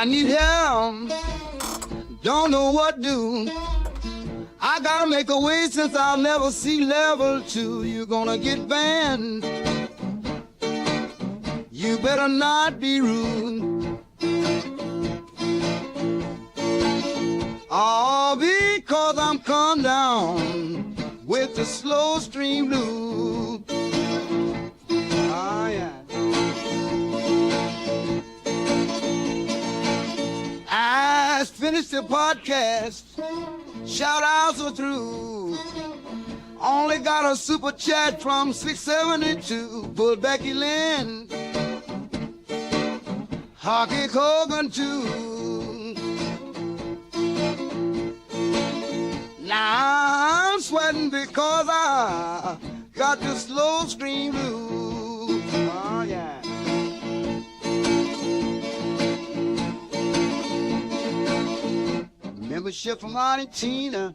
I need help, don't know what to do. I gotta make a way since I'll never see level 2. You're gonna get banned. You better not be rude. All because I'm come down with the slow stream blues. Oh, yeah. I finished the podcast. Shout outs are through. Only got a super chat from 672. Bull Becky Lynn. Hockey Hogan too. Now I'm sweating because I got the slow stream blues. Oh yeah. Membership from Argentina,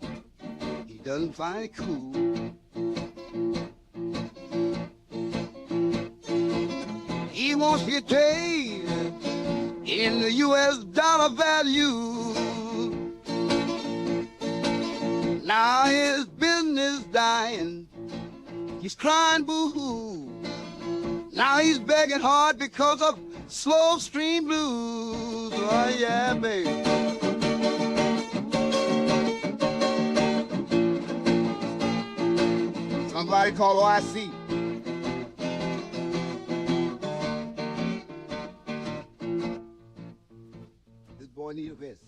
he doesn't find it cool. He wants to get paid in the U.S. dollar value. Now his business dying, he's crying boo-hoo. Now he's begging hard because of slow stream blues. Oh yeah, baby. Somebody call OIC. This boy need a vest.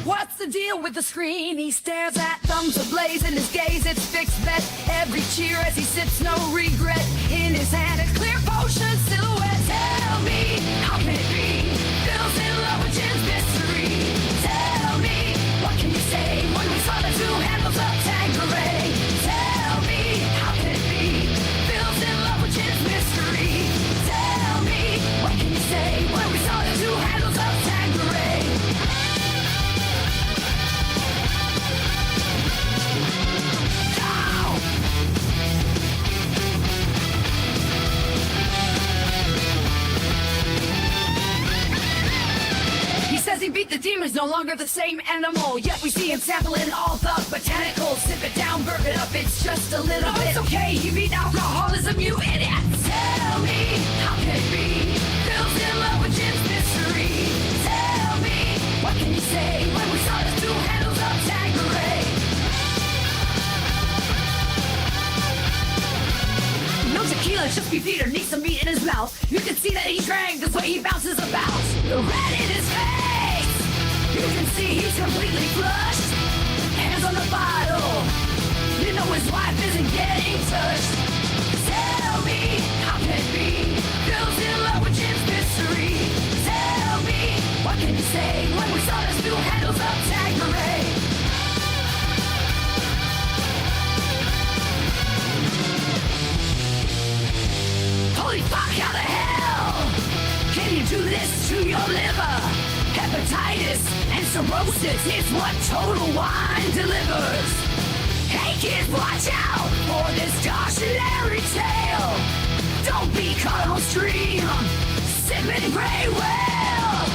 What's the deal with the screen? He stares at, thumbs ablaze in his gaze. It's fixed bet. Every cheer as he sips, no regret. In his hand, a clear potion silhouette. Tell me, how can it be? Bill's in love with Jim's mystery. Tell me, what can you say when we saw the two handles of Tanqueray? Tell me, how can it be? Bill's in love with Jim's mystery. Tell me, what can you say when we saw the two handles of Tanqueray? Says he beat the demons, no longer the same animal. Yet we see him sampling all the botanicals. Sip it down, burp it up, it's just a little bit. It's okay, he beat alcoholism, you idiot. Tell me, how can it be? Bill's in love with Jim's mystery. Tell me, what can you say when we saw the two handles of Tanqueray? No tequila, just beef eater, needs some meat in his mouth. You can see that he drank, the way he bounces about. The red in his face, you can see he's completely flushed. Hands on the bottle, you know his wife isn't getting touched. Tell me, how can it be? Bill's in love with Jim's mystery. Tell me, what can you say when we saw the two handles of Tanqueray? Holy fuck, how the hell can you do this to your liver? Hepatitis and cirrhosis is what Total Wine delivers. Hey kids, watch out for this cautionary tale. Don't be caught on stream, sipping gray whale.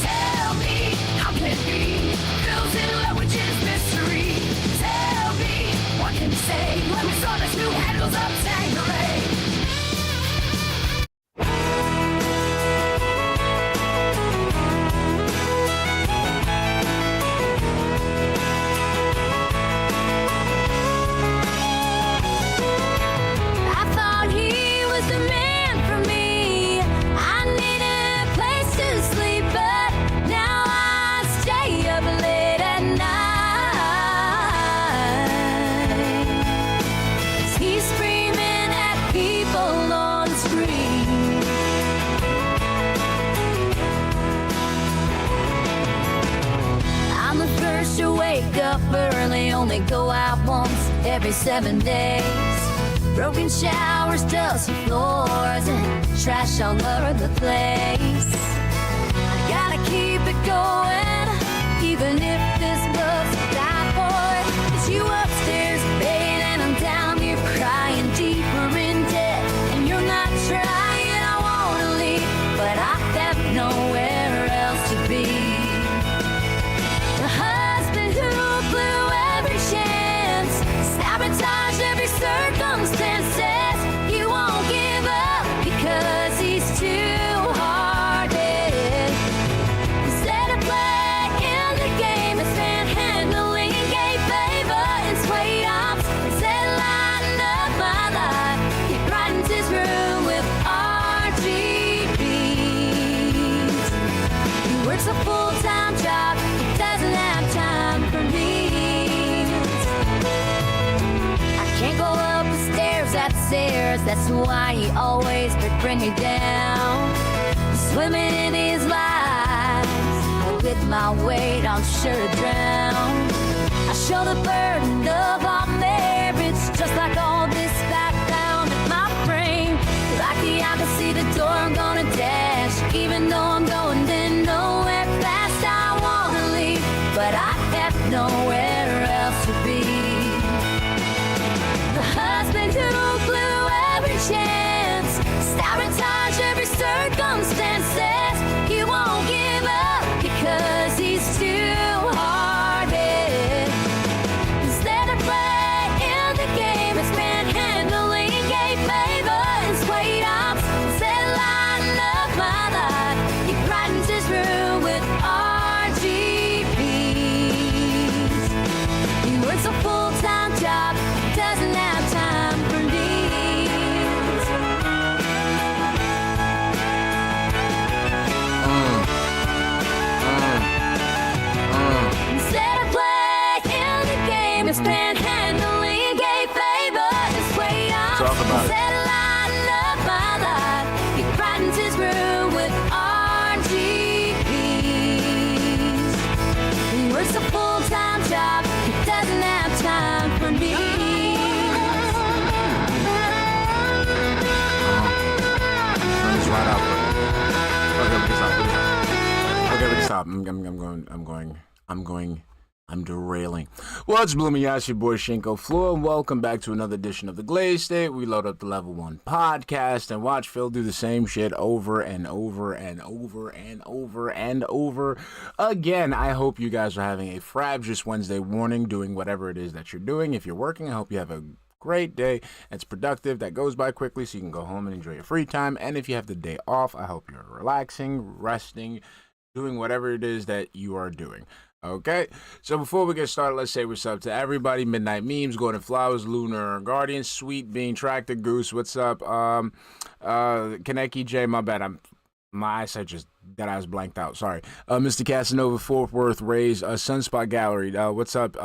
Tell me, how can it be? Bill's in love with Jim's mystery. Tell me, what can you say when we saw the two handles of Tanqueray? Up early, only go out once every 7 days. Broken showers, dusty floors, and trash all over the place. I gotta keep it going, even if this love's a die for. It's you upstairs, babe, and I'm down here crying deeper in debt. And you're not trying, I wanna leave, but I have nowhere else to be. The husband who blew every chance, sabotaged every circumstance, says he won't give up because he's too hard-headed. Instead of playing the game, it's manhandling, gave favor and sway ups. Instead of lighting up my life, he brightens his room with RGBs. He works a full-time job, he doesn't have time for me. I can't go up the stairs at stairs, that's why he always would bring me down. Swimming in his lies, with my weight I'm sure to drown. I show the burden of our marriage, just like all this background in my brain. Lucky I can see the door, I'm gonna dash, even though I'm going then nowhere fast. I wanna leave, but I have nowhere else to be. The husband who blew every chance, sabotaged every circumstance, says he won't give up because he's too hard-headed. Instead of playing the game, it's manhandling, gave favor and swayed ups. Instead of lighting up my life, he brightens his room with RGBs. He works a full-time job, doesn't have time for me. Instead of playing the game, it's panhandling, gave favor and swayed ups. Talk about it. Instead of lighting up my life, he brightens his room with RGBs. He works a full-time job, he doesn't have time for me. Let me right out. Okay, we can stop. Okay, we can stop. I'm derailing. What's blooming? Yes, your boy Shinko Fleur, and welcome back to another edition of the Glaze State. We load up the Level 1 podcast and watch Phil do the same shit over and over and over and over and over again. I hope you guys are having a frabjous Wednesday morning, doing whatever it is that you're doing. If you're working, I hope you have a great day. It's productive, that goes by quickly so you can go home and enjoy your free time. And if you have the day off, I hope you're relaxing, resting, doing whatever it is that you are doing. Okay, so before we get started, let's say what's up to everybody. Midnight Memes, Gordon Flowers, Lunar Guardian, Sweet Bean, Tractor Goose, what's up? Kaneki J, my bad, my eyesight just that I was blanked out. Sorry. Mr. Casanova, Fort Worth, Rays, Sunspot Gallery. What's up?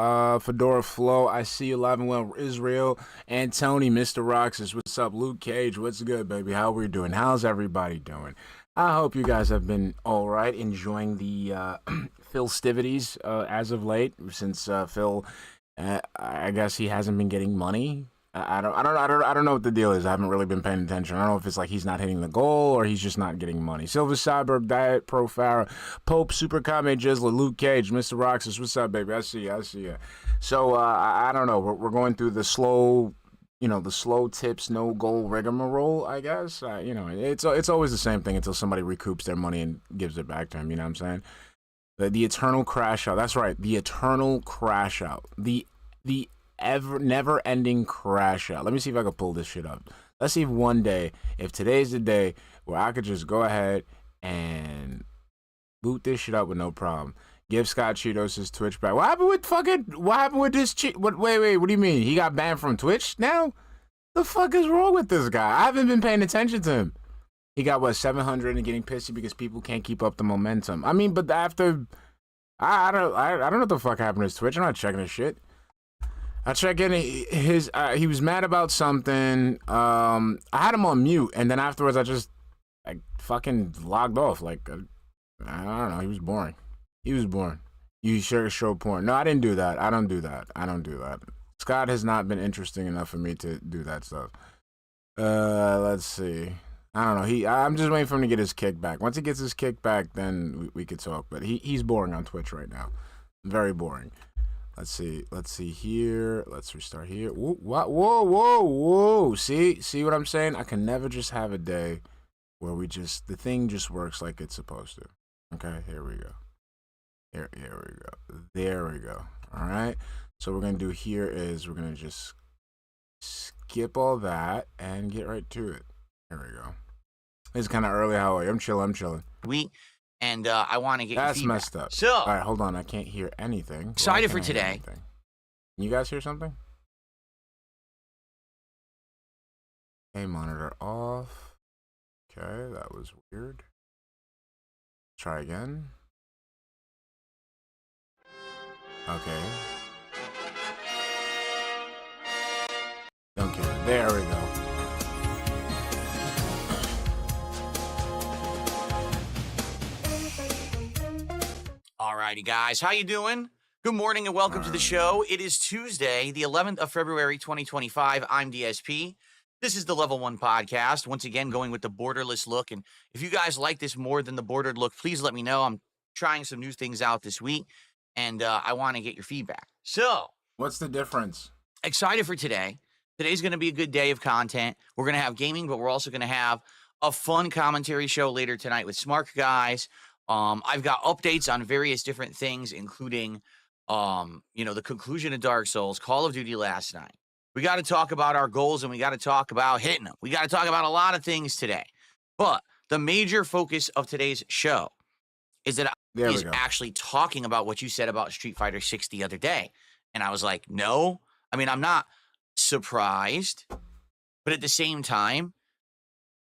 Fedora Flow, I see you live and well. Israel, and Tony, Mr. Roxas, what's up? Luke Cage, what's good, baby? How we doing? How's everybody doing? I hope you guys have been all right, enjoying the Philstivities as of late. Since Phil, I guess he hasn't been getting money. I don't know what the deal is. I haven't really been paying attention. I don't know if it's like he's not hitting the goal or he's just not getting money. Silver Cyborg, Diet, Pro Farah, Pope, Super Kame, Jizzler, Luke Cage, Mr. Roxas, what's up, baby? I see you. So I don't know. We're going through the slow tips, no goal rigmarole, I guess. It's always the same thing until somebody recoups their money and gives it back to him. You know what I'm saying? The eternal crash out. That's right. The eternal crash out. The never-ending crash out. Let me see if I can pull this shit up. Let's see if today's the day where I could just go ahead and boot this shit up with no problem. Give Scott Cheetos his Twitch back. What happened with this wait, what do you mean? He got banned from Twitch now? The fuck is wrong with this guy? I haven't been paying attention to him. He got 700 and getting pissy because people can't keep up the momentum. I mean, but after I don't know what the fuck happened to his Twitch. I'm not checking his shit. I check in his he was mad about something. I had him on mute, and then afterwards I fucking logged off. I don't know, he was boring. You sure show porn. No, I didn't do that. I don't do that. Scott has not been interesting enough for me to do that stuff. Let's see. I don't know. I'm just waiting for him to get his kickback. Once he gets his kickback, then we could talk. But he's boring on Twitch right now. Very boring. Let's see. Let's see here. Let's restart here. Whoa, whoa. See what I'm saying? I can never just have a day where the thing just works like it's supposed to. Okay, here we go. Here we go. There we go. All right. So what we're going to do here is we're going to just skip all that and get right to it. Here we go. It's kind of early. How are you? I'm chilling. And I want to get That's your feedback. messed up. So, all right, hold on. I can't hear anything. Excited for today. Can you guys hear something? Okay, monitor off. Okay, that was weird. Try again. Okay. Okay, there we go. alrighty, guys. How you doing? Good morning and welcome to the show. It is Tuesday, the 11th of February, 2025. I'm DSP. This is the Level 1 podcast. Once again, going with the borderless look. And if you guys like this more than the bordered look, please let me know. I'm trying some new things out this week, and I want to get your feedback. So, what's the difference? Excited for today. Today's going to be a good day of content. We're going to have gaming, but we're also going to have a fun commentary show later tonight with smart guys. I've got updates on various different things, including, the conclusion of Dark Souls, Call of Duty last night. We got to talk about our goals, and we got to talk about hitting them. We got to talk about a lot of things today. But the major focus of today's show is that is actually talking about what you said about Street Fighter 6 the other day. And I was like, no. I mean, I'm not surprised, but at the same time,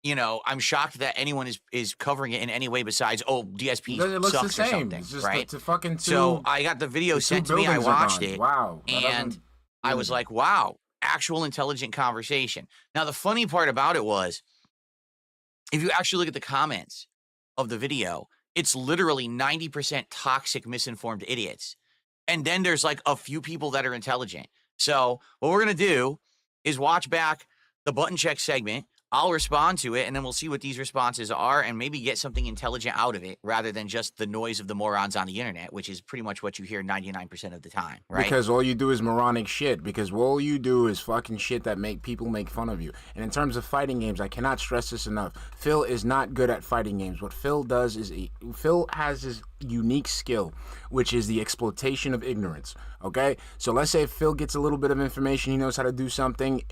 I'm shocked that anyone is covering it in any way besides, DSP sucks or something, it's just right? So I got the video sent to me, I watched it, wow, and I was like, wow, actual intelligent conversation. Now, the funny part about it was, if you actually look at the comments of the video, it's literally 90% toxic, misinformed idiots. And then there's like a few people that are intelligent. So what we're going to do is watch back the button check segment. I'll respond to it, and then we'll see what these responses are and maybe get something intelligent out of it rather than just the noise of the morons on the internet, which is pretty much what you hear 99% of the time, right? Because all you do is moronic shit. Because all you do is fucking shit that make people make fun of you. And in terms of fighting games, I cannot stress this enough. Phil is not good at fighting games. What Phil does is Phil has his unique skill, which is the exploitation of ignorance, okay? So let's say if Phil gets a little bit of information, he knows how to do something,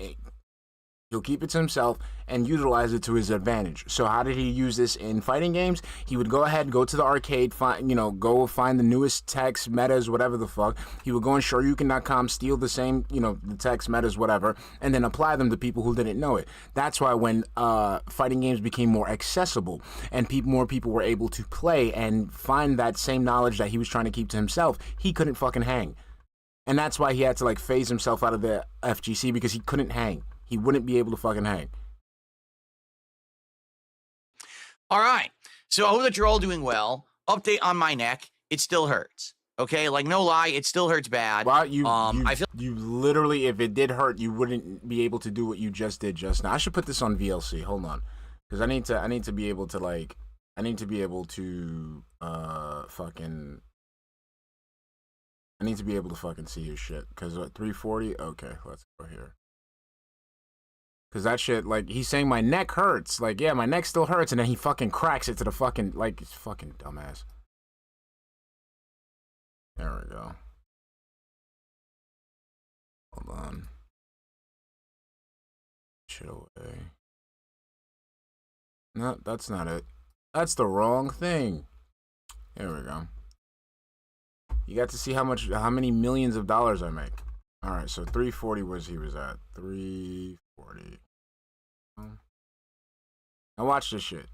he'll keep it to himself and utilize it to his advantage. So how did he use this in fighting games? He would go ahead, go to the arcade, go find the newest techs, metas, whatever the fuck. He would go on Shoryuken.com, steal the same, the techs, metas, whatever, and then apply them to people who didn't know it. That's why when fighting games became more accessible and more people were able to play and find that same knowledge that he was trying to keep to himself, he couldn't fucking hang. And that's why he had to phase himself out of the FGC, because he couldn't hang. He wouldn't be able to fucking hang. All right. So I hope that you're all doing well. Update on my neck. It still hurts. Okay? No lie, it still hurts bad. Wow, you literally, if it did hurt, you wouldn't be able to do what you just did just now. I should put this on VLC. Hold on. Because I need to be able fucking see your shit. Because at 340, okay, let's go here. Because that shit, he's saying my neck hurts. Yeah, my neck still hurts. And then he fucking cracks it to the fucking, it's fucking dumbass. There we go. Hold on. Shit away. No, that's not it. That's the wrong thing. There we go. You got to see how many millions of dollars I make. All right, so 340 was he was at. 340. Now watch this shit.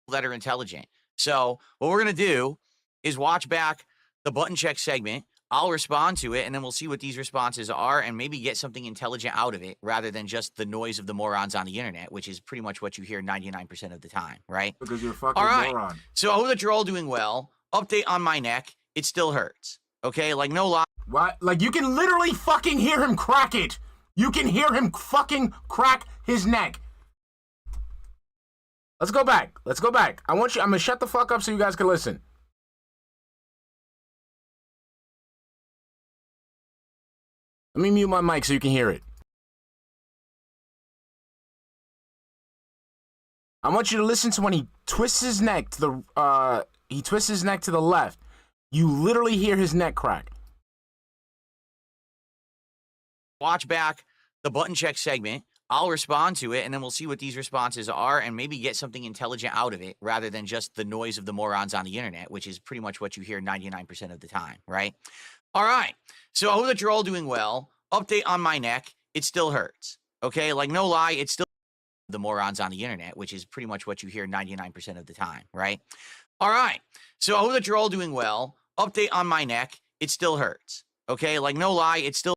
That are intelligent. So what we're going to do is watch back the button check segment. I'll respond to it, and then we'll see what these responses are and maybe get something intelligent out of it rather than just the noise of the morons on the internet, which is pretty much what you hear 99% of the time, right? Because you're a fucking all right. moron. So I hope that you're all doing well. Update on my neck. It still hurts. Okay, like no lie. What? Like, you can literally fucking hear him crack it. You can hear him fucking crack his neck. Let's go back. Let's go back. I'm gonna shut the fuck up so you guys can listen. Let me mute my mic so you can hear it. I want you to listen to when he twists his neck to the left. You literally hear his neck crack. Watch back the button check segment. I'll respond to it, and then we'll see what these responses are and maybe get something intelligent out of it rather than just the noise of the morons on the internet, which is pretty much what you hear 99% of the time, right? All right. So I hope that you're all doing well. Update on my neck. It still hurts. Okay? Like, no lie, it's still the morons on the internet, which is pretty much what you hear 99% of the time, right? All right. So I hope that you're all doing well. Update on my neck. It still hurts. Okay? Like, no lie, it's still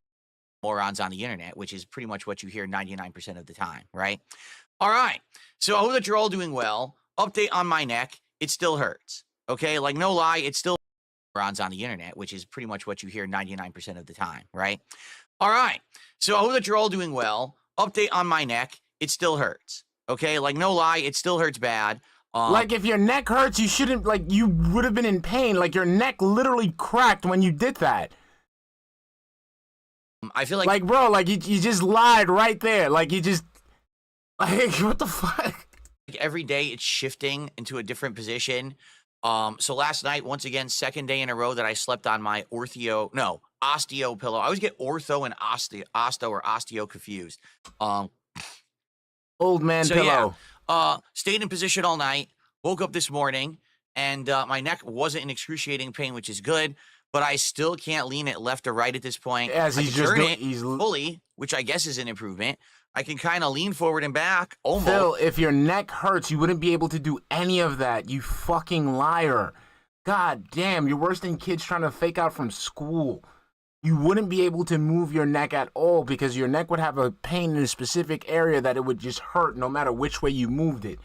morons on the internet, which is pretty much what you hear 99% of the time, right? All right. So I hope that you're all doing well. Update on my neck. It still hurts. Okay? Like, no lie, it's still morons on the internet, which is pretty much what you hear 99% of the time, right? All right. So I hope that you're all doing well. Update on my neck. It still hurts. Okay? Like, no lie, it still hurts bad. Like, if your neck hurts, you shouldn't, like, you would have been in pain. Like, your neck literally cracked when you did that. I feel like bro, like, you just lied right there. Like, you just, like, what the fuck? every day it's shifting into a different position. So last night, once again, second day in a row that I slept on my osteo pillow. I always get ortho and osteo confused. Old man pillow. Yeah, stayed in position all night, woke up this morning, and my neck wasn't in excruciating pain, which is good, but I still can't lean it left or right at this point. As he's just doing, he's fully, which I guess is an improvement. I can kind of lean forward and back, almost. Phil, if your neck hurts, you wouldn't be able to do any of that, you fucking liar. God damn, you're worse than kids trying to fake out from school. You wouldn't be able to move your neck at all because your neck would have a pain in a specific area that it would just hurt no matter which way you moved it.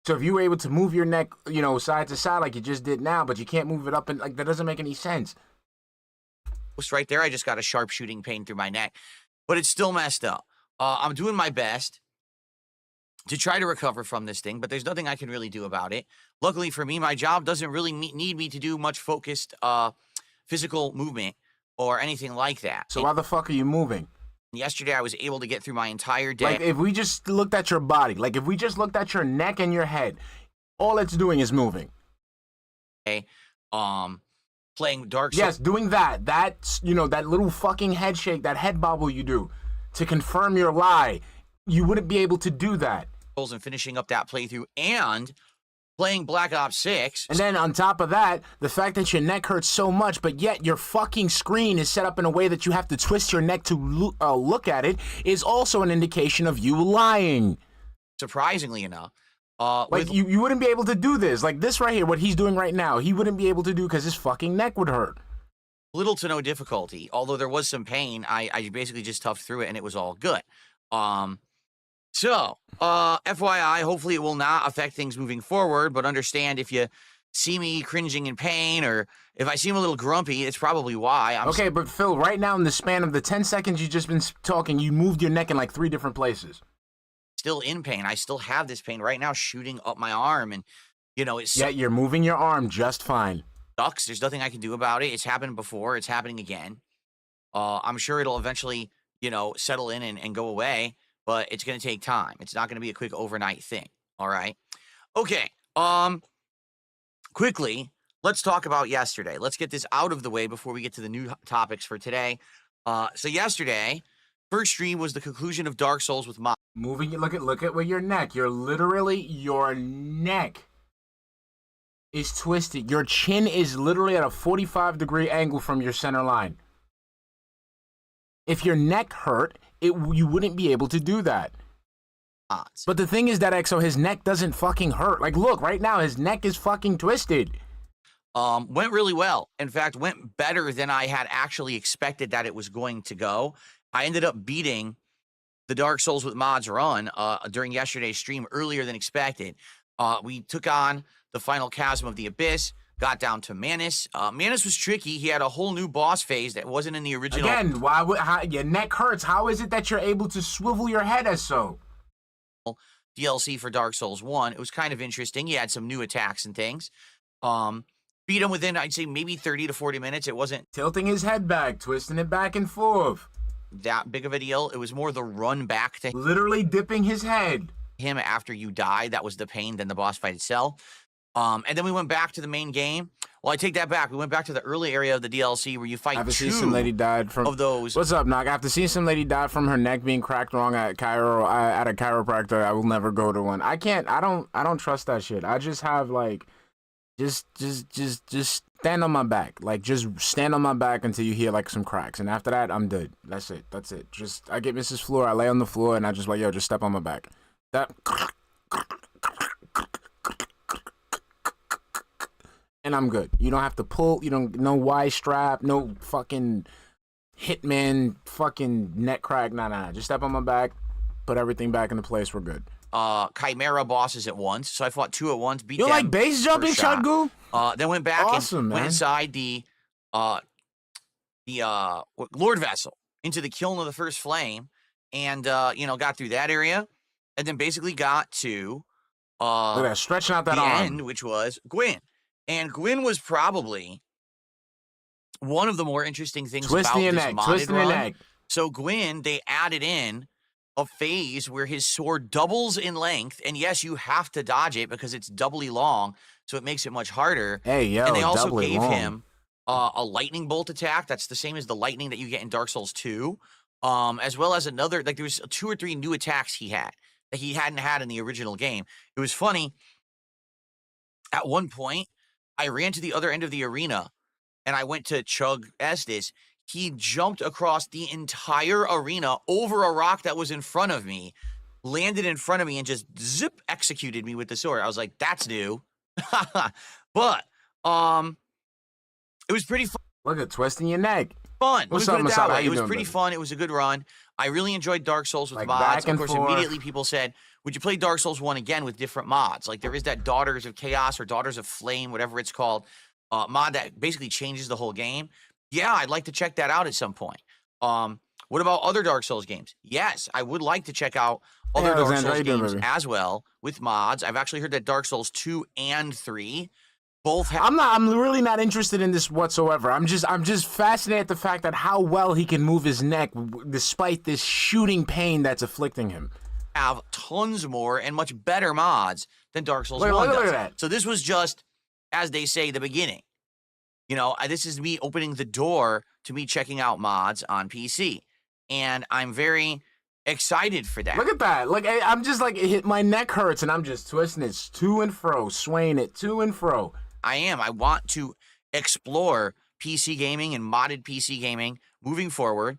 So if you were able to move your neck, you know, side to side like you just did now, but you can't move it up, and like that doesn't make any sense. Right there, I just got a sharp shooting pain through my neck, but it's still messed up. I'm doing my best to try to recover from this thing, but there's nothing I can really do about it. Luckily for me, my job doesn't really need me to do much focused physical movement or anything like that. So why the fuck are you moving? Yesterday, I was able to get through my entire day. Like, if we just looked at your body, like, if we just looked at your neck and your head, all it's doing is moving. Okay. Playing Dark Souls. Yes, doing that. That's, you know, that little fucking head shake, that head bobble you do to confirm your lie. You wouldn't be able to do that. And finishing up that playthrough and playing Black Ops 6. And then on top of that, the fact that your neck hurts so much, but yet your fucking screen is set up in a way that you have to twist your neck to look at it is also an indication of you lying. Surprisingly enough. Like, you wouldn't be able to do this. Like, this right here, what he's doing right now, he wouldn't be able to do because his fucking neck would hurt. Little to no difficulty. Although there was some pain, I basically just toughed through it and it was all good. So, FYI, hopefully it will not affect things moving forward, but understand if you see me cringing in pain or if I seem a little grumpy, it's probably why. Okay, but Phil, right now in the span of the 10 seconds you've just been talking, you moved your neck in like 3 different places. Still in pain. I still have this pain right now shooting up my arm, and, you know, it's... Yeah, you're moving your arm just fine. Sucks. There's nothing I can do about it. It's happened before. It's happening again. I'm sure it'll eventually, you know, settle in and go away. But it's going to take time. It's not going to be a quick overnight thing. All right. Okay. Quickly, let's talk about yesterday. Let's get this out of the way before we get to the new topics for today. So yesterday, first stream was the conclusion of Dark Souls with mods. Moving, look at where your neck. You're literally, your neck is twisted. Your chin is literally at a 45-degree angle from your center line. If your neck hurt, you wouldn't be able to do that. But the thing is that Exo, his neck doesn't fucking hurt. Like, look, right now, his neck is fucking twisted. Went really well. In fact, went better than I had actually expected that it was going to go. I ended up beating the Dark Souls with mods run during yesterday's stream earlier than expected. We took on the final chasm of the Abyss, got down to Manus. Manus was tricky. He had a whole new boss phase that wasn't in the original. Again, your neck hurts? How is it that you're able to swivel your head as so? DLC for Dark Souls 1. It was kind of interesting. He had some new attacks and things. Beat him within, I'd say, maybe 30 to 40 minutes. It wasn't tilting his head back, twisting it back and forth. That big of a deal. It was more the run back to literally dipping his head. Him after you die. That was the pain than the boss fight itself. And then we went back to the main game. Well, I take that back. We went back to the early area of the DLC where you fight After two seeing some lady died from of those. What's up, Knock? After seeing some lady die from her neck being cracked wrong at a chiropractor, I will never go to one. I don't trust that shit. I just have like, just stand on my back. Like, just stand on my back until you hear like some cracks, and after that, I'm good. That's it. Just I get Mrs. Fleur. I lay on the floor and I just like, yo, just step on my back. That. And I'm good. You don't have to pull. You don't no Y strap, no fucking hitman, fucking neck crack. Nah. Just step on my back, put everything back into place. We're good. Chimera bosses at once. So I fought two at once. Beat you them like base jumping, Chadgu? Then went back awesome, went inside the Lord Vessel into the kiln of the first flame, and got through that area, and then basically got to look at that, stretching out that the arm. end, which was Gwyn. And Gwyn was probably one of the more interesting things about this modded run. So Gwyn, they added in a phase where his sword doubles in length, and yes, you have to dodge it because it's doubly long, so it makes it much harder. Hey, yo, and they also gave him a lightning bolt attack. That's the same as the lightning that you get in Dark Souls 2, as well as another, like there was 2 or 3 new attacks he had that he hadn't had in the original game. It was funny. At one point, I ran to the other end of the arena, and I went to chug Estes. He jumped across the entire arena over a rock that was in front of me, landed in front of me, and just zip executed me with the sword. I was like, that's new. But it was pretty fun. Look at twisting your neck. What's up, Masada? It was pretty fun. It was a good run. I really enjoyed Dark Souls with mods. Of course, immediately people said, would you play Dark Souls 1 again with different mods? Like there is that Daughters of Chaos or Daughters of Flame, whatever it's called, mod that basically changes the whole game. Yeah, I'd like to check that out at some point. What about other Dark Souls games? Yes, I would like to check out other Dark Souls games as well with mods. I've actually heard that Dark Souls 2 and 3 both have... I'm really not interested in this whatsoever. I'm just fascinated at the fact that how well he can move his neck despite this shooting pain that's afflicting him. Have tons more and much better mods than Dark Souls 1 does. Look at that. So this was just, as they say, the beginning. This is me opening the door to me checking out mods on PC. And I'm very excited for that. Look at that. Like, I'm just like, my neck hurts and I'm just twisting it to and fro, swaying it to and fro. I am. I want to explore PC gaming and modded PC gaming moving forward.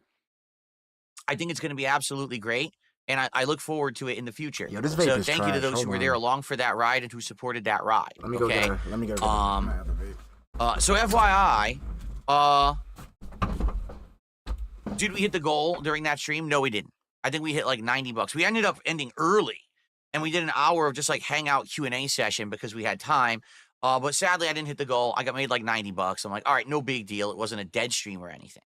I think it's going to be absolutely great. And I look forward to it in the future. Yo, this vape so is thank you to those who were there along for that ride and who supported that ride. Let me go get her. Let me go get my other vape. So FYI, did we hit the goal during that stream? No, we didn't. I think we hit like $90. We ended up ending early, and we did an hour of just like hangout Q&A session because we had time. But sadly, I didn't hit the goal. I got made like $90. I'm like, all right, no big deal. It wasn't a dead stream or anything.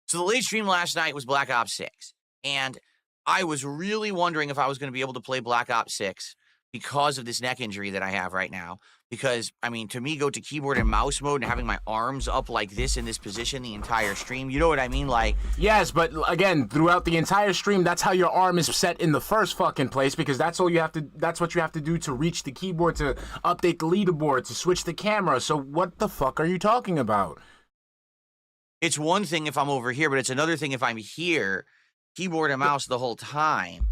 So the late stream last night was Black Ops 6, and I was really wondering if I was going to be able to play Black Ops 6 because of this neck injury that I have right now. Because, I mean, to me, go to keyboard and mouse mode and having my arms up like this in this position the entire stream, you know what I mean? Like, yes, but again, throughout the entire stream, that's how your arm is set in the first fucking place, because that's what you have to do to reach the keyboard, to update the leaderboard, to switch the camera. So what the fuck are you talking about? It's one thing if I'm over here, but it's another thing if I'm here, keyboard and mouse the whole time,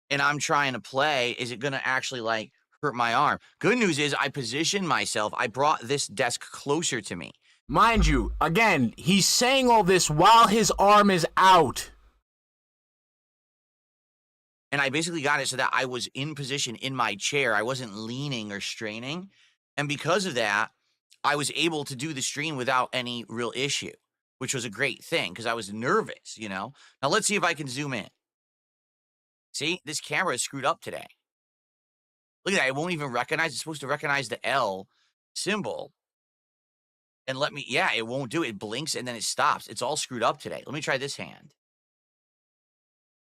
and I'm trying to play. Is it going to actually, like, hurt my arm? Good news is I positioned myself. I brought this desk closer to me. Mind you, again, he's saying all this while his arm is out. And I basically got it so that I was in position in my chair. I wasn't leaning or straining. And because of that, I was able to do the stream without any real issue, which was a great thing because I was nervous, you know? Now let's see if I can zoom in. See, this camera is screwed up today. Look at that. It won't even recognize. It's supposed to recognize the L symbol, and let me. Yeah, it won't do it. It blinks and then it stops. It's all screwed up today. Let me try this hand.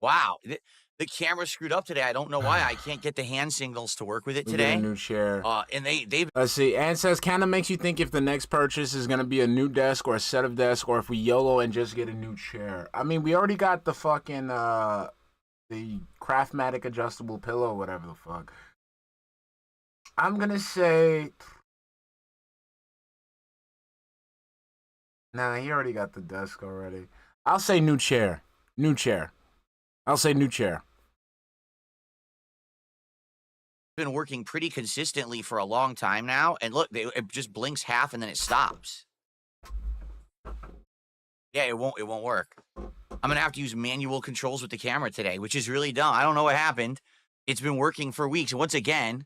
Wow, the camera's screwed up today. I don't know why. I can't get the hand signals to work with it We today. get a new chair. And they've. Let's see. Ann says, kind of makes you think if the next purchase is going to be a new desk or a set of desks, or if we YOLO and just get a new chair. I mean, we already got the fucking, the Craftmatic adjustable pillow, whatever the fuck. I'm going to say... Nah, he already got the desk already. I'll say new chair. New chair. I'll say new chair. Been working pretty consistently for a long time now, and look, it just blinks half and then it stops. Yeah, it won't work. I'm gonna have to use manual controls with the camera today, which is really dumb. I don't know what happened. It's been working for weeks, and once again,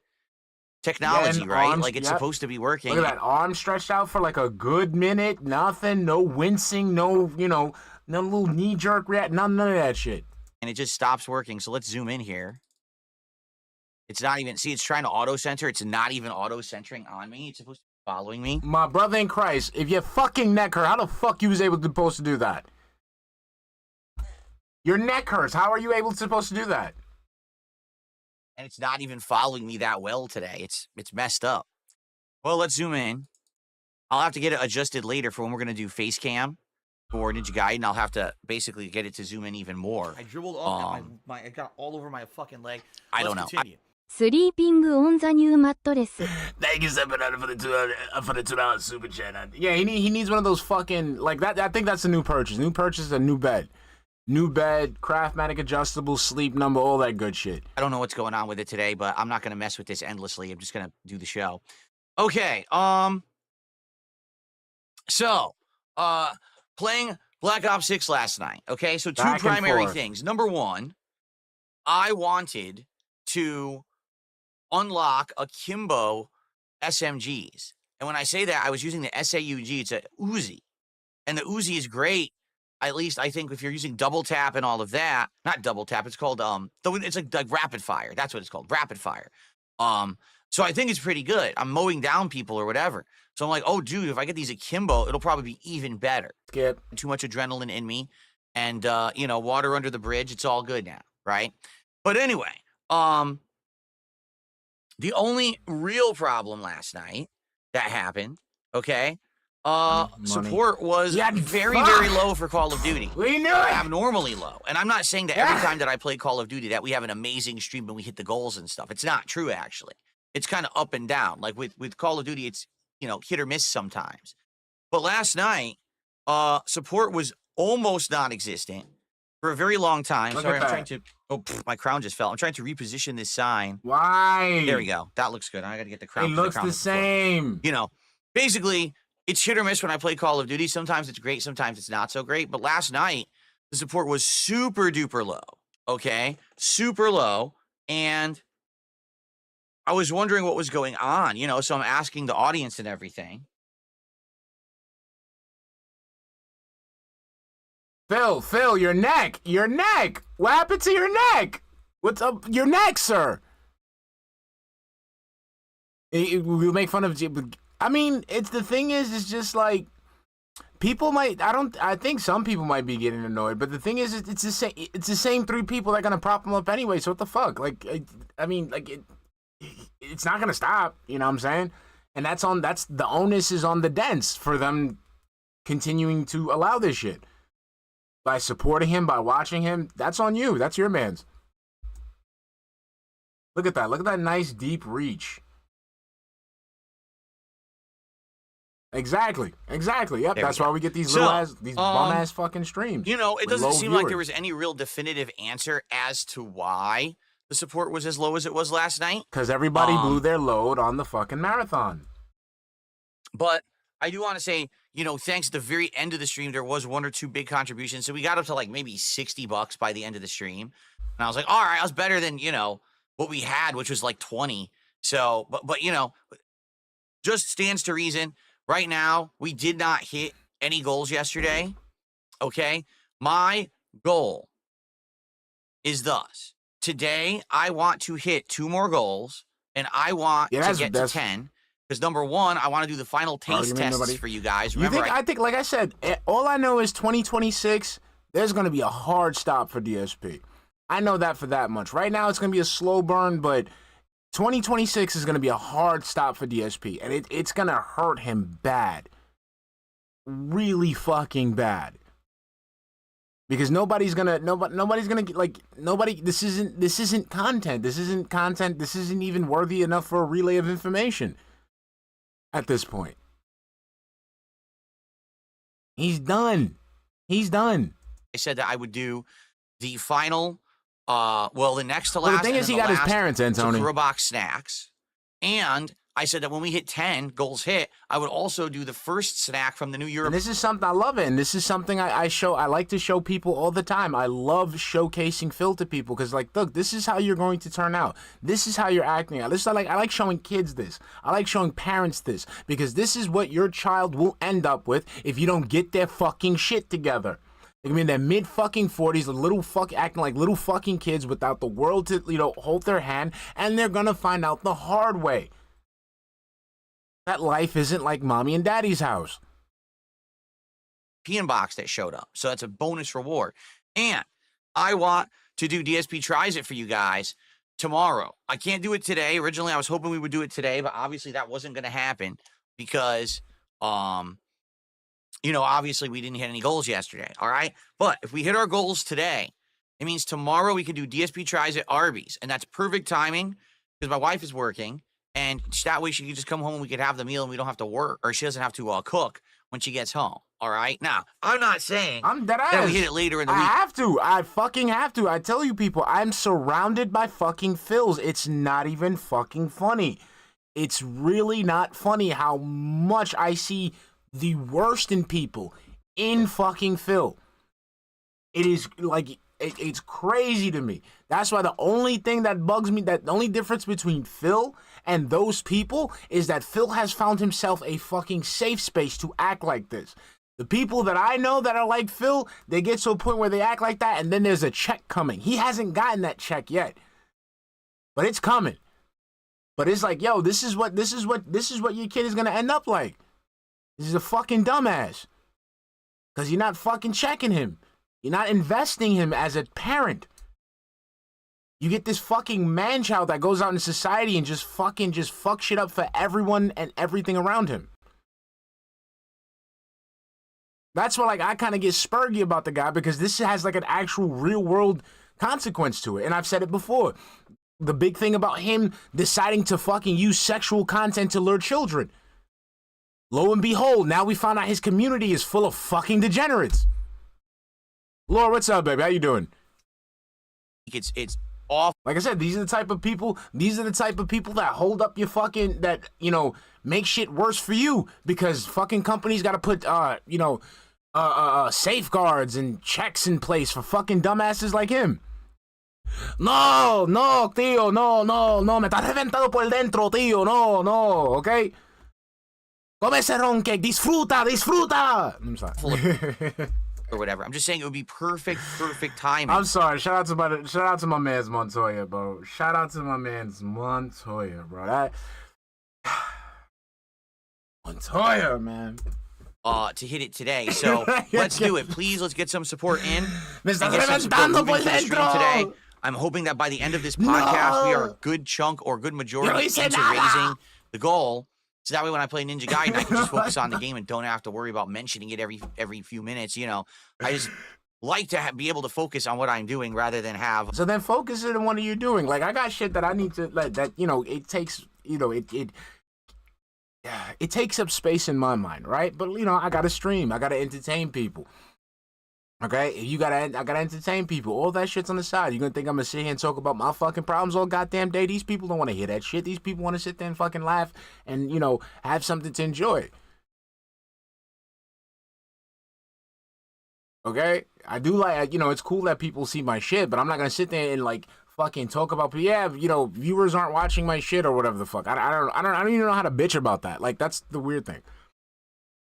technology, Yeah, right? arms, Like it's yep. supposed to be working. Look at that arm stretched out for like a good minute. Nothing. No wincing. No, no little knee jerk react. None of that shit. And it just stops working. So let's zoom in here. It's not even, see, it's trying to auto center. It's not even auto centering on me. It's supposed to be following me. My brother in Christ, if your fucking neck hurt, how the fuck you was supposed to do that? Your neck hurts. How are you supposed to do that? And it's not even following me that well today. It's messed up. Well, let's zoom in. I'll have to get it adjusted later for when we're going to do face cam for Ninja Gaiden. I'll have to basically get it to zoom in even more. I dribbled off it got all over my fucking leg. I don't know. Sleeping on the new mattress. Thank you, $7 for the $2 super chat. Yeah, he needs one of those fucking like that. I think that's a new purchase. New purchase, a new bed. New bed, Craftmatic adjustable, sleep number, all that good shit. I don't know what's going on with it today, but I'm not going to mess with this endlessly. I'm just going to do the show. Okay. So, playing Black Ops 6 last night. Okay, so two primary things. Number one, I wanted to unlock akimbo SMGs. And when I say that, I was using the SAUG. It's a Uzi. And the Uzi is great. At least I think if you're using double tap and all of that, not double tap, it's called it's like rapid fire. That's what it's called, rapid fire. So I think it's pretty good. I'm mowing down people or whatever. So I'm like, oh dude, if I get these akimbo, it'll probably be even better. Skip. Too much adrenaline in me, and water under the bridge. It's all good now, right? But anyway, the only real problem last night that happened, okay. Support was very, very low for Call of Duty. We knew it! Abnormally low. And I'm not saying that every time that I play Call of Duty that we have an amazing stream and we hit the goals and stuff. It's not true, actually. It's kind of up and down. Like with Call of Duty, it's, hit or miss sometimes. But last night, support was almost non-existent for a very long time. Sorry, I'm trying to... Oh, my crown just fell. I'm trying to reposition this sign. Why? There we go. That looks good. I got to get the crown. It looks the same. Basically... It's hit or miss when I play Call of Duty. Sometimes it's great, sometimes it's not so great. But last night, the support was super duper low, okay? Super low. And I was wondering what was going on, so I'm asking the audience and everything. Phil, your neck. What happened to your neck? What's up? Your neck, sir. We'll make fun of you. I mean, it's just like people might. I think some people might be getting annoyed, but the thing is, it's the same. It's the same three people that are gonna prop them up anyway. So what the fuck? Like, it's not gonna stop. You know what I'm saying? And that's the onus is on the dents for them continuing to allow this shit by supporting him, by watching him. That's on you. That's your man's. Look at that. Look at that nice deep reach. Exactly. Yep, that's why we get these bum-ass fucking streams. It doesn't seem like there was any real definitive answer as to why the support was as low as it was last night. Because everybody blew their load on the fucking marathon. But I do want to say, thanks to the very end of the stream, there was one or two big contributions. So we got up to like maybe $60 by the end of the stream. And I was like, all right, I was better than, what we had, which was like 20. So, but just stands to reason. Right now, we did not hit any goals yesterday, okay? My goal is thus. Today, I want to hit 2 more goals, and I want to get to 10. Because number one, I want to do the final taste tests for you guys. Remember, I think, like I said, all I know is 2026, there's going to be a hard stop for DSP. I know that for that much. Right now, it's going to be a slow burn, but 2026 is going to be a hard stop for DSP, and it's going to hurt him bad. Really fucking bad. Because nobody's gonna like, this isn't content. This isn't even worthy enough for a relay of information at this point. He's done. I said that I would do the final, the next to last. Well, the thing is, he got his parents, Anthony. Box snacks. And I said that when we hit 10 goals hit, I would also do the first snack from the new Europe. And this is something I love it. And this is something I like to show people all the time. I love showcasing Phil to people because, like, look, this is how you're going to turn out. This is how you're acting out. I like showing kids this. I like showing parents this because this is what your child will end up with if you don't get their fucking shit together. I mean, they're mid fucking 40s, acting like little fucking kids without the world to, hold their hand, and they're gonna find out the hard way that life isn't like mommy and daddy's house. Box that showed up. So that's a bonus reward. And I want to do DSP Tries It for you guys tomorrow. I can't do it today. Originally, I was hoping we would do it today, but obviously that wasn't going to happen because, obviously we didn't hit any goals yesterday. All right. But if we hit our goals today, it means tomorrow we can do DSP Tries It Arby's. And that's perfect timing because my wife is working. And that way she can just come home and we could have the meal and we don't have to work, or she doesn't have to cook when she gets home. All right. Now, I'm not saying that we hit it later in the week. I have to. I fucking have to. I tell you people, I'm surrounded by fucking Phils. It's not even fucking funny. It's really not funny how much I see the worst in people in fucking Phil. It is like, it's crazy to me. That's why the only thing that bugs me, that the only difference between Phil and those people is that Phil has found himself a fucking safe space to act like this. The people that I know that are like Phil, they get to a point where they act like that, and then there's a check coming. He hasn't gotten that check yet, but it's coming. But it's like, yo, this is what your kid is gonna end up like. This is a fucking dumbass, because you're not fucking checking him. You're not investing him as a parent. You get this fucking man-child that goes out in society and just fuck shit up for everyone and everything around him. That's why, like, I kind of get spurgy about the guy, because this has, like, an actual real-world consequence to it. And I've said it before. The big thing about him deciding to fucking use sexual content to lure children. Lo and behold, now we found out his community is full of fucking degenerates. Laura, what's up, baby? How you doing? It's off. Like I said, these are the type of people that hold up your fucking, that, make shit worse for you, because fucking companies got to put, safeguards and checks in place for fucking dumbasses like him. No, tío, no, me estás reventado por dentro, tío, no, okay? Come ese ron cake, disfruta! I'm sorry. Or whatever. I'm just saying it would be perfect timing. I'm sorry. Shout out to my man's Montoya, bro. Shout out to my man's Montoya, bro. Montoya, man. To hit it today. So let's do it. Please, let's get some support in. Me estás reventando por dentro. Today. I'm hoping that by the end of this podcast, we are a good chunk or good majority into raising the goal. So that way when I play Ninja Gaiden, I can just focus on the game and don't have to worry about mentioning it every few minutes. I just like to be able to focus on what I'm doing rather than have. So then focus it on what are you doing. Like, I got shit that I need to, like, that, it takes, it takes up space in my mind, right? But, I got to stream. I got to entertain people. Okay? I got to entertain people. All that shit's on the side. You're going to think I'm going to sit here and talk about my fucking problems all goddamn day? These people don't want to hear that shit. These people want to sit there and fucking laugh and, have something to enjoy. Okay? I do like, it's cool that people see my shit, but I'm not going to sit there and, like, fucking talk about, viewers aren't watching my shit or whatever the fuck. I don't even know how to bitch about that. Like, that's the weird thing.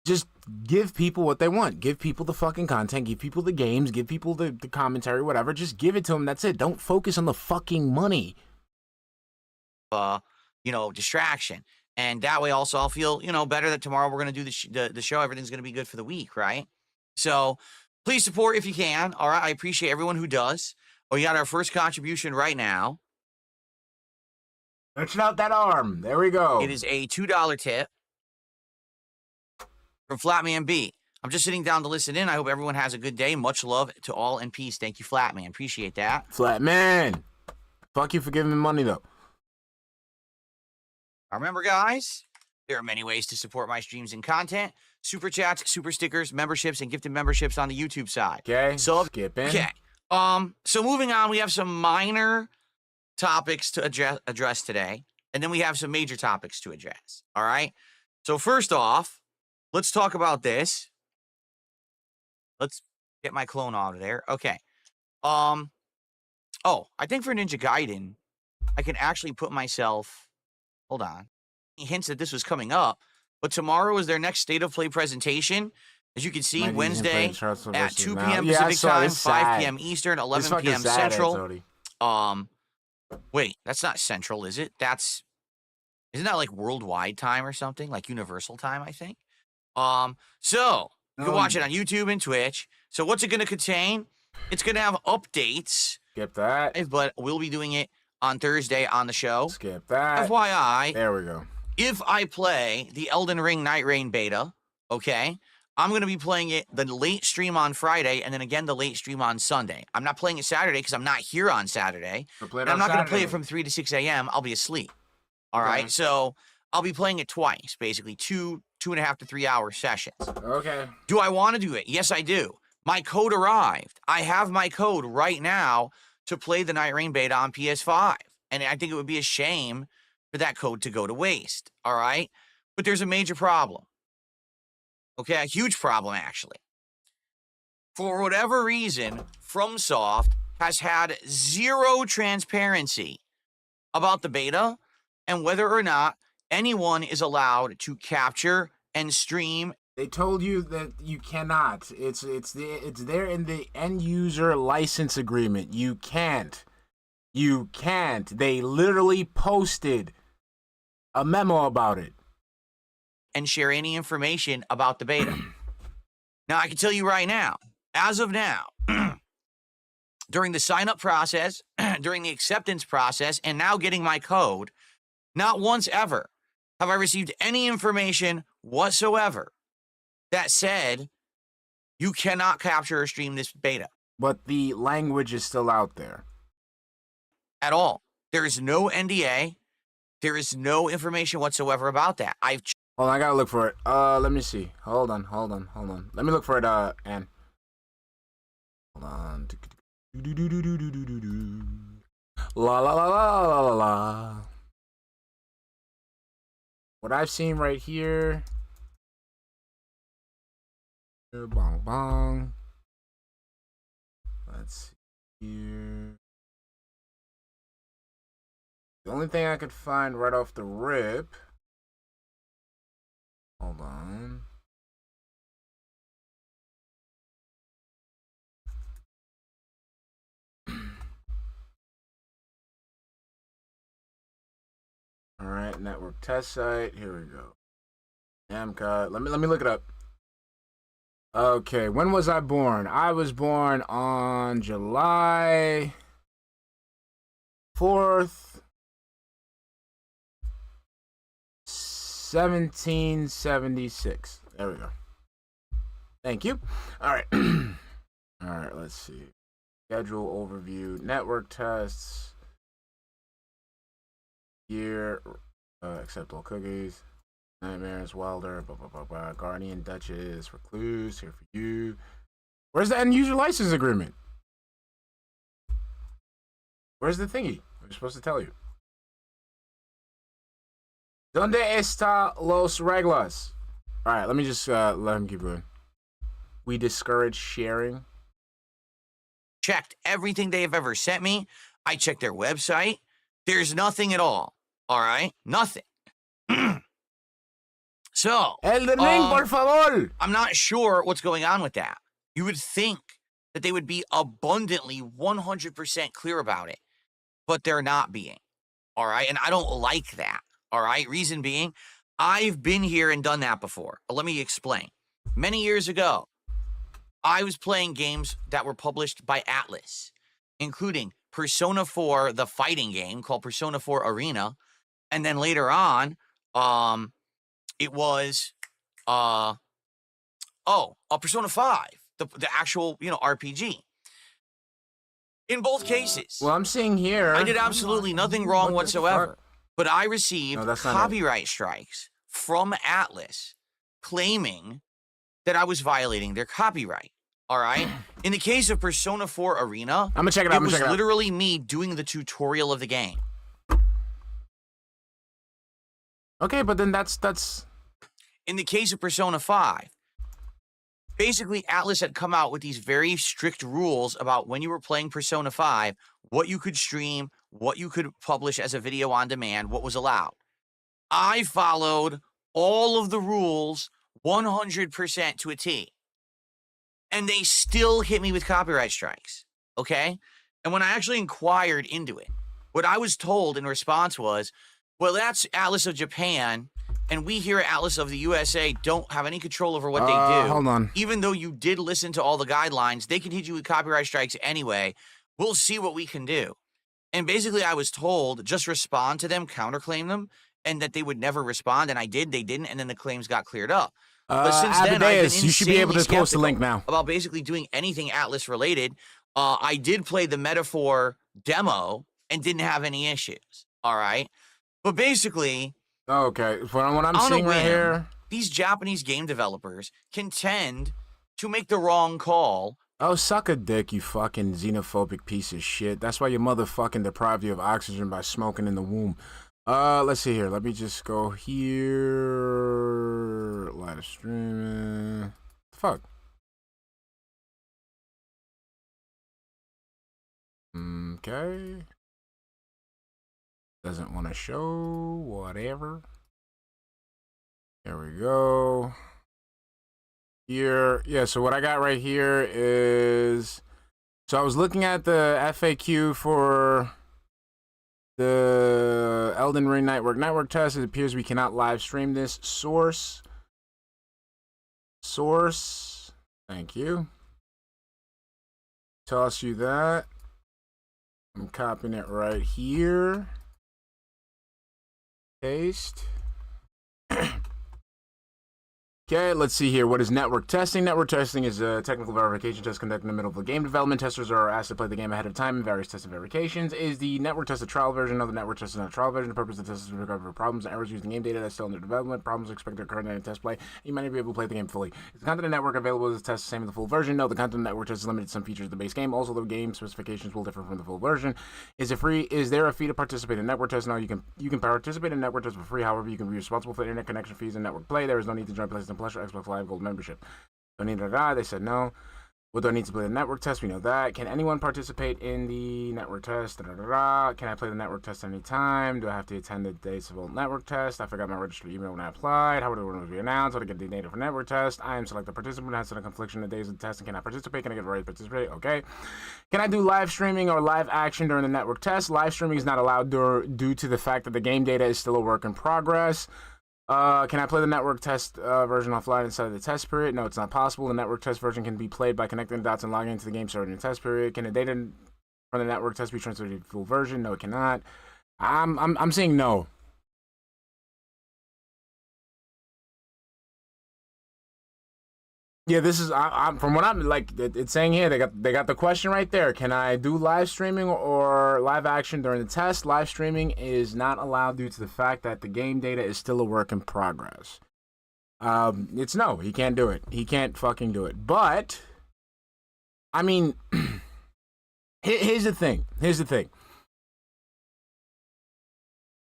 Just give people what they want. Give people the fucking content. Give people the games. Give people the commentary, whatever. Just give it to them. That's it. Don't focus on the fucking money. Distraction. And that way also I'll feel, better that tomorrow we're going to do the show. Everything's going to be good for the week, right? So please support if you can. All right. I appreciate everyone who does. We got our first contribution right now. Stretching out that arm. There we go. It is a $2 tip from Flatman B. I'm just sitting down to listen in. I hope everyone has a good day. Much love to all and peace. Thank you, Flatman. Appreciate that. Flatman. Fuck you for giving me money, though. Remember, guys, there are many ways to support my streams and content. Super chats, super stickers, memberships, and gifted memberships on the YouTube side. Okay, skipping. Okay. So moving on, we have some minor topics to address today, and then we have some major topics to address. All right? So first off, let's talk about this. Let's get my clone out of there. Okay. I think for Ninja Gaiden, I can actually put myself... Hold on. He hints that this was coming up, but tomorrow is their next State of Play presentation. As you can see, Wednesday at 2 p.m. Pacific time, 5 p.m. Eastern, 11 p.m. Central. Wait, that's not Central, is it? Isn't that like worldwide time or something? Like Universal time, I think. So you can watch it on YouTube and Twitch. So what's it going to contain? It's going to have updates. Skip that. But we'll be doing it on Thursday on the show. Skip that. FYI. There we go. If I play the Elden Ring Night Rain beta, okay, I'm going to be playing it the late stream on Friday and then again the late stream on Sunday. I'm not playing it Saturday because I'm not here on Saturday. And I'm not going to play it from 3 to 6 a.m. I'll be asleep. All right. So I'll be playing it twice, basically 2.5 to 3 hour sessions. Okay. Do I want to do it? Yes, I do. My code arrived. I have my code right now to play the Night Rain beta on PS5. And I think it would be a shame for that code to go to waste. All right. But there's a major problem. Okay. A huge problem, actually. For whatever reason, FromSoft has had zero transparency about the beta and whether or not anyone is allowed to capture and stream. They told you that you cannot. It's there in the end user license agreement. You can't. You can't. They literally posted a memo about it. And share any information about the beta. Now, I can tell you right now, as of now, during the sign-up process, during the acceptance process, and now getting my code, not once ever have I received any information whatsoever that said you cannot capture or stream this beta. But the language is still out there. At all. There is no NDA. There is no information whatsoever about that. Hold on, I gotta look for it. Let me see. Hold on. Let me look for it, Ann. Hold on. La la la la la la la. What I've seen right here. Bong bong. Let's see here. The only thing I could find right off the rip. Hold on. All right, network test site. Here we go. Amcot. Let me look it up. Okay, when was I born? I was born on July 4th, 1776. There we go. Thank you. All right. All right, let's see. Schedule overview, network tests, year, accept all cookies. Nightmares, Wilder, blah, blah, blah, blah. Guardian, Duchess, Recluse, here for you. Where's the end user license agreement? Where's the thingy? We're supposed to tell you. ¿Dónde está los reglas? All right, let me just let him keep going. We discourage sharing. Checked everything they have ever sent me. I checked their website. There's nothing at all. All right? Nothing. So, Elden Ring, por favor. I'm not sure what's going on with that. You would think that they would be abundantly 100% clear about it, but they're not being. All right? And I don't like that. All right. Reason being, I've been here and done that before. Let me explain. Many years ago, I was playing games that were published by Atlas, including Persona 4, the fighting game called Persona 4 Arena. And then later on, it was, Persona 5, the actual, RPG. In both cases, Well, I'm seeing here. I did absolutely nothing wrong What the whatsoever, fuck? but I received No, that's not it. copyright strikes from Atlas claiming that I was violating their copyright. All right. In the case of Persona 4 Arena, I'm gonna check it out. it was literally me doing the tutorial of the game. Okay, but then that's. In the case of Persona 5, basically Atlas had come out with these very strict rules about when you were playing Persona 5, what you could stream, what you could publish as a video on demand, what was allowed. I followed all of the rules 100% to a T. And they still hit me with copyright strikes, okay? And when I actually inquired into it, what I was told in response was, well, that's Atlas of Japan, and we here at Atlas of the USA don't have any control over what they do. Hold on. Even though you did listen to all the guidelines, they can hit you with copyright strikes anyway. We'll see what we can do. And basically, I was told, just respond to them, counterclaim them, and that they would never respond, and I did, they didn't, and then the claims got cleared up. But since then, I've been Amadeus, you should be able to insanely post the link now. about basically doing anything Atlas related. I did play the Metaphor demo and didn't have any issues. All right. But basically, Okay, what I'm on a seeing right whim, here. these Japanese game developers can tend to make the wrong call. Oh, suck a dick, you fucking xenophobic piece of shit. That's why your mother fucking deprived you of oxygen by smoking in the womb. Let's see here. Let me just go here. Live streaming. Fuck. Okay. Doesn't want to show. Whatever. There we go. Here. Yeah, so what I got right here is... So I was looking at the FAQ for the Elden Ring network test. It appears we cannot live stream this. Source. Thank you. Toss you that. I'm copying it right here. Paste. Okay, let's see here. What is network testing? Network testing is a technical verification test conducted in the middle of a game development. Testers are asked to play the game ahead of time in various test and verifications. Is the network test a trial version? No, the network test is not a trial version. The purpose of the test is to recover problems and errors using game data that's still under development. Problems are expected to occur in test play. You might not be able to play the game fully. Is the content of the network available as a test the same as the full version? No, the content of the network test is limited to some features of the base game. Also, the game specifications will differ from the full version. Is it free? Is there a fee to participate in network test? No, you can participate in network test for free. However, you can be responsible for internet connection fees and network play. There is no need to join PlayStation Plus or Xbox Live Gold membership. Do I need to die? They said no. What do I need to play the network test? We know that. Can anyone participate in the network test? Can I play the network test anytime? Do I have to attend the DSP network test? I forgot my registered email when I applied. How would it be announced? How to get the data for network test? I am selected participant. Has a confliction of the days of the test and cannot participate. Can I get ready to participate? Okay. Can I do live streaming or live action during the network test? Live streaming is not allowed due to the fact that the game data is still a work in progress. Can I play the network test version offline inside of the test period? No, it's not possible. The network test version can be played by connecting the dots and logging into the game starting the test period. Can the data from the network test be transferred to the full version? No, it cannot. I'm saying no. Yeah, this is from what I'm like. It's saying here they got the question right there. Can I do live streaming or live action during the test? Live streaming is not allowed due to the fact that the game data is still a work in progress. It's no, he can't do it. He can't fucking do it. But I mean, here's the thing.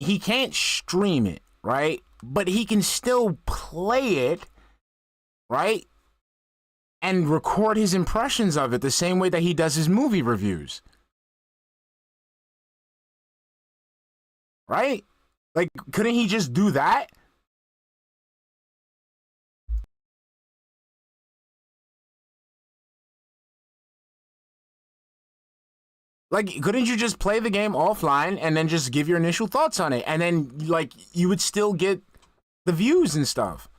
He can't stream it, right? But he can still play it, right? And record his impressions of it the same way that he does his movie reviews. Right? Like, couldn't he just do that? Like, couldn't you just play the game offline and then just give your initial thoughts on it? And then, like, you would still get the views and stuff.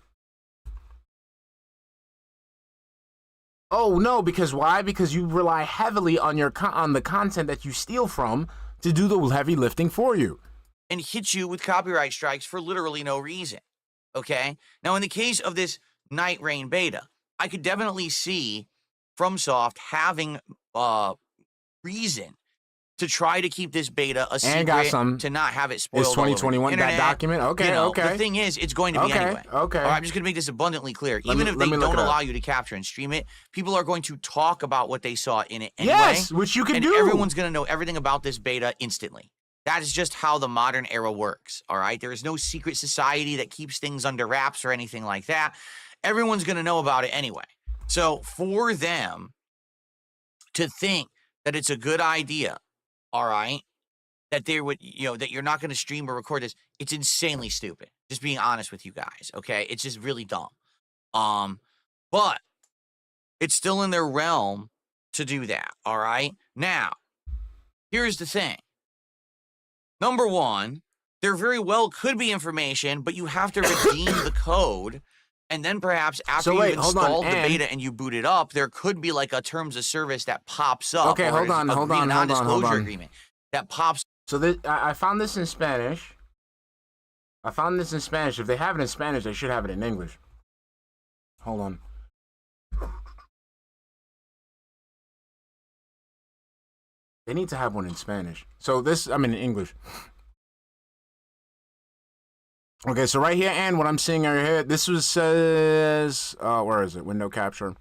Oh, no, because why? Because you rely heavily on on the content that you steal from to do the heavy lifting for you. And hit you with copyright strikes for literally no reason. Okay? Now, in the case of this Night Rain beta, I could definitely see FromSoft having reason to try to keep this beta a secret, to not have it spoiled. Is 2021 that document? Okay, you know, okay. The thing is, it's going to be anyway. Okay. All right, I'm just going to make this abundantly clear. Even if they don't allow you to capture and stream it, people are going to talk about what they saw in it anyway. Yes, which you can do. And everyone's going to know everything about this beta instantly. That is just how the modern era works, all right? There is no secret society that keeps things under wraps or anything like that. Everyone's going to know about it anyway. So for them to think that it's a good idea, all right, that they would, you know, that you're not going to stream or record this, it's insanely stupid. Just being honest with you guys, okay? It's just really dumb. But it's still in their realm to do that, all right? Now, here's the thing. Number one, there very well could be information, but you have to redeem the code. And then perhaps after you've installed the beta and you boot it up, there could be like a terms of service that pops up. Okay, hold on. Non-disclosure agreement that pops. So I found this in Spanish. If they have it in Spanish, they should have it in English. Hold on. They need to have one in Spanish. So in English. Okay, so right here, and what I'm seeing right here, this says, where is it? Window capture.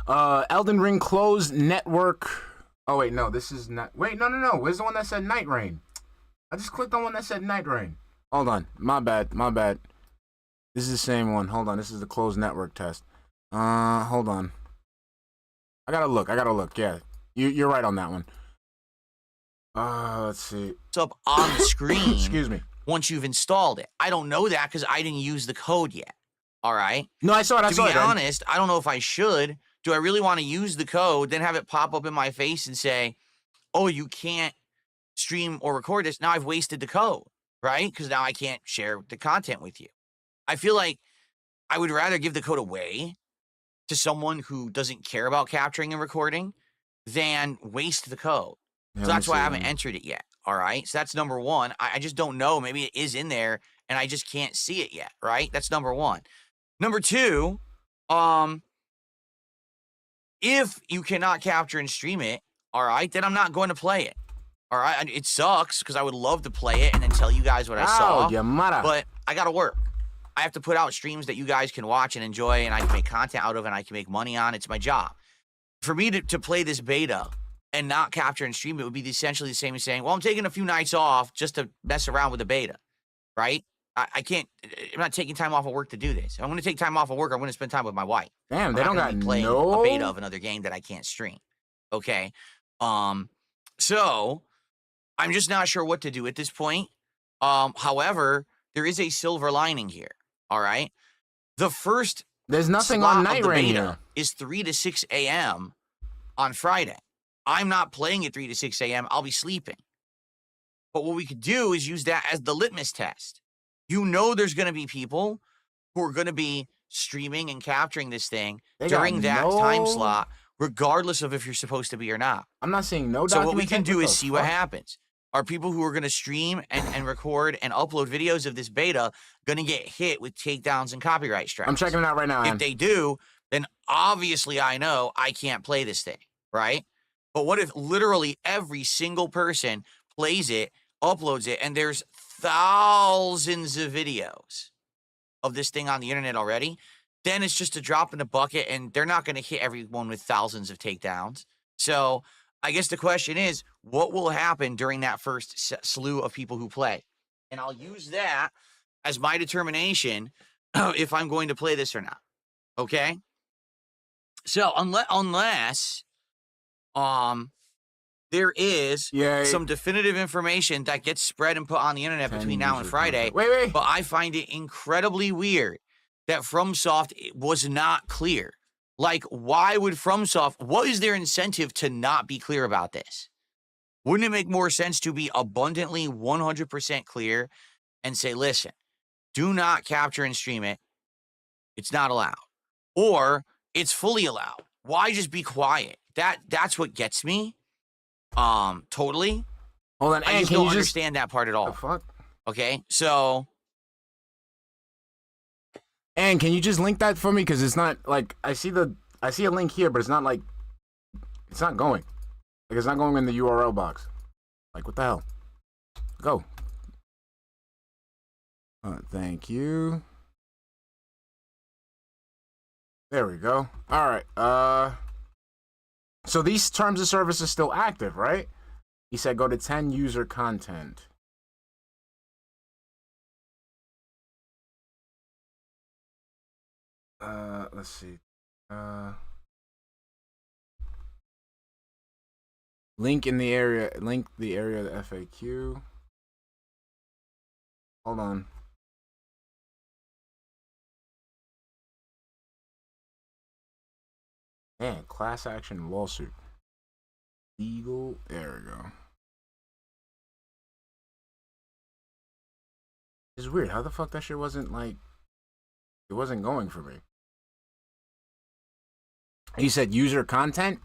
Elden Ring closed network. Oh, wait, no, this is not. Wait, no. Where's the one that said Night Rain? I just clicked on one that said Night Rain. Hold on. My bad. This is the same one. Hold on. This is the closed network test. Hold on. I gotta look. Yeah. You're right on that one. Let's see. It's up on the screen. Excuse me. Once you've installed it. I don't know that because I didn't use the code yet. All right? No, I saw it. To be honest, I don't know if I should. Do I really want to use the code, then have it pop up in my face and say, oh, you can't stream or record this? Now I've wasted the code, right? Because now I can't share the content with you. I feel like I would rather give the code away to someone who doesn't care about capturing and recording than waste the code. Yeah, so that's why I haven't entered it yet. All right. So that's number one. I just don't know. Maybe it is in there and I just can't see it yet. Right. That's number one. Number two, if you cannot capture and stream it, all right, then I'm not going to play it. All right. It sucks because I would love to play it and then tell you guys what I saw. But I got to work. I have to put out streams that you guys can watch and enjoy and I can make content out of and I can make money on. It's my job. For me to play this beta and not capture and stream it would be essentially the same as saying, well, I'm taking a few nights off just to mess around with the beta, right? I can't, I'm not taking time off of work to do this. If I'm going to take time off of work, I'm going to spend time with my wife. Damn, they don't got playing a beta of another game that I can't stream. Okay. So I'm just not sure what to do at this point. However, there is a silver lining here. All right. The first There's nothing on Night Rain here. Is 3 to 6 a.m. on Friday. I'm not playing at 3 to 6 a.m. I'll be sleeping. But what we could do is use that as the litmus test. You know there's going to be people who are going to be streaming and capturing this thing during that time slot, regardless of if you're supposed to be or not. I'm not seeing no So what we can do is see what happens. Are people who are going to stream and record and upload videos of this beta going to get hit with takedowns and copyright strikes? I'm checking it out right now. If they do, then obviously I know I can't play this thing, right? But what if literally every single person plays it, uploads it, and there's thousands of videos of this thing on the internet already? Then it's just a drop in the bucket, and they're not going to hit everyone with thousands of takedowns. So I guess the question is, what will happen during that first slew of people who play? And I'll use that as my determination if I'm going to play this or not. Okay? So unless there is some definitive information that gets spread and put on the internet between now and Friday. Wait. But I find it incredibly weird that FromSoft was not clear Like, why would FromSoft, what is their incentive to not be clear about this? Wouldn't it make more sense to be abundantly 100% clear and say, listen, do not capture and stream it. It's not allowed. Or it's fully allowed. Why just be quiet? That's what gets me. Totally. Hold on, I just don't understand that part at all. The fuck? Okay, so. And can you just link that for me? Because it's not like I see a link here, but it's not like it's not going. Like it's not going in the URL box. Like what the hell? Go. Thank you. There we go. All right. So these terms of service are still active, right? He said go to 10 user content. Let's see. Link the area of the FAQ. Hold on. Man, class action lawsuit. Legal. There we go. It's weird. How the fuck that shit wasn't like. It wasn't going for me. He said user content.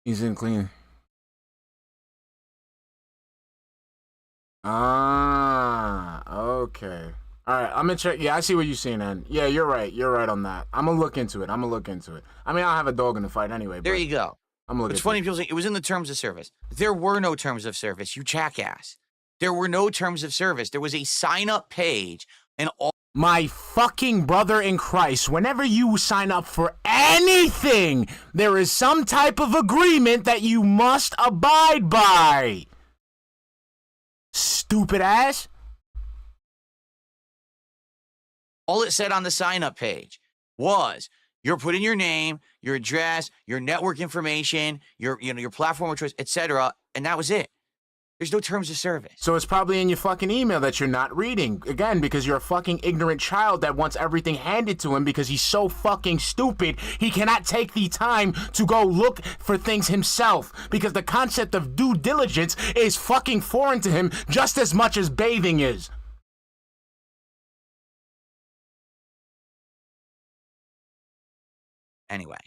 He's in clean. Okay. All right, I'm gonna check. Yeah, I see what you're saying, then. Yeah, you're right. You're right on that. I'm gonna look into it. I mean, I'll have a dog in the fight anyway. There you go. I'm looking. It's funny people say it was in the terms of service. There were no terms of service, you jackass. There were no terms of service. There was a sign-up page, and all. My fucking brother in Christ, whenever you sign up for anything, there is some type of agreement that you must abide by. Stupid ass. All it said on the sign-up page was you're putting your name, your address, your network information, your platform of choice, etc., and that was it. There's no terms of service. So it's probably in your fucking email that you're not reading. Again, because you're a fucking ignorant child that wants everything handed to him because he's so fucking stupid, he cannot take the time to go look for things himself. Because the concept of due diligence is fucking foreign to him just as much as bathing is. Anyway,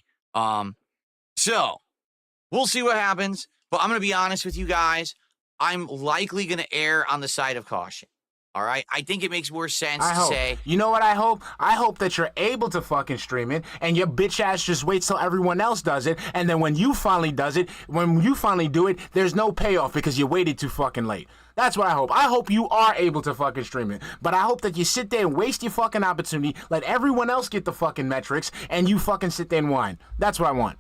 so we'll see what happens, but I'm going to be honest with you guys. I'm likely going to err on the side of caution. All right? I think it makes more sense to say. You know what I hope? I hope that you're able to fucking stream it and your bitch ass just waits till everyone else does it. And then when you finally do it, there's no payoff because you waited too fucking late. That's what I hope. I hope you are able to fucking stream it. But I hope that you sit there and waste your fucking opportunity, let everyone else get the fucking metrics, and you fucking sit there and whine. That's what I want.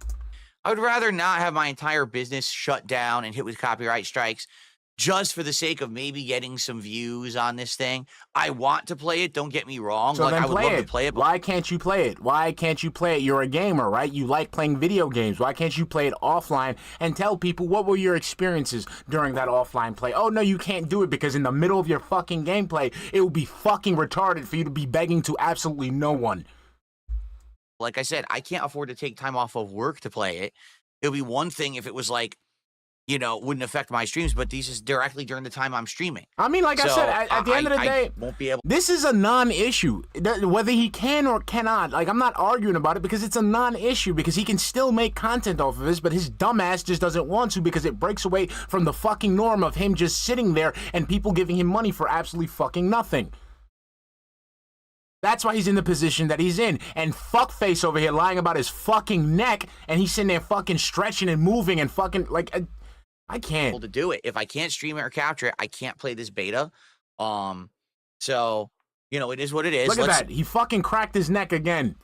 I would rather not have my entire business shut down and hit with copyright strikes just for the sake of maybe getting some views on this thing. I want to play it, don't get me wrong. So like, then I would love to play it. But why can't you play it? Why can't you play it? You're a gamer, right? You like playing video games. Why can't you play it offline and tell people what were your experiences during that offline play? Oh, no, you can't do it because in the middle of your fucking gameplay, it would be fucking retarded for you to be begging to absolutely no one. like I said, I can't afford to take time off of work to play it. It would be one thing if it was like, you know, wouldn't affect my streams, but these is directly during the time I'm streaming. I mean, like I said, at the end of the day, won't be able. This is a non-issue. Whether he can or cannot, like, I'm not arguing about it because it's a non-issue because he can still make content off of this, but his dumbass just doesn't want to because it breaks away from the fucking norm of him just sitting there and people giving him money for absolutely fucking nothing. That's why he's in the position that he's in. And fuckface over here lying about his fucking neck, and he's sitting there fucking stretching and moving and fucking, like, I can't. To do it. If I can't stream it or capture it, I can't play this beta. So, you know, it is what it is. Look at that. He fucking cracked his neck again.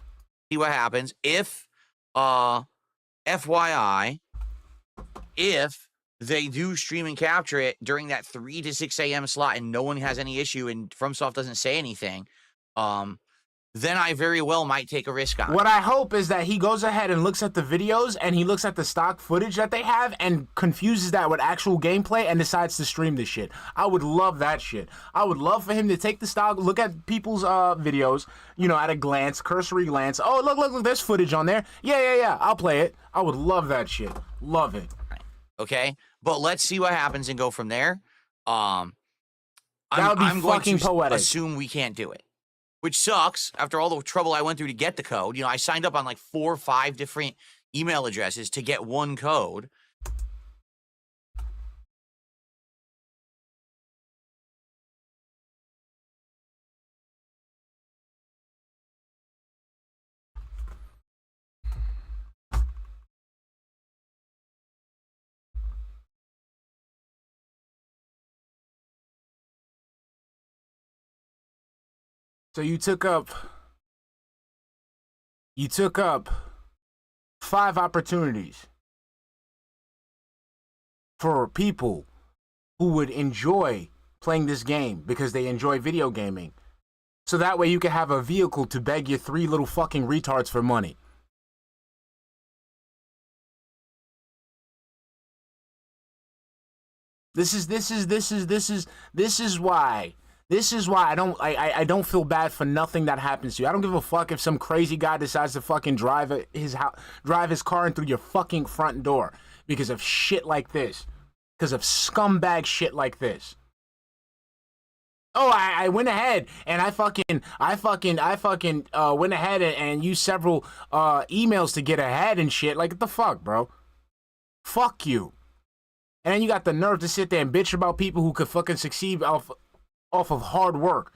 See what happens. If, FYI, if they do stream and capture it during that 3 to 6 a.m. slot and no one has any issue and FromSoft doesn't say anything, then I very well might take a risk on it. What I hope is that he goes ahead and looks at the videos and he looks at the stock footage that they have and confuses that with actual gameplay and decides to stream this shit. I would love that shit. I would love for him to take the stock, look at people's videos, you know, at a glance, cursory glance. Oh, look, there's footage on there. Yeah, I'll play it. I would love that shit. Love it. Okay? But let's see what happens and go from there. That would be I'm fucking going to poetic. assume we can't do it. Which sucks after all the trouble I went through to get the code. You know, I signed up on like 4 or 5 different email addresses to get one code. So you took up 5 opportunities for people who would enjoy playing this game because they enjoy video gaming. So that way you can have a vehicle to beg your 3 little fucking retards for money. This is why I don't feel bad for nothing that happens to you. I don't give a fuck if some crazy guy decides to fucking drive his car in through your fucking front door because of shit like this. Because of scumbag shit like this. Oh, I went ahead and I went ahead and used several emails to get ahead and shit. Like, what the fuck, bro? Fuck you. And then you got the nerve to sit there and bitch about people who could fucking succeed off of hard work.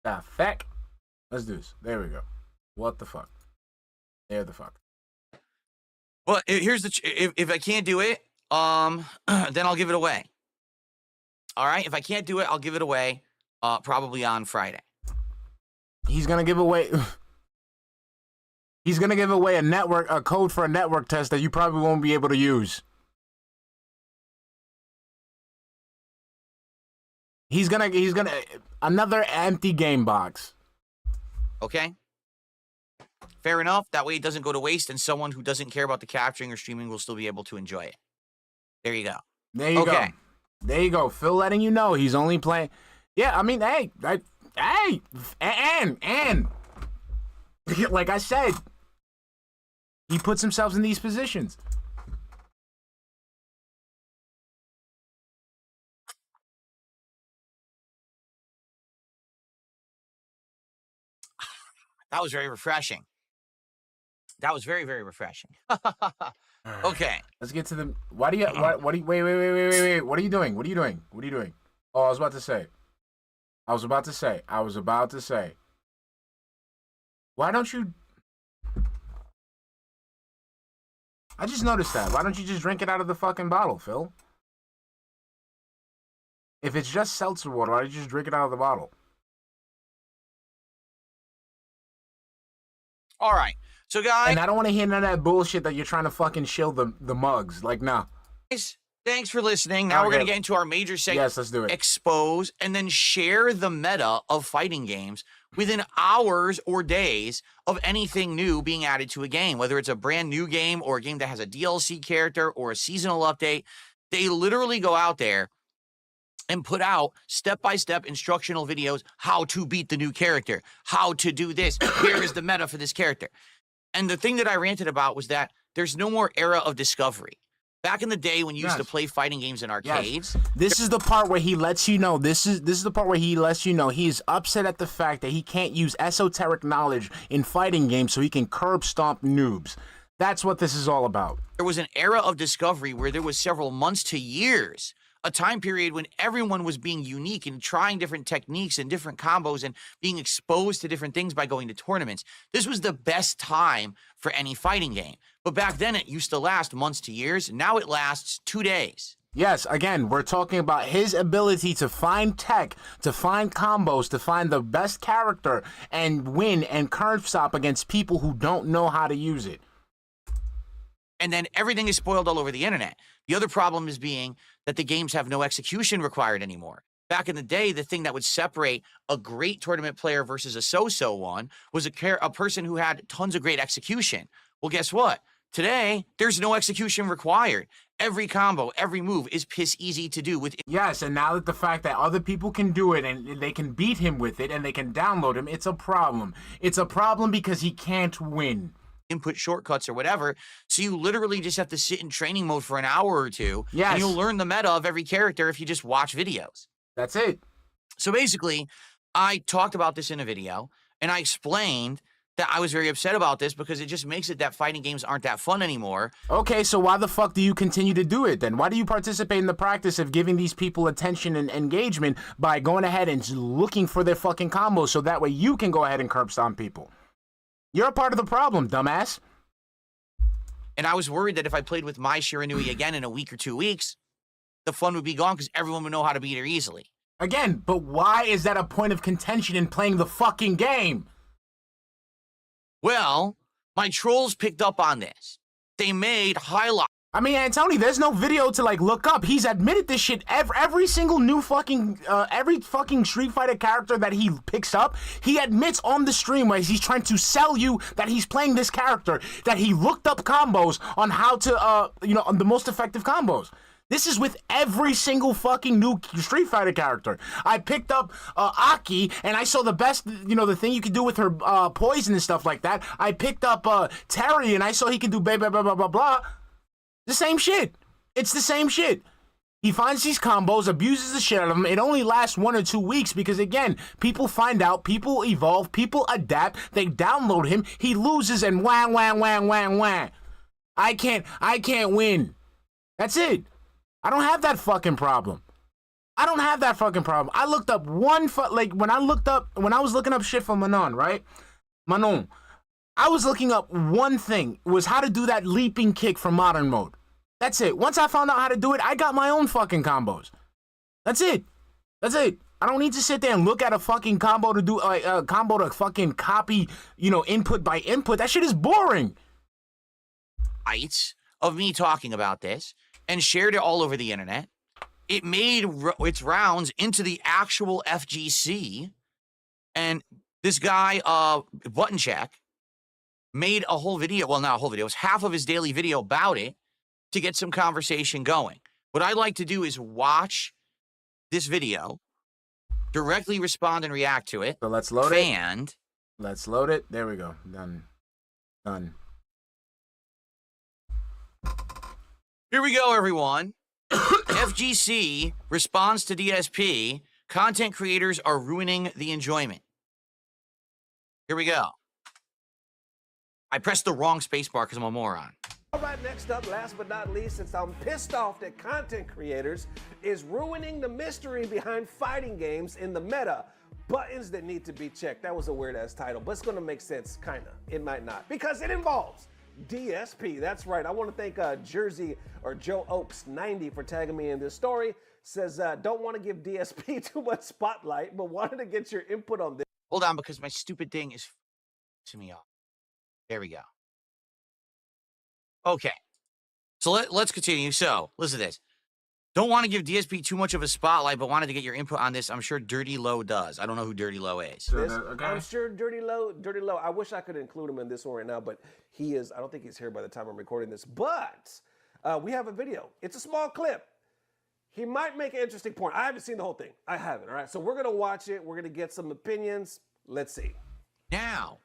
The fuck? Let's do this. There we go. What the fuck? There the fuck. Well, here's the if I can't do it, then I'll give it away. All right? If I can't do it, I'll give it away probably on Friday. He's gonna give away a code for a network test that you probably won't be able to use. He's gonna another empty game box. Okay? Fair enough. That way it doesn't go to waste and someone who doesn't care about the capturing or streaming will still be able to enjoy it. There you go. There you go. There you go. Phil letting you know he's only playing. Yeah, I mean, hey, and like I said, he puts himself in these positions. That was very refreshing. That was very, very refreshing. Okay. Let's get to the. What do you? Wait. What are you doing? What are you doing? Oh, I was about to say. Why don't you? I just noticed that. Why don't you just drink it out of the fucking bottle, Phil? If it's just seltzer water, why don't you just drink it out of the bottle? All right. So, guys. And I don't want to hear none of that bullshit that you're trying to fucking shill the mugs. Like, nah. Thanks for listening. Now we're going to get into our major segment. Yes, let's do it. Expose and then share the meta of fighting games within hours or days of anything new being added to a game, whether it's a brand new game or a game that has a DLC character or a seasonal update. They literally go out there and put out step-by-step instructional videos, how to beat the new character, how to do this, here is the meta for this character. And the thing that I ranted about was that there's no more era of discovery. Back in the day when you used to play fighting games in arcades. Yes. This is the part where he lets you know. This is the part where he lets you know he's upset at the fact that he can't use esoteric knowledge in fighting games so he can curb stomp noobs. That's what this is all about. There was an era of discovery where there was several months to years, a time period when everyone was being unique and trying different techniques and different combos and being exposed to different things by going to tournaments. This was the best time for any fighting game. But back then it used to last months to years. Now it lasts 2 days. Yes, again, we're talking about his ability to find tech, to find combos, to find the best character, and win and curve stop against people who don't know how to use it. And then everything is spoiled all over the internet. The other problem is being that the games have no execution required anymore. Back in the day, the thing that would separate a great tournament player versus a so-so one was a person who had tons of great execution. Well, guess what? Today, there's no execution required. Every combo, every move is piss easy to do with. Yes, and now that the fact that other people can do it and they can beat him with it and they can download him, it's a problem. It's a problem because he can't win. Input shortcuts or whatever, so you literally just have to sit in training mode for an hour or two, yes, and you'll learn the meta of every character if you just watch videos. That's it. So basically, I talked about this in a video, and I explained that I was very upset about this because it just makes it that fighting games aren't that fun anymore. Okay, so why the fuck do you continue to do it then? Why do you participate in the practice of giving these people attention and engagement by going ahead and looking for their fucking combos so that way you can go ahead and curb stomp people? You're a part of the problem, dumbass. And I was worried that if I played with my Shiranui again in a week or 2 weeks, the fun would be gone because everyone would know how to beat her easily. Again, but why is that a point of contention in playing the fucking game? Well, my trolls picked up on this. They made highlights. I mean, Antony, there's no video to like look up. He's admitted this shit every single new fucking every fucking Street Fighter character that he picks up. He admits on the stream where he's trying to sell you that he's playing this character, that he looked up combos on how to on the most effective combos. This is with every single fucking new Street Fighter character. I picked up Aki, and I saw the best, the thing you could do with her poison and stuff like that. I picked up Terry, and I saw he can do blah, blah, blah, blah, blah, blah. The same shit. It's the same shit. He finds these combos, abuses the shit out of them. It only lasts 1 or 2 weeks because, again, people find out, people evolve, people adapt, they download him, he loses, and whang, whang, whang, whang, whang. I can't win. That's it. I don't have that fucking problem. I looked up when I was looking up shit for Manon, right? Manon. I was looking up one thing, was how to do that leaping kick from modern mode. That's it. Once I found out how to do it, I got my own fucking combos. That's it. I don't need to sit there and look at a fucking combo to do a combo to fucking copy, input by input. That shit is boring. Of me talking about this and shared it all over the internet. It made its rounds into the actual FGC, and this guy, Button Check, made a whole video. Well, not a whole video. It was half of his daily video about it to get some conversation going. What I like to do is watch this video, directly respond and react to it. So let's load it. Let's load it. There we go. Done. Here we go, everyone. FGC responds to DSP. Content creators are ruining the enjoyment. Here we go. I pressed the wrong spacebar because I'm a moron. All right, next up, last but not least, since I'm pissed off that content creators is ruining the mystery behind fighting games in the meta. Buttons that need to be checked. That was a weird-ass title, but it's going to make sense, kind of. It might not, because it involves DSP. That's right. I want to thank Jersey or Joe Oaks 90 for tagging me in this story. Says, don't want to give DSP too much spotlight, but wanted to get your input on this. Hold on, because my stupid thing is to me off. There we go. Okay. So let's continue. So, listen to this. Don't want to give DSP too much of a spotlight, but wanted to get your input on this. I'm sure Dirty Low does. I don't know who Dirty Low is. Okay. I'm sure Dirty Low. I wish I could include him in this one right now, but he is. I don't think he's here by the time I'm recording this. But we have a video. It's a small clip. He might make an interesting point. I haven't seen the whole thing. I haven't. All right. So we're gonna watch it. We're gonna get some opinions. Let's see. Now,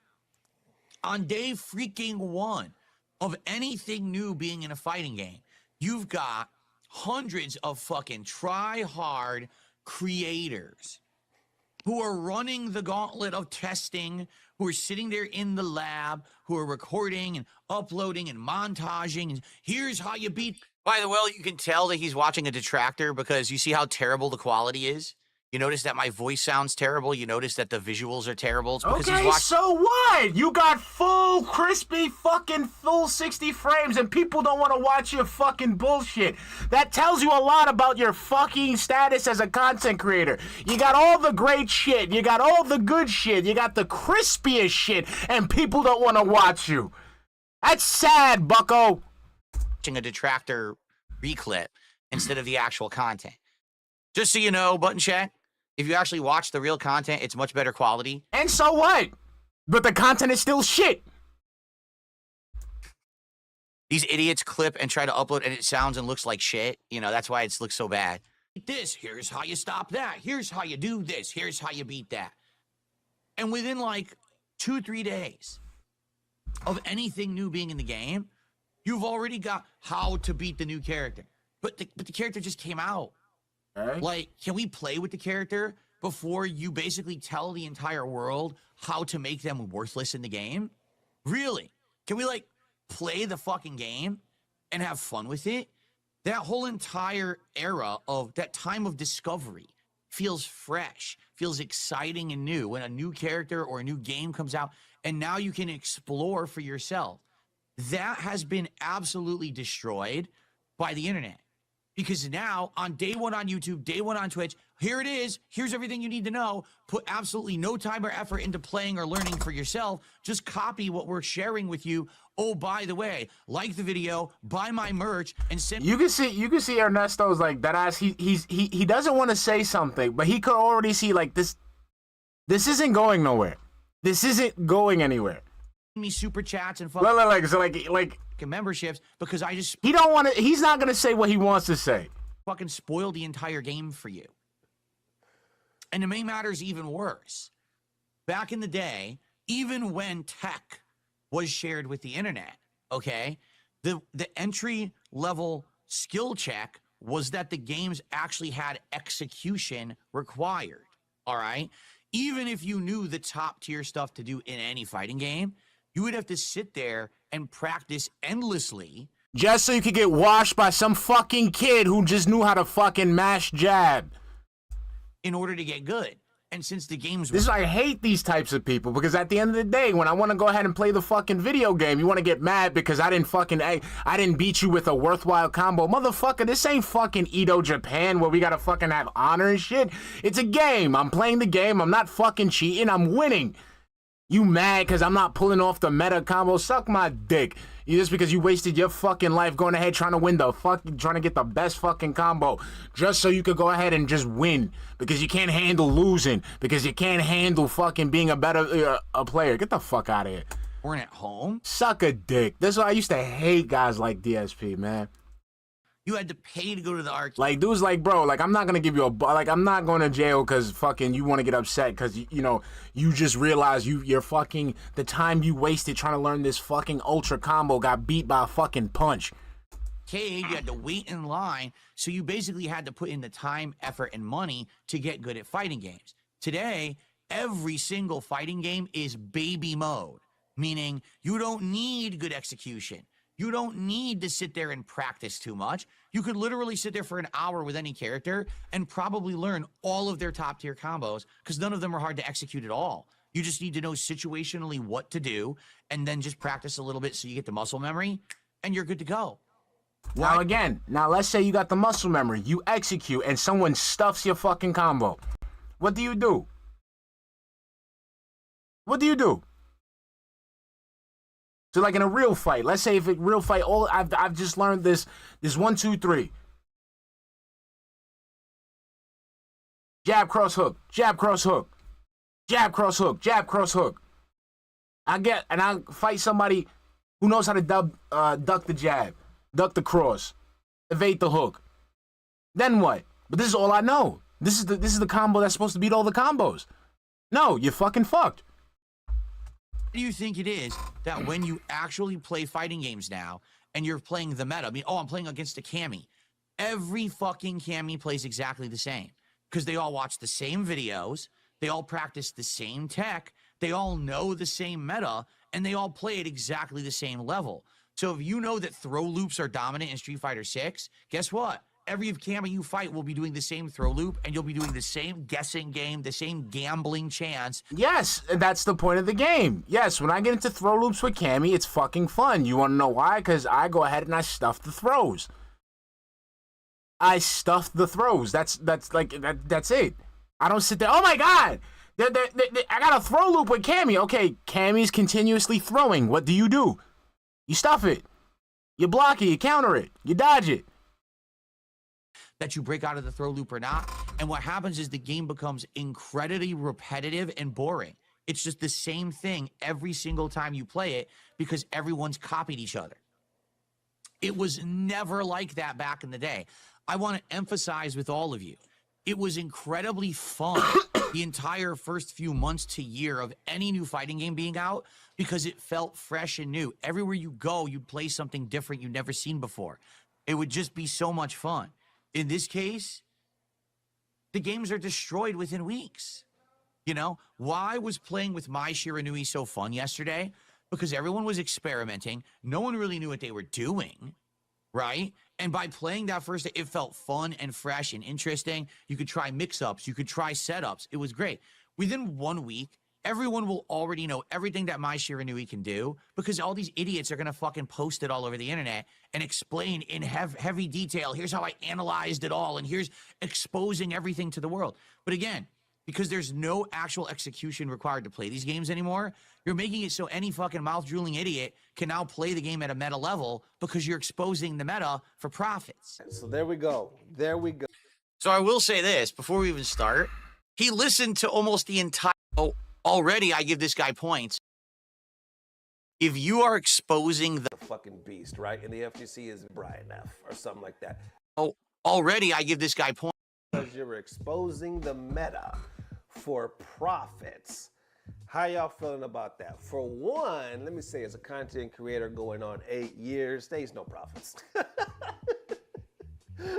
on day freaking 1 of anything new being in a fighting game, you've got hundreds of fucking try-hard creators who are running the gauntlet of testing, who are sitting there in the lab, who are recording and uploading and montaging. And here's how you beat. By the way, you can tell that he's watching a detractor because you see how terrible the quality is. You notice that my voice sounds terrible. You notice that the visuals are terrible. It's because he's Okay, watching. so what? You got full, crispy, fucking full 60 frames and people don't want to watch your fucking bullshit. That tells you a lot about your fucking status as a content creator. You got all the great shit. You got all the good shit. You got the crispiest shit and people don't want to watch you. That's sad, bucko. A detractor reclip instead of the actual content. Just so you know, button check. If you actually watch the real content, it's much better quality. And so what? But the content is still shit. These idiots clip and try to upload and it sounds and looks like shit. You know, that's why it looks so bad. This, here's how you stop that. Here's how you do this. Here's how you beat that. And within like 2-3 days of anything new being in the game, you've already got how to beat the new character. But the character just came out. Right. Like, can we play with the character before you basically tell the entire world how to make them worthless in the game? Really? Can we, like, play the fucking game and have fun with it? That whole entire era of that time of discovery feels fresh, feels exciting and new when a new character or a new game comes out, and now you can explore for yourself. That has been absolutely destroyed by the internet. Because now, on day one on YouTube, day one on Twitch, here it is. Here's everything you need to know. Put absolutely no time or effort into playing or learning for yourself. Just copy what we're sharing with you. Oh, by the way, like the video, buy my merch, and send. You can see Ernesto's like that ass. He doesn't want to say something, but he could already see like this isn't going nowhere. This isn't going anywhere. Me super chats and like memberships because I just he's not gonna say what he wants to say. Fucking spoil the entire game for you. And to make matters even worse, back in the day, even when tech was shared with the internet, okay, the entry level skill check was that the games actually had execution required. All right, even if you knew the top tier stuff to do in any fighting game, you would have to sit there and practice endlessly. Just so you could get washed by some fucking kid who just knew how to fucking mash jab. In order to get good. And since the games This is why I hate these types of people, because at the end of the day, when I want to go ahead and play the fucking video game, you want to get mad because I didn't beat you with a worthwhile combo. Motherfucker, this ain't fucking Edo Japan where we gotta fucking have honor and shit. It's a game. I'm playing the game. I'm not fucking cheating. I'm winning. You mad because I'm not pulling off the meta combo? Suck my dick. Just because you wasted your fucking life going ahead trying to get the best fucking combo just so you could go ahead and just win because you can't handle losing, because you can't handle fucking being a better a player. Get the fuck out of here. Weren't at home. Suck a dick. That's why I used to hate guys like DSP, man. You had to pay to go to the arcade. Like, dude's like, bro, like, I'm not going to give you I'm not going to jail because fucking you want to get upset because, you just realize you're fucking, the time you wasted trying to learn this fucking ultra combo got beat by a fucking punch. You had to wait in line, so you basically had to put in the time, effort, and money to get good at fighting games. Today, every single fighting game is baby mode, meaning you don't need good execution. You don't need to sit there and practice too much. You could literally sit there for an hour with any character and probably learn all of their top tier combos because none of them are hard to execute at all. You just need to know situationally what to do and then just practice a little bit so you get the muscle memory and you're good to go. Now let's say you got the muscle memory, you execute and someone stuffs your fucking combo. What do you do? What do you do? So like in a real fight, let's say if a real fight, I've just learned this 1, 2, 3. Jab, cross hook, jab, cross hook, jab, cross hook, jab, cross hook. I fight somebody who knows how to duck the jab, duck the cross, evade the hook. Then what? But this is all I know. This is the combo that's supposed to beat all the combos. No, you're fucking fucked. Do you think it is that when you actually play fighting games now and you're playing the meta, I'm playing against a Cammy, every fucking Cammy plays exactly the same because they all watch the same videos, they all practice the same tech, they all know the same meta, and they all play at exactly the same level. So if you know that throw loops are dominant in Street Fighter 6, guess what? Every camera you fight will be doing the same throw loop, and you'll be doing the same guessing game, the same gambling chance. Yes, and that's the point of the game. Yes, when I get into throw loops with Cammy, it's fucking fun. You want to know why? Because I go ahead and I stuff the throws. I stuff the throws. That's it. I don't sit there, oh my God, I got a throw loop with Cammy. Okay, Cammy's continuously throwing. What do? You stuff it. You block it, you counter it, you dodge it. That you break out of the throw loop or not. And what happens is the game becomes incredibly repetitive and boring. It's just the same thing every single time you play it because everyone's copied each other. It was never like that back in the day. I want to emphasize with all of you, it was incredibly fun the entire first few months to year of any new fighting game being out because it felt fresh and new. Everywhere you go, you'd play something different you'd never seen before. It would just be so much fun. In this case, the games are destroyed within weeks. You know, why was playing with Mai Shiranui so fun yesterday? Because everyone was experimenting. No one really knew what they were doing, right? And by playing that first day, it felt fun and fresh and interesting. You could try mix-ups. You could try setups. It was great. Within 1 week, everyone will already know everything that Mai Shiranui can do because all these idiots are going to fucking post it all over the internet and explain in heavy detail, here's how I analyzed it all, and here's exposing everything to the world. But again, because there's no actual execution required to play these games anymore, you're making it so any fucking mouth-drooling idiot can now play the game at a meta level because you're exposing the meta for profits. So there we go. There we go. So I will say this, before we even start, he listened to almost the entire... Oh, already I give this guy points. If you are exposing the fucking beast, right? And the FTC is Brian F. or something like that. Oh, already I give this guy points. Because you're exposing the meta for profits. How y'all feeling about that? For one, let me say, as a content creator going on 8 years, there's no profits.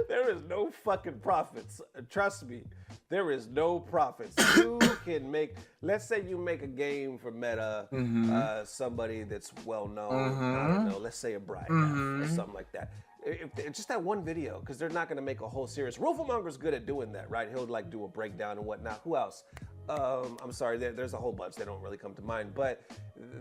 There is no fucking profits. Trust me, there is no profits. You can make, let's say you make a game for Meta, somebody that's well known, I don't know, let's say a Brian F or something like that. If just that one video, because they're not going to make a whole series. Rooflemonger's good at doing that, right? He'll like do a breakdown and whatnot. Who else? I'm sorry, there's a whole bunch. They don't really come to mind. But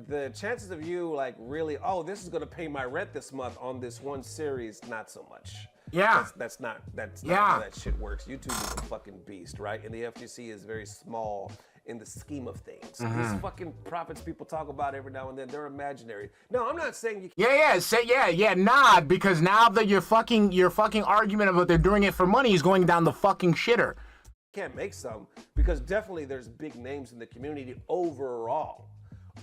the chances of you like really, oh, this is going to pay my rent this month on this one series, not so much. Yeah. That's not how that shit works. YouTube is a fucking beast, right? And the FTC is very small in the scheme of things. These fucking profits people talk about every now and then, they're imaginary. No, I'm not saying you can't. Nod, because now that your fucking argument about they're doing it for money is going down the fucking shitter. Can't make some, because definitely there's big names in the community overall.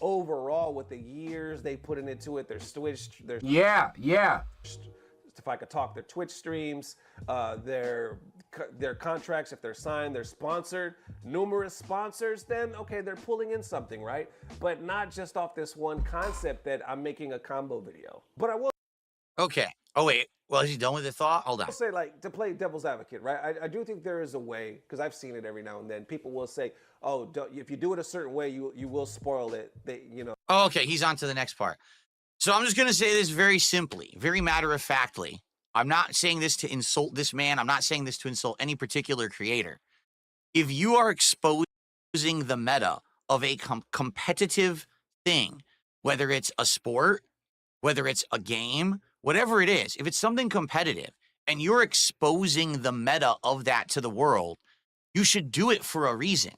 Overall, with the years they put into it, their Twitch, their if I could talk, their Twitch streams, their contracts, if they're signed, they're sponsored, numerous sponsors, then okay, they're pulling in something, right? But not just off this one concept that I'm making a combo video. But I will. Okay. Oh, wait. Well, is he done with the thought? Hold on. I'll say, like, to play devil's advocate, right? I do think there is a way, because I've seen it every now and then. People will say, oh, if you do it a certain way, you will spoil it. Oh, okay. He's on to the next part. So I'm just going to say this very simply, very matter-of-factly. I'm not saying this to insult this man. I'm not saying this to insult any particular creator. If you are exposing the meta of a competitive thing, whether it's a sport, whether it's a game, whatever it is, if it's something competitive and you're exposing the meta of that to the world, you should do it for a reason.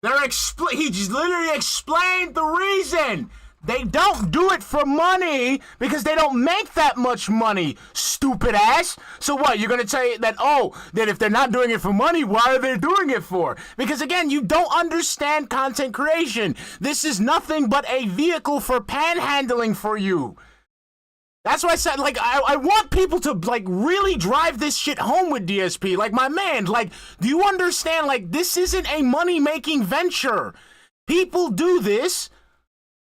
He just literally explained the reason. They don't do it for money because they don't make that much money, stupid ass. So what, you're going to say that, that if they're not doing it for money, why are they doing it for? Because again, you don't understand content creation. This is nothing but a vehicle for panhandling for you. That's why I said, like, I want people to, like, really drive this shit home with DSP. Like, my man, like, do you understand, like, this isn't a money-making venture. People do this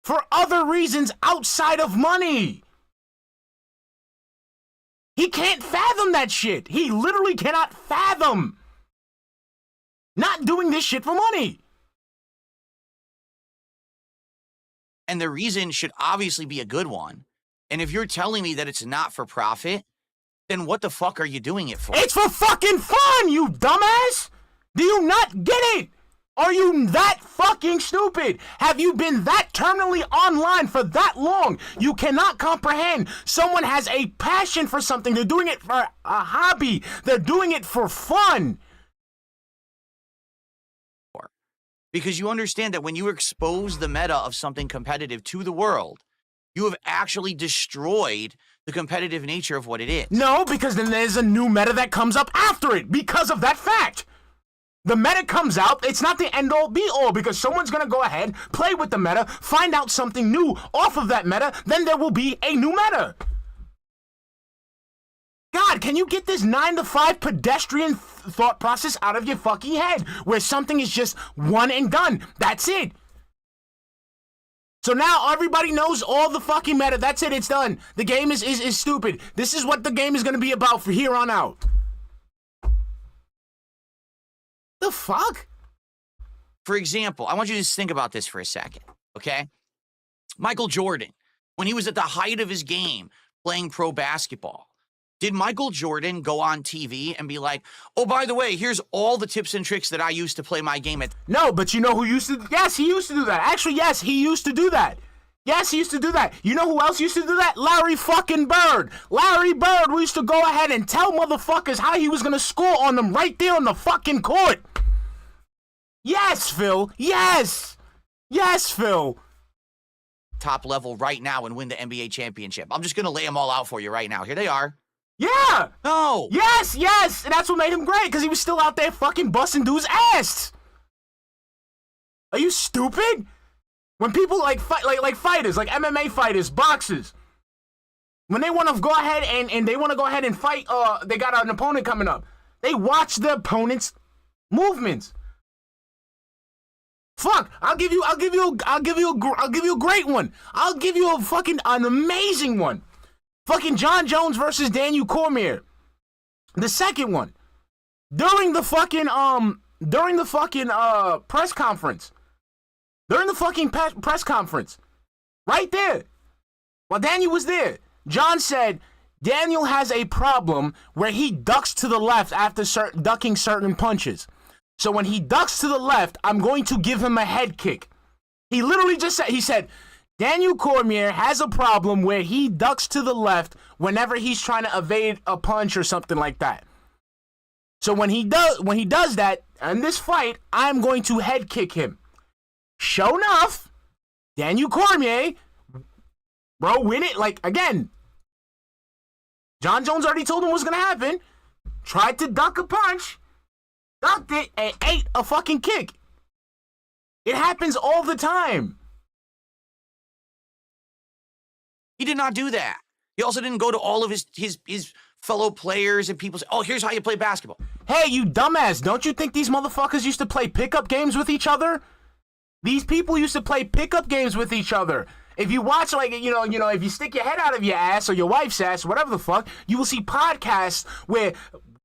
for other reasons outside of money. He can't fathom that shit. He literally cannot fathom not doing this shit for money. And the reason should obviously be a good one. And if you're telling me that it's not for profit, then what the fuck are you doing it for? It's for fucking fun, you dumbass! Do you not get it? Are you that fucking stupid? Have you been that terminally online for that long? You cannot comprehend. Someone has a passion for something. They're doing it for a hobby. They're doing it for fun. Because you understand that when you expose the meta of something competitive to the world, you have actually destroyed the competitive nature of what it is. No, because then there's a new meta that comes up after it because of that fact. The meta comes out, it's not the end-all be-all because someone's going to go ahead, play with the meta, find out something new off of that meta, then there will be a new meta. God, can you get this 9-to-5 pedestrian thought process out of your fucking head where something is just one and done? That's it. So now everybody knows all the fucking meta. That's it, it's done. The game is stupid. This is what the game is going to be about from here on out. The fuck? For example, I want you to just think about this for a second, okay? Michael Jordan, when he was at the height of his game playing pro basketball, did Michael Jordan go on TV and be like, oh, by the way, here's all the tips and tricks that I used to play my game at? No, but you know who used to? Yes, he used to do that. Actually, yes, he used to do that. Yes, he used to do that. You know who else used to do that? Larry fucking Bird. Larry Bird used to go ahead and tell motherfuckers how he was going to score on them right there on the fucking court. Yes, Phil. Yes. Yes, Phil. Top level right now and win the NBA championship. I'm just going to lay them all out for you right now. Here they are. Yeah. No. Yes, yes. And that's what made him great because he was still out there fucking busting dudes' ass. Are you stupid? When people like fighters, like MMA fighters, boxers, when they want to go ahead and they want to go ahead and fight, they got an opponent coming up. They watch the opponent's movements. Fuck, I'll give you a great one. I'll give you an amazing one. Fucking John Jones versus Daniel Cormier. The second one. During the fucking press conference. During the fucking press conference. Right there. While Daniel was there, John said Daniel has a problem where he ducks to the left after ducking certain punches. So when he ducks to the left, I'm going to give him a head kick. He literally just said, he said, Daniel Cormier has a problem where he ducks to the left whenever he's trying to evade a punch or something like that. So when he does that, in this fight, I'm going to head kick him. Sure enough, Daniel Cormier, bro, win it. Like, again, John Jones already told him what's going to happen. Tried to duck a punch, ducked it, and ate a fucking kick. It happens all the time. He did not do that. He also didn't go to all of his fellow players and people say, oh, here's how you play basketball. Hey, you dumbass, don't you think these motherfuckers used to play pickup games with each other? These people used to play pickup games with each other. If you watch, like, you know, if you stick your head out of your ass or your wife's ass, whatever the fuck, you will see podcasts where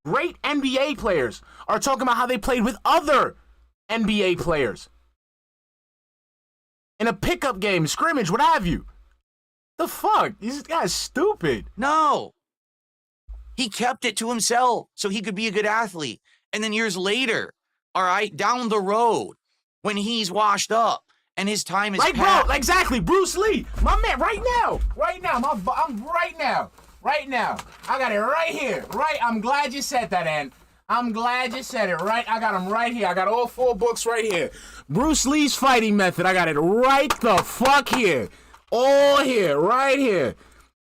great NBA players are talking about how they played with other NBA players. In a pickup game, scrimmage, what have you. The fuck? This guy's stupid. No. He kept it to himself so he could be a good athlete. And then years later, all right, down the road, when he's washed up and his time is like, passed. bro, exactly, Bruce Lee, my man, right now, I'm right now, I got it right here, right, I'm glad you said that, Ann, I'm glad you said it, right, I got them right here, I got all 4 books right here, Bruce Lee's fighting method, I got it right the fuck here, all here, right here,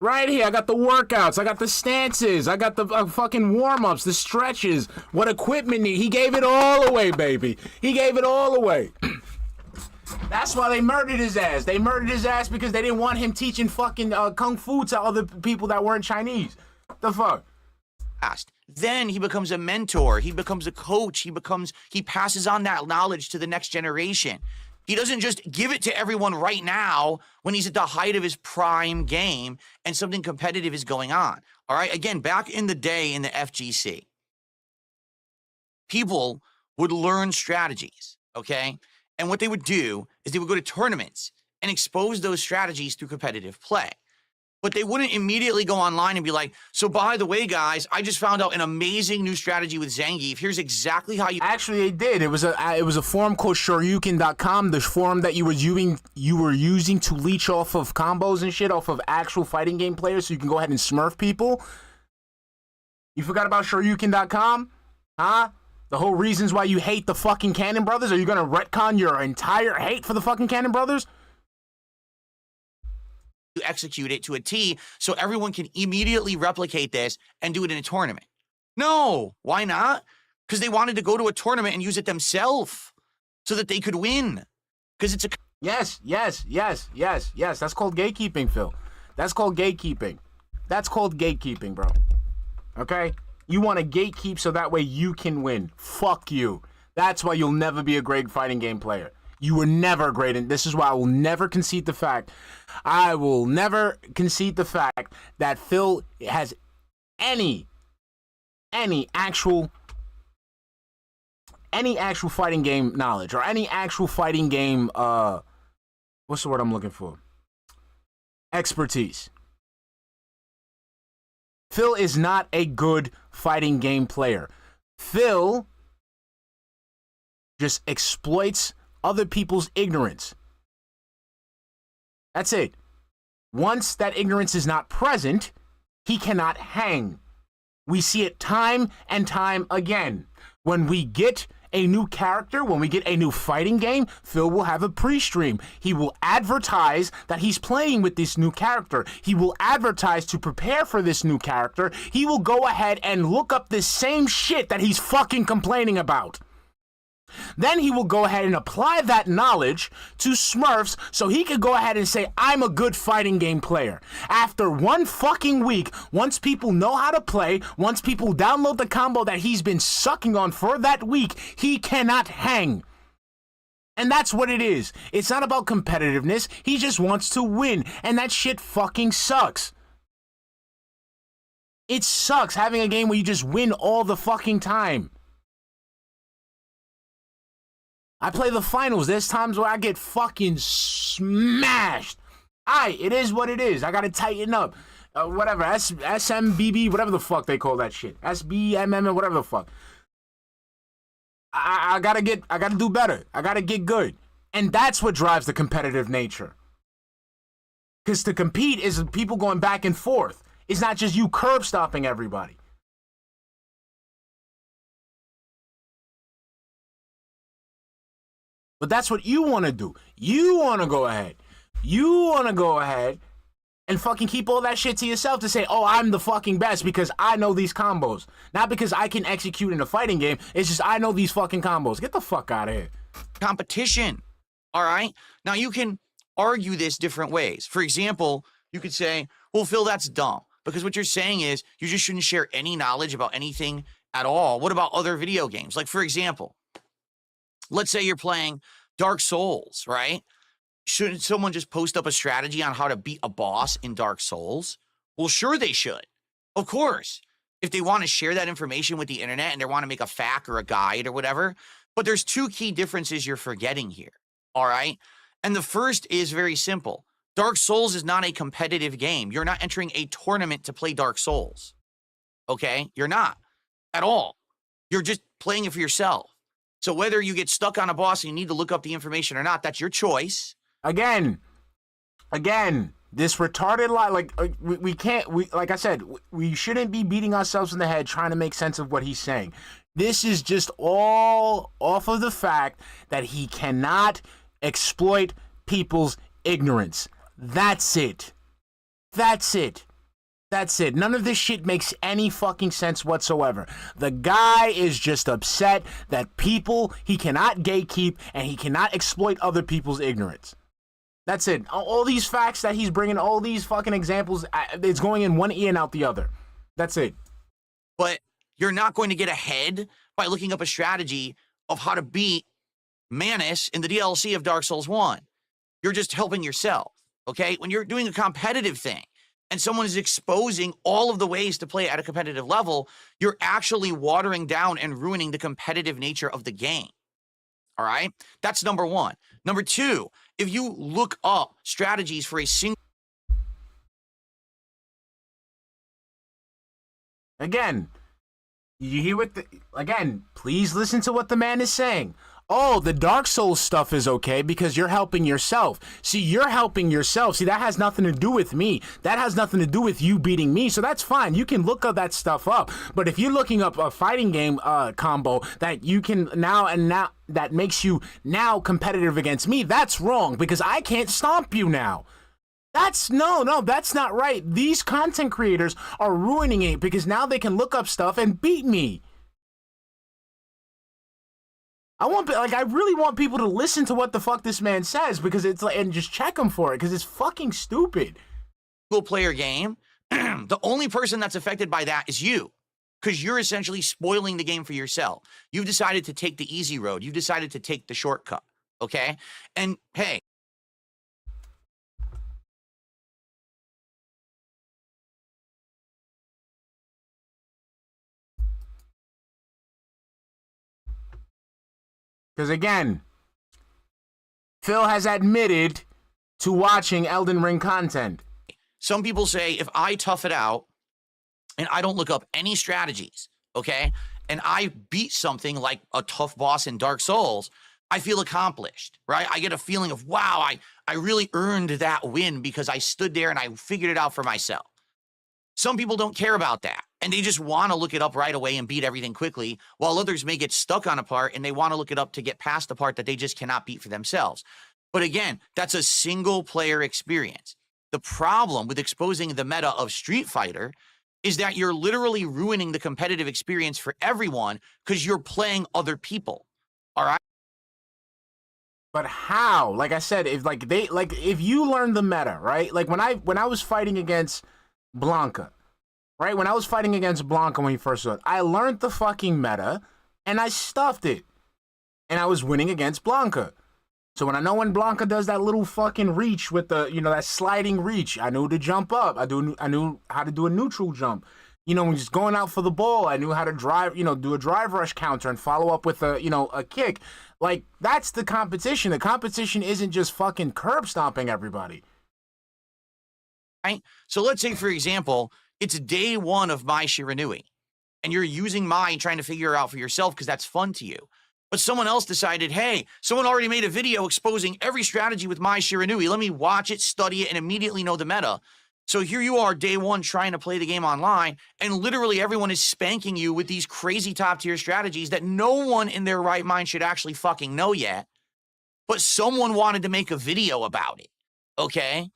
I got the workouts, I got the stances, I got the fucking warm-ups, the stretches, what equipment need. He gave it all away, baby. He gave it all away. That's why they murdered his ass. They murdered his ass because they didn't want him teaching fucking kung fu to other people that weren't Chinese. The fuck? Then he becomes a mentor. He becomes a coach. He passes on that knowledge to the next generation. He doesn't just give it to everyone right now when he's at the height of his prime game and something competitive is going on. All right. Again, back in the day in the FGC, people would learn strategies. Okay. And what they would do is they would go to tournaments and expose those strategies through competitive play. but they wouldn't immediately go online and be like, so by the way, guys, I just found out an amazing new strategy with Zangief. Here's exactly how you... Actually, they did. It was a forum called Shoryuken.com, the forum that you were using to leech off of combos and shit off of actual fighting game players so you can go ahead and smurf people. You forgot about Shoryuken.com? Huh? The whole reasons why you hate the fucking Cannon Brothers? Are you gonna retcon your entire hate for the fucking Cannon Brothers? To execute it to a T so everyone can immediately replicate this and do it in a tournament. No, why not? Because they wanted to go to a tournament and use it themselves so that they could win. Because it's a... Yes. That's called gatekeeping, Phil. That's called gatekeeping. That's called gatekeeping, bro. Okay? You want to gatekeep so that way you can win. Fuck you. That's why you'll never be a great fighting game player. You were never great, and this is why I will never concede the fact. I will never concede the fact that Phil has any actual fighting game knowledge or any actual fighting game what's the word I'm looking for? Expertise. Phil is not a good fighting game player. Phil just exploits other people's ignorance. That's it. Once that ignorance is not present, he cannot hang. We see it time and time again. When we get a new character, when we get a new fighting game, Phil will have a pre-stream. He will advertise that he's playing with this new character. He will advertise to prepare for this new character. He will go ahead and look up this same shit that he's fucking complaining about. Then he will go ahead and apply that knowledge to Smurfs so he could go ahead and say, I'm a good fighting game player. After one fucking week, once people know how to play, once people download the combo that he's been sucking on for that week, he cannot hang. And that's what it is. It's not about competitiveness. He just wants to win. And that shit fucking sucks. It sucks having a game where you just win all the fucking time. I play the finals. There's times where I get fucking smashed. It is what it is. I gotta tighten up. Whatever. SMBB, whatever the fuck they call that shit. SBMM, whatever the fuck. I gotta do better. I gotta get good. And that's what drives the competitive nature. Because to compete is people going back and forth. It's not just you curb stopping everybody. But that's what you want to do. You want to go ahead. You want to go ahead and fucking keep all that shit to yourself to say, oh, I'm the fucking best because I know these combos. Not because I can execute in a fighting game. It's just I know these fucking combos. Get the fuck out of here. Competition. All right? Now, you can argue this different ways. For example, you could say, well, Phil, that's dumb. Because what you're saying is you just shouldn't share any knowledge about anything at all. What about other video games? Like, for example, let's say you're playing Dark Souls, right? Shouldn't someone just post up a strategy on how to beat a boss in Dark Souls? Well, sure they should. Of course. If they want to share that information with the internet and they want to make a FAQ or a guide or whatever. But there's two key differences you're forgetting here, all right? And the first is very simple. Dark Souls is not a competitive game. You're not entering a tournament to play Dark Souls, okay? You're not at all. You're just playing it for yourself. So whether you get stuck on a boss and you need to look up the information or not, that's your choice. Again, this retarded lie, like like I said, we shouldn't be beating ourselves in the head trying to make sense of what he's saying. This is just all off of the fact that he cannot exploit people's ignorance. That's it. That's it. That's it. None of this shit makes any fucking sense whatsoever. The guy is just upset that he cannot gatekeep and he cannot exploit other people's ignorance. That's it. All these facts that he's bringing, all these fucking examples, it's going in one ear and out the other. That's it. But you're not going to get ahead by looking up a strategy of how to beat Manus in the DLC of Dark Souls 1. You're just helping yourself, okay? When you're doing a competitive thing, and someone is exposing all of the ways to play at a competitive level, you're actually watering down and ruining the competitive nature of the game. All right? That's number one. Number two, if you look up strategies for a single Again, you hear what again, please listen to what the man is saying. Oh, the Dark Souls stuff is okay because you're helping yourself. See, you're helping yourself. See, that has nothing to do with me. That has nothing to do with you beating me. So that's fine. You can look up that stuff up. But if you're looking up a fighting game combo that you can now that makes you now competitive against me, that's wrong because I can't stomp you now. That's that's not right. These content creators are ruining it because now they can look up stuff and beat me. I really want people to listen to what the fuck this man says because it's like, and just check him for it because it's fucking stupid. Single player game, the only person that's affected by that is you because you're essentially spoiling the game for yourself. You've decided to take the easy road. You've decided to take the shortcut. Okay. And hey, because again, Phil has admitted to watching Elden Ring content. some people say if I tough it out and I don't look up any strategies, okay, and I beat something like a tough boss in Dark Souls, I feel accomplished, right? I get a feeling of, wow, I really earned that win because I stood there and I figured it out for myself. Some people don't care about that, and they just want to look it up right away and beat everything quickly, while others may get stuck on a part and they want to look it up to get past the part that they just cannot beat for themselves. But again, that's a single player experience. The problem with exposing the meta of Street Fighter is that you're literally ruining the competitive experience for everyone because you're playing other people. All right? But how? Like I said, if you learn the meta, right? Like when I was fighting against Blanca, right? When I was fighting against Blanca when he first started, I learned the fucking meta and I stuffed it. And I was winning against Blanca. So when Blanca does that little fucking reach with the, that sliding reach, I knew to jump up. I knew how to do a neutral jump. When just going out for the ball, I knew how to drive, do a drive rush counter and follow up with a kick. Like, that's the competition. The competition isn't just fucking curb stomping everybody. Right? So let's say, for example, it's day one of Mai Shiranui, and you're using Mai and trying to figure it out for yourself because that's fun to you. But someone else decided, hey, someone already made a video exposing every strategy with Mai Shiranui. Let me watch it, study it, and immediately know the meta. So here you are, day one, trying to play the game online, and literally everyone is spanking you with these crazy top-tier strategies that no one in their right mind should actually fucking know yet. But someone wanted to make a video about it, okay?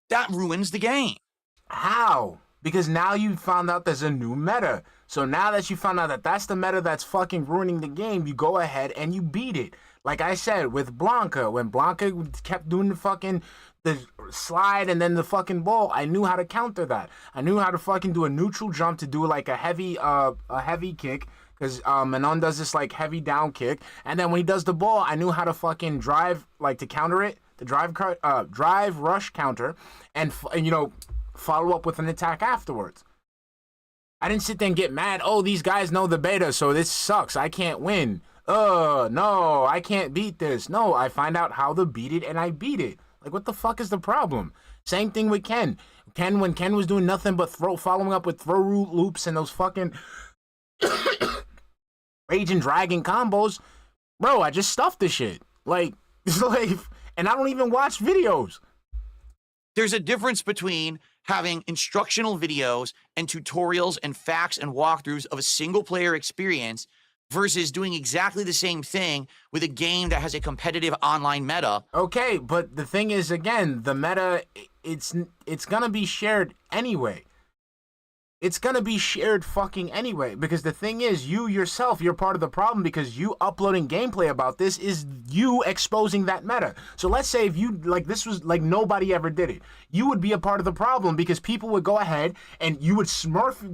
That ruins the game. How? Because now you found out there's a new meta. So now that you found out that that's the meta that's fucking ruining the game, you go ahead and you beat it. Like I said, with Blanca, when Blanca kept doing the slide and then the fucking ball, I knew how to counter that. I knew how to fucking do a neutral jump to do like a heavy kick, because Manon does this like heavy down kick, and then when he does the ball, I knew how to fucking drive, like to counter it, the drive rush counter, and follow up with an attack afterwards. I didn't sit there and get mad. Oh, these guys know the beta, so this sucks. I can't win. No, I can't beat this. No, I find out how to beat it, and I beat it. Like, what the fuck is the problem? Same thing with Ken. When Ken was doing nothing but following up with throw loops and those fucking Rage and Dragon combos, bro, I just stuffed this shit. Like, and I don't even watch videos. There's a difference between having instructional videos and tutorials and facts and walkthroughs of a single player experience versus doing exactly the same thing with a game that has a competitive online meta. Okay, but the thing is, again, the meta, it's gonna be shared anyway. It's gonna be shared fucking anyway, because the thing is, you yourself, you're part of the problem, because you uploading gameplay about this is you exposing that meta. So let's say if you, like, this was, like, nobody ever did it. You would be a part of the problem, because people would go ahead and you would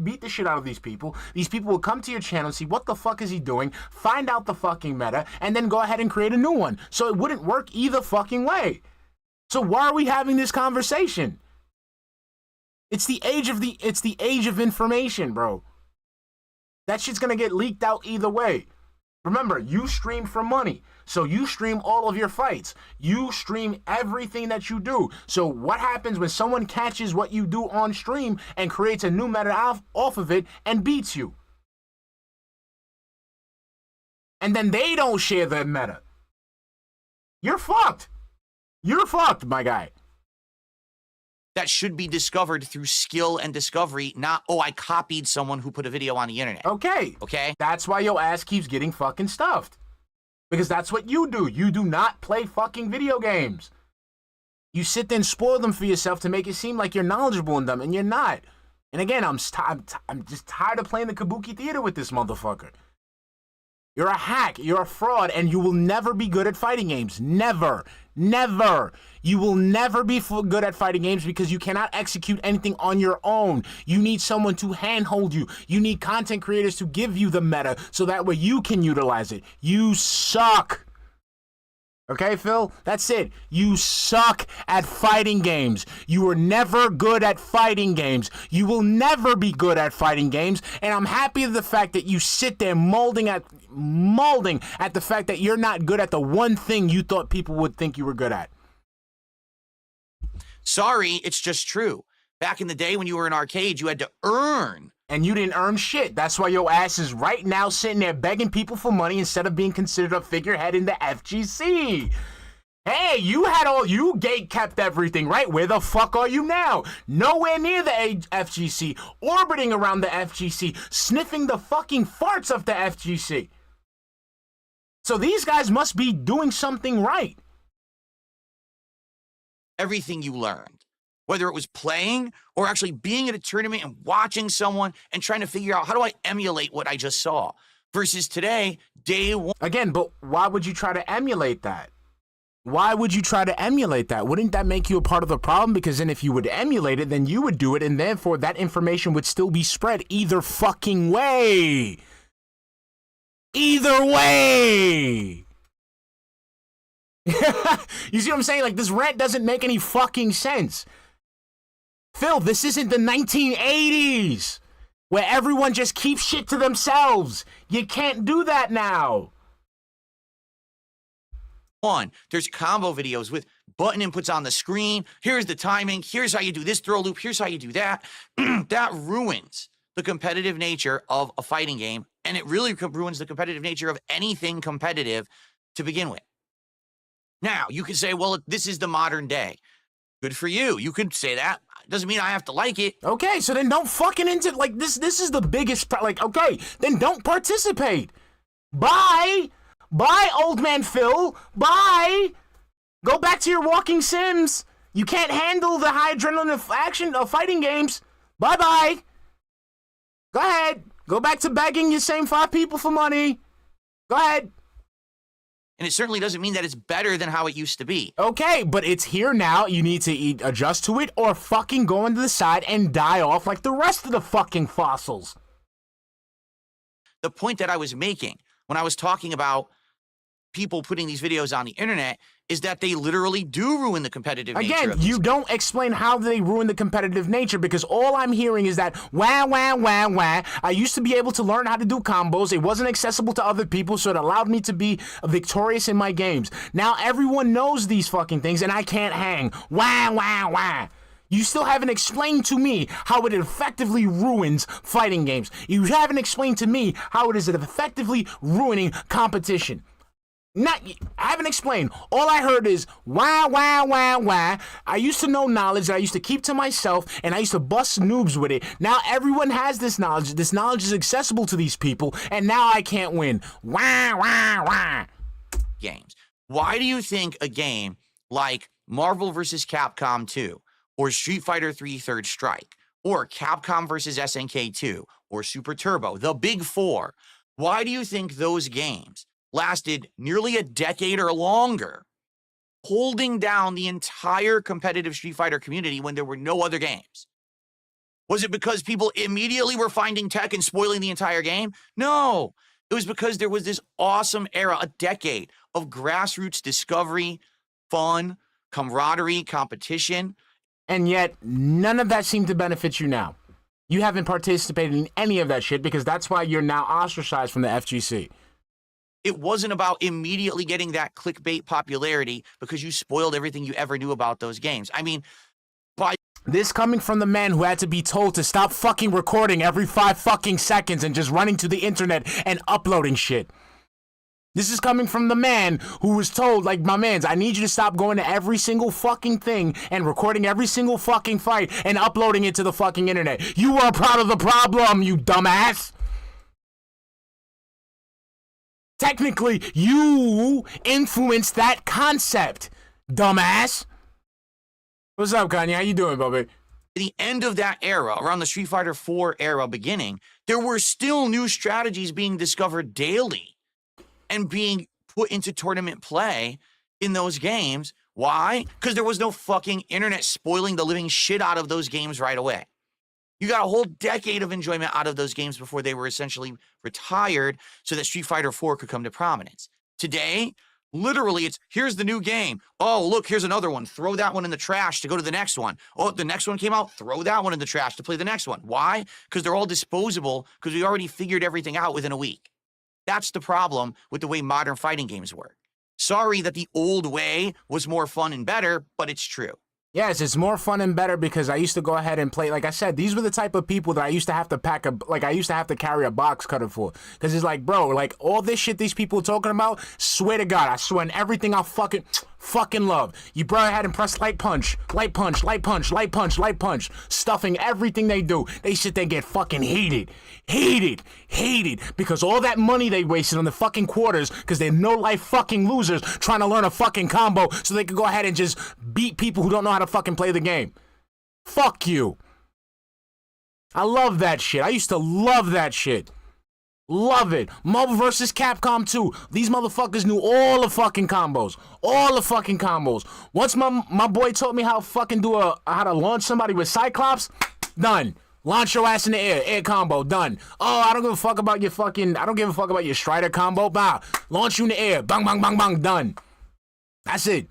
beat the shit out of these people. These people would come to your channel, see what the fuck is he doing, find out the fucking meta, and then go ahead and create a new one. So it wouldn't work either fucking way. So why are we having this conversation? It's the age of information, bro. That shit's gonna get leaked out either way. Remember, you stream for money. So you stream all of your fights. You stream everything that you do. So what happens when someone catches what you do on stream and creates a new meta off of it and beats you? And then they don't share the meta. You're fucked. You're fucked, my guy. That should be discovered through skill and discovery, not, oh, I copied someone who put a video on the internet. Okay. Okay? That's why your ass keeps getting fucking stuffed. Because that's what you do. You do not play fucking video games. You sit there and spoil them for yourself to make it seem like you're knowledgeable in them, and you're not. And again, I'm just tired of playing the kabuki theater with this motherfucker. You're a hack, you're a fraud, and you will never be good at fighting games. Never. Never. You will never be good at fighting games because you cannot execute anything on your own. You need someone to handhold you. You need content creators to give you the meta so that way you can utilize it. You suck. Okay, Phil? That's it. You suck at fighting games. You were never good at fighting games. You will never be good at fighting games. And I'm happy with the fact that you sit there molding at the fact that you're not good at the one thing you thought people would think you were good at. Sorry, it's just true. Back in the day when you were in arcade, you had to earn. And you didn't earn shit. That's why your ass is right now sitting there begging people for money instead of being considered a figurehead in the FGC. Hey, you gate kept everything, right? Where the fuck are you now? Nowhere near the FGC, orbiting around the FGC, sniffing the fucking farts of the FGC. So these guys must be doing something right. Everything you learned, whether it was playing or actually being at a tournament and watching someone and trying to figure out, how do I emulate what I just saw? Versus today, day one. Again, but why would you try to emulate that? Why would you try to emulate that? Wouldn't that make you a part of the problem? Because then if you would emulate it, then you would do it, and therefore that information would still be spread either fucking way. Either way. You see what I'm saying? Like, this rant doesn't make any fucking sense. Phil, this isn't the 1980s where everyone just keeps shit to themselves. You can't do that now. There's combo videos with button inputs on the screen. Here's the timing. Here's how you do this throw loop. Here's how you do that. That ruins the competitive nature of a fighting game, and it really ruins the competitive nature of anything competitive to begin with. Now, you can say, well, this is the modern day. Good for you. You could say that. Doesn't mean I have to like it. Okay, so then don't fucking like this. This is the biggest, like, okay, then don't participate. Bye. Bye, old man Phil. Bye. Go back to your walking sims. You can't handle the high adrenaline of action of fighting games. Bye-bye. Go ahead. Go back to begging your same 5 people for money. Go ahead. And it certainly doesn't mean that it's better than how it used to be. Okay, but it's here now. You need to adjust to it or fucking go into the side and die off like the rest of the fucking fossils. The point that I was making when I was talking about people putting these videos on the internet is that they literally do ruin the competitive nature Again, of this. you don't explain how they ruin the competitive nature, because all I'm hearing is that wah, wah, wah, wah. I used to be able to learn how to do combos. It wasn't accessible to other people, so it allowed me to be victorious in my games. Now everyone knows these fucking things, and I can't hang. Wah, wah, wah. You still haven't explained to me how it effectively ruins fighting games. You haven't explained to me how it is effectively ruining competition. I haven't explained. All I heard is wah, wah, wah, wah. I used to know knowledge that I used to keep to myself, and I used to bust noobs with it. Now everyone has this knowledge. This knowledge is accessible to these people, and now I can't win. Wah, wah, wah. Games. Why do you think a game like Marvel vs. Capcom 2 or Street Fighter 3 Third Strike or Capcom vs. SNK 2 or Super Turbo, the big four, why do you think those games lasted nearly a decade or longer, holding down the entire competitive Street Fighter community when there were no other games? Was it because people immediately were finding tech and spoiling the entire game? No, it was because there was this awesome era, a decade of grassroots discovery, fun, camaraderie, competition. And yet, none of that seemed to benefit you now. You haven't participated in any of that shit because that's why you're now ostracized from the FGC. It wasn't about immediately getting that clickbait popularity because you spoiled everything you ever knew about those games. I mean, by This coming from the man who had to be told to stop fucking recording every 5 fucking seconds and just running to the internet and uploading shit. This is coming from the man who was told, like, my mans, I need you to stop going to every single fucking thing and recording every single fucking fight and uploading it to the fucking internet. You are part of the problem, you dumbass. Technically, you influenced that concept, dumbass. What's up, Kanye? How you doing, Bobby? the end of that era, around the Street Fighter 4 era beginning, there were still new strategies being discovered daily and being put into tournament play in those games. Why? Because there was no fucking internet spoiling the living shit out of those games right away. You got a whole decade of enjoyment out of those games before they were essentially retired so that Street Fighter 4 could come to prominence. Today, literally, it's here's the new game. Oh, look, here's another one. Throw that one in the trash to go to the next one. Oh, the next one came out. Throw that one in the trash to play the next one. Why? Because they're all disposable because we already figured everything out within a week. That's the problem with the way modern fighting games work. Sorry that the old way was more fun and better, but it's true. Yes, it's more fun and better because I used to go ahead and play. Like I said, these were the type of people that I used to have to I used to have to carry a box cutter for. Because it's like, bro, like all this shit these people are talking about, swear to God, I swear in everything I fucking love. You bro ahead and press light punch, light punch, light punch, light punch, light punch. Stuffing everything they do. They sit there and get fucking heated. Because all that money they wasted on the fucking quarters because they're no-life fucking losers trying to learn a fucking combo so they can go ahead and just beat people who don't know how to fucking play the game. Fuck you. I love that shit. I used to love that shit. Love it. Marvel vs. Capcom 2. These motherfuckers knew all the fucking combos. All the fucking combos. Once my boy taught me how to fucking how to launch somebody with Cyclops, done. Launch your ass in the air combo, done. Oh, I don't give a fuck about your Strider combo, bah. Launch you in the air, bang, bang, bang, bang, done. That's it.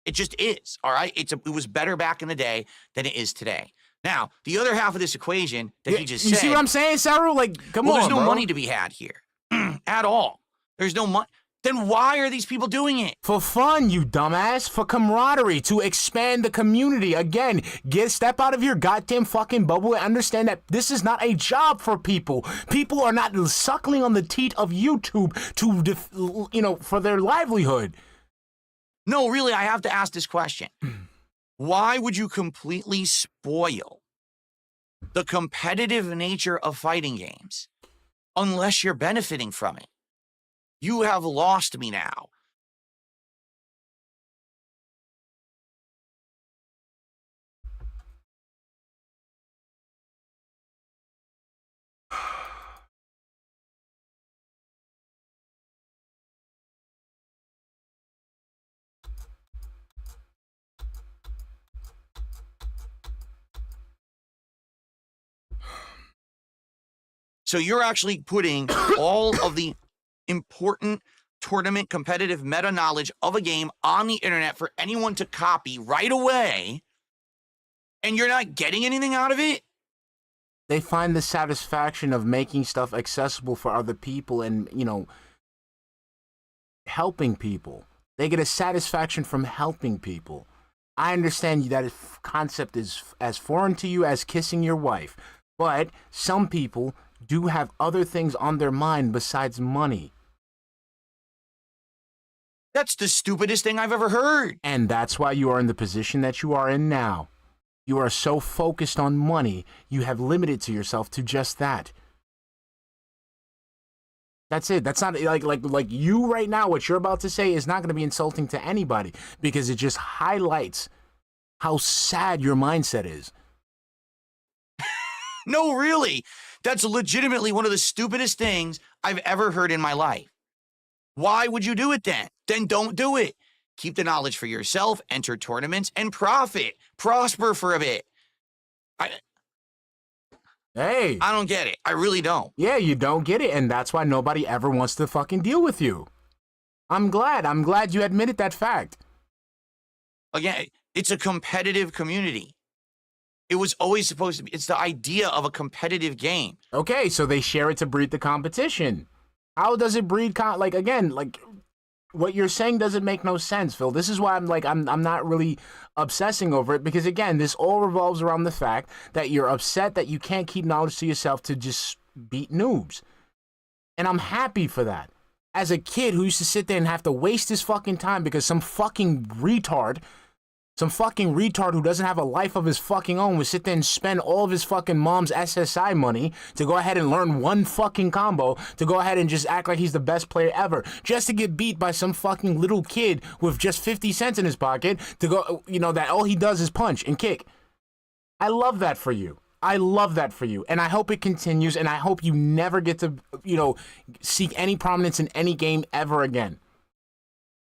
It just is, all right? It was better back in the day than it is today. Now, the other half of this equation that he just said... You see what I'm saying, Saru? Like, come on, there's no bro. money to be had here. At all. There's no money. Then why are these people doing it? For fun, you dumbass. For camaraderie, to expand the community. Again, step out of your goddamn fucking bubble and understand that this is not a job for people. People are not suckling on the teat of YouTube for their livelihood. No, really, I have to ask this question. Why would you completely spoil the competitive nature of fighting games unless you're benefiting from it? You have lost me now. So you're actually putting all of the important tournament competitive meta knowledge of a game on the internet for anyone to copy right away, and you're not getting anything out of it? They find the satisfaction of making stuff accessible for other people and, helping people. They get a satisfaction from helping people. I understand that concept is as foreign to you as kissing your wife, but some people do have other things on their mind besides money. That's the stupidest thing I've ever heard. And that's why you are in the position that you are in now. You are so focused on money, you have limited to yourself to just that. That's it. That's not like you right now, what you're about to say is not going to be insulting to anybody because it just highlights how sad your mindset is. No, really. That's legitimately one of the stupidest things I've ever heard in my life. Why would you do it then? Then don't do it. Keep the knowledge for yourself, enter tournaments, and prosper for a bit. Hey. I don't get it. I really don't. Yeah, you don't get it, and that's why nobody ever wants to fucking deal with you. I'm glad you admitted that fact. Again, it's a competitive community. It was always supposed to be. It's the idea of a competitive game. Okay, so they share it to breed the competition. How does it breed like again, like what you're saying doesn't make no sense, Phil. This is why I'm not really obsessing over it, because again, this all revolves around the fact that you're upset that you can't keep knowledge to yourself to just beat noobs. And I'm happy for that. As a kid who used to sit there and have to waste his fucking time because some fucking retard who doesn't have a life of his fucking own would sit there and spend all of his fucking mom's SSI money to go ahead and learn one fucking combo, to go ahead and just act like he's the best player ever, just to get beat by some fucking little kid with just 50 cents in his pocket to go, that all he does is punch and kick. I love that for you. I love that for you, and I hope it continues, and I hope you never get to, seek any prominence in any game ever again.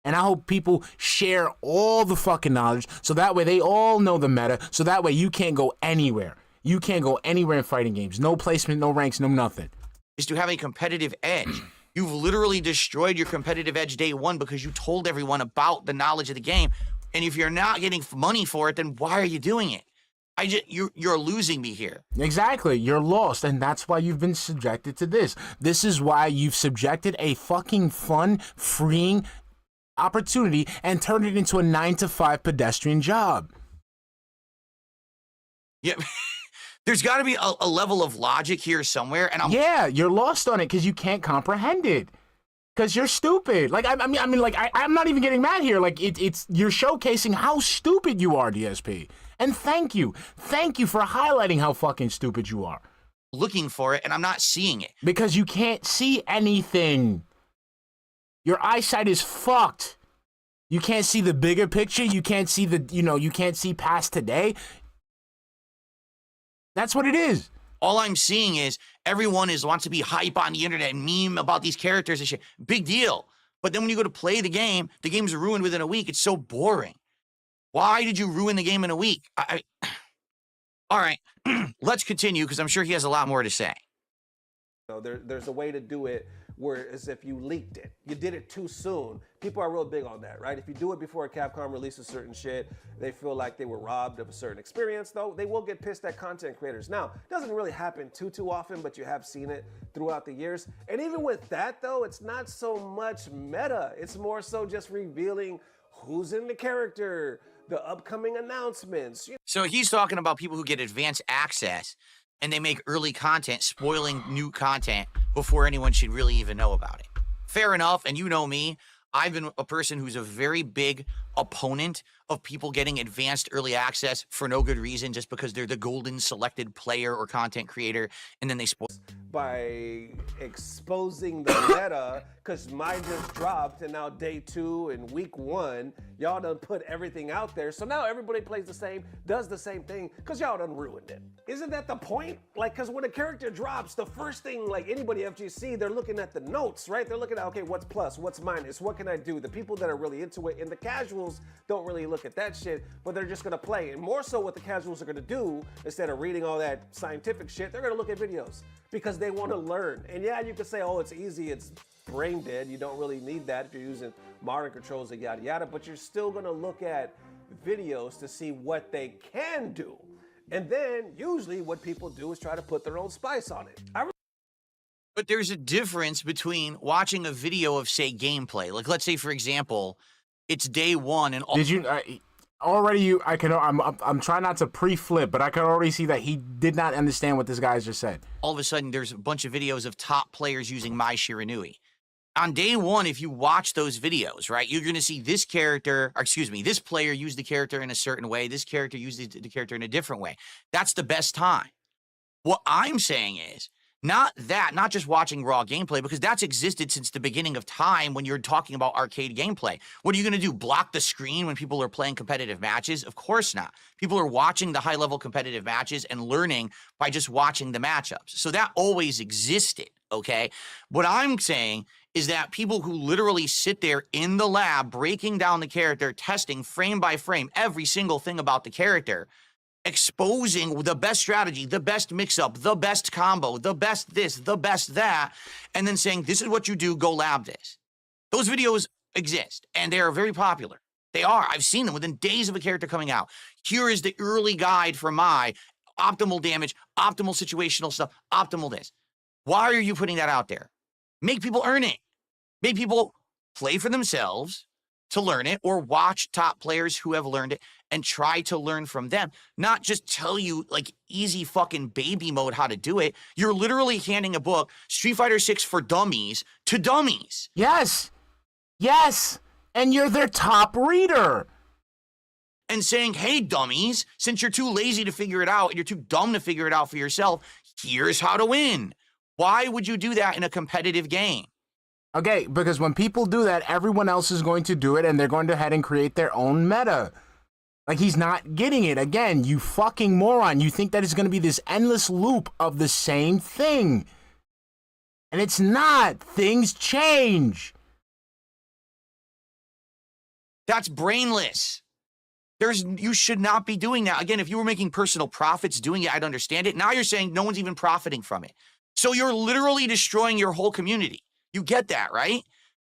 And I hope people share all the fucking knowledge, so that way they all know the meta, so that way you can't go anywhere. You can't go anywhere in fighting games. No placement, no ranks, no nothing. Is to have a competitive edge. You've literally destroyed your competitive edge day one because you told everyone about the knowledge of the game, and if you're not getting money for it, then why are you doing it? You're losing me here. Exactly. You're lost, and that's why you've been subjected to this. This is why you've subjected a fucking fun, freeing opportunity and turned it into a 9-to-5 pedestrian job. Yeah. There's got to be a level of logic here somewhere, and Yeah, you're lost on it because you can't comprehend it. Because you're stupid. Like, I'm not even getting mad here. Like, you're showcasing how stupid you are, DSP. And thank you for highlighting how fucking stupid you are. Looking for it, and I'm not seeing it. Because you can't see anything. Your eyesight is fucked. You can't see the bigger picture. You can't see you can't see past today. That's what it is. All I'm seeing is everyone wants to be hype on the internet and meme about these characters and shit. Big deal. But then when you go to play the game's ruined within a week. It's so boring. Why did you ruin the game in a week? All right, let's continue because I'm sure he has a lot more to say. There's a way to do it where as if you leaked it. You did it too soon. People are real big on that, right? If you do it before Capcom releases certain shit, they feel like they were robbed of a certain experience, though. They will get pissed at content creators. Now, it doesn't really happen too often, but you have seen it throughout the years. And even with that, though, it's not so much meta. It's more so just revealing who's in the character, the upcoming announcements. So he's talking about people who get advanced access and they make early content, spoiling new content before anyone should really even know about it. Fair enough, and you know me, I've been a person who's a very big opponent of people getting advanced early access for no good reason, just because they're the golden selected player or content creator, and then they spoil. By exposing the meta, because mine just dropped, and now day 2 and week 1, y'all done put everything out there, so now everybody plays the same, does the same thing, because y'all done ruined it. Isn't that the point? Like, because when a character drops, the first thing, like anybody FGC, they're looking at the notes, right? They're looking at, okay, what's plus, what's minus, what can I do? The people that are really into it, and the casuals don't really look at that shit, but they're just gonna play. And more so what the casuals are gonna do, instead of reading all that scientific shit, they're gonna look at videos, because they want to learn. And yeah, you could say, oh, it's easy, it's brain dead, you don't really need that if you're using modern controls and yada yada, but you're still gonna look at videos to see what they can do. And then usually what people do is try to put their own spice on it. But there's a difference between watching a video of, say, gameplay. Like, let's say, for example, it's day 1 and all. Did you I'm trying not to pre-flip, but I can already see that he did not understand what this guy just said. All of a sudden, there's a bunch of videos of top players using Mai Shiranui. On day 1, if you watch those videos, right, you're going to see this player use the character in a certain way. This character used the character in a different way. That's the best time. What I'm saying is, not just watching raw gameplay, because that's existed since the beginning of time when you're talking about arcade gameplay. What are you going to do, block the screen when people are playing competitive matches? Of course not. People are watching the high-level competitive matches and learning by just watching the matchups. So that always existed, okay? What I'm saying is that people who literally sit there in the lab breaking down the character, testing frame by frame every single thing about the character, exposing the best strategy, the best mix-up, the best combo, the best this, the best that, and then saying, this is what you do, go lab this. Those videos exist, and they are very popular. They are. I've seen them within days of a character coming out. Here is the early guide for my optimal damage, optimal situational stuff, optimal this. Why are you putting that out there? Make people earn it. Make people play for themselves to learn it, or watch top players who have learned it and try to learn from them. Not just tell you like easy fucking baby mode how to do it. You're literally handing a book, Street Fighter 6 for dummies, to dummies. Yes. Yes. And you're their top reader. And saying, hey, dummies, since you're too lazy to figure it out and you're too dumb to figure it out for yourself, here's how to win. Why would you do that in a competitive game? Okay, because when people do that, everyone else is going to do it, and they're going to head and create their own meta. Like, he's not getting it. Again, you fucking moron. You think that it's going to be this endless loop of the same thing. And it's not. Things change. That's brainless. You should not be doing that. Again, if you were making personal profits doing it, I'd understand it. Now you're saying no one's even profiting from it. So you're literally destroying your whole community. You get that, right?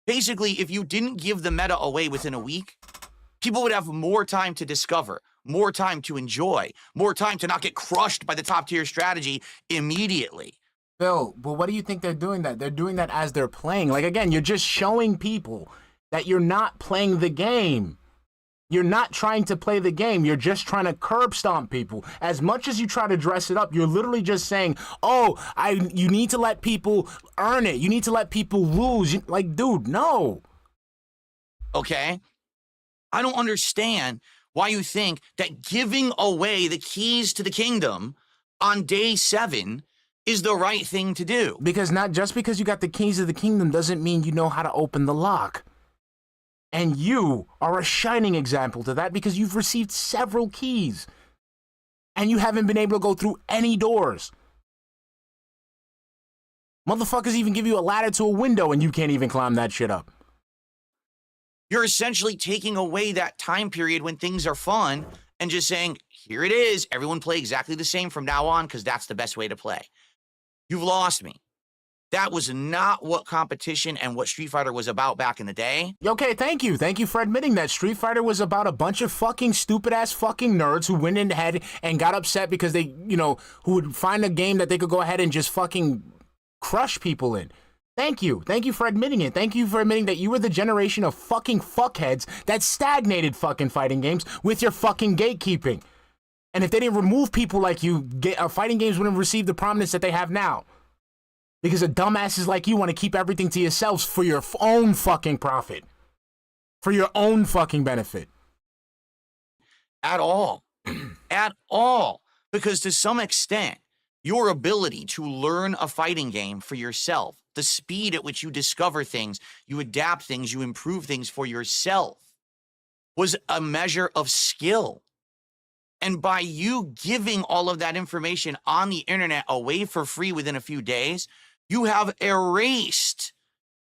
Basically, if you didn't give the meta away within a week, people would have more time to discover, more time to enjoy, more time to not get crushed by the top tier strategy immediately. Phil, but what do you think they're doing that? They're doing that as they're playing. Like, again, you're just showing people that you're not playing the game. You're not trying to play the game. You're just trying to curb stomp people. As much as you try to dress it up, you're literally just saying, oh, you need to let people earn it. You need to let people lose. Like, dude, no. Okay? I don't understand why you think that giving away the keys to the kingdom on day 7 is the right thing to do. Because not just because you got the keys of the kingdom doesn't mean you know how to open the lock. And you are a shining example to that because you've received several keys. And you haven't been able to go through any doors. Motherfuckers even give you a ladder to a window and you can't even climb that shit up. You're essentially taking away that time period when things are fun and just saying, here it is. Everyone play exactly the same from now on because that's the best way to play. You've lost me. That was not what competition and what Street Fighter was about back in the day. Okay, thank you. Thank you for admitting that Street Fighter was about a bunch of fucking stupid-ass fucking nerds who went in ahead and got upset because they, who would find a game that they could go ahead and just fucking crush people in. Thank you. Thank you for admitting it. Thank you for admitting that you were the generation of fucking fuckheads that stagnated fucking fighting games with your fucking gatekeeping. And if they didn't remove people like you, fighting games wouldn't receive the prominence that they have now. Because of dumbasses like you want to keep everything to yourselves for your own fucking profit. For your own fucking benefit. At all. At all. Because to some extent, your ability to learn a fighting game for yourself, the speed at which you discover things, you adapt things, you improve things for yourself, was a measure of skill. And by you giving all of that information on the internet away for free within a few days, you have erased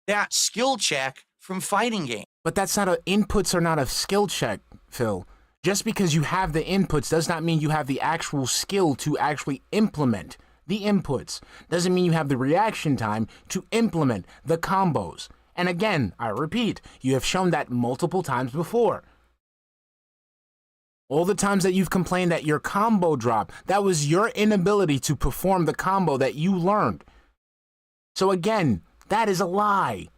that skill check from fighting games. But that's not inputs are not a skill check, Phil. Just because you have the inputs does not mean you have the actual skill to actually implement the inputs. Doesn't mean you have the reaction time to implement the combos. And again, I repeat, you have shown that multiple times before. All the times that you've complained that your combo dropped, that was your inability to perform the combo that you learned. So again, that is a lie.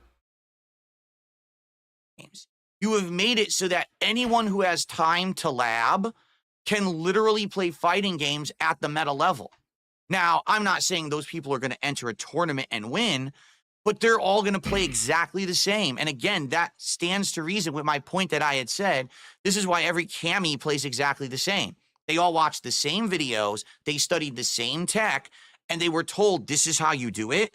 You have made it so that anyone who has time to lab can literally play fighting games at the meta level. Now, I'm not saying those people are going to enter a tournament and win, but they're all going to play exactly the same. And again, that stands to reason with my point that I had said. This is why every Cammy plays exactly the same. They all watched the same videos, they studied the same tech, and they were told this is how you do it.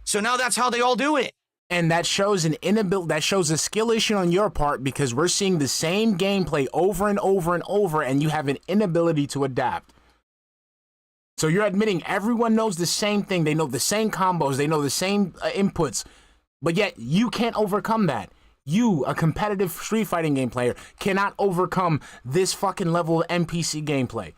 So now that's how they all do it. And that shows an inability, that shows a skill issue on your part because we're seeing the same gameplay over and over and over, and you have an inability to adapt. So you're admitting everyone knows the same thing. They know the same combos. They know the same inputs. But yet you can't overcome that. You, a competitive Street Fighting game player, cannot overcome this fucking level of NPC gameplay.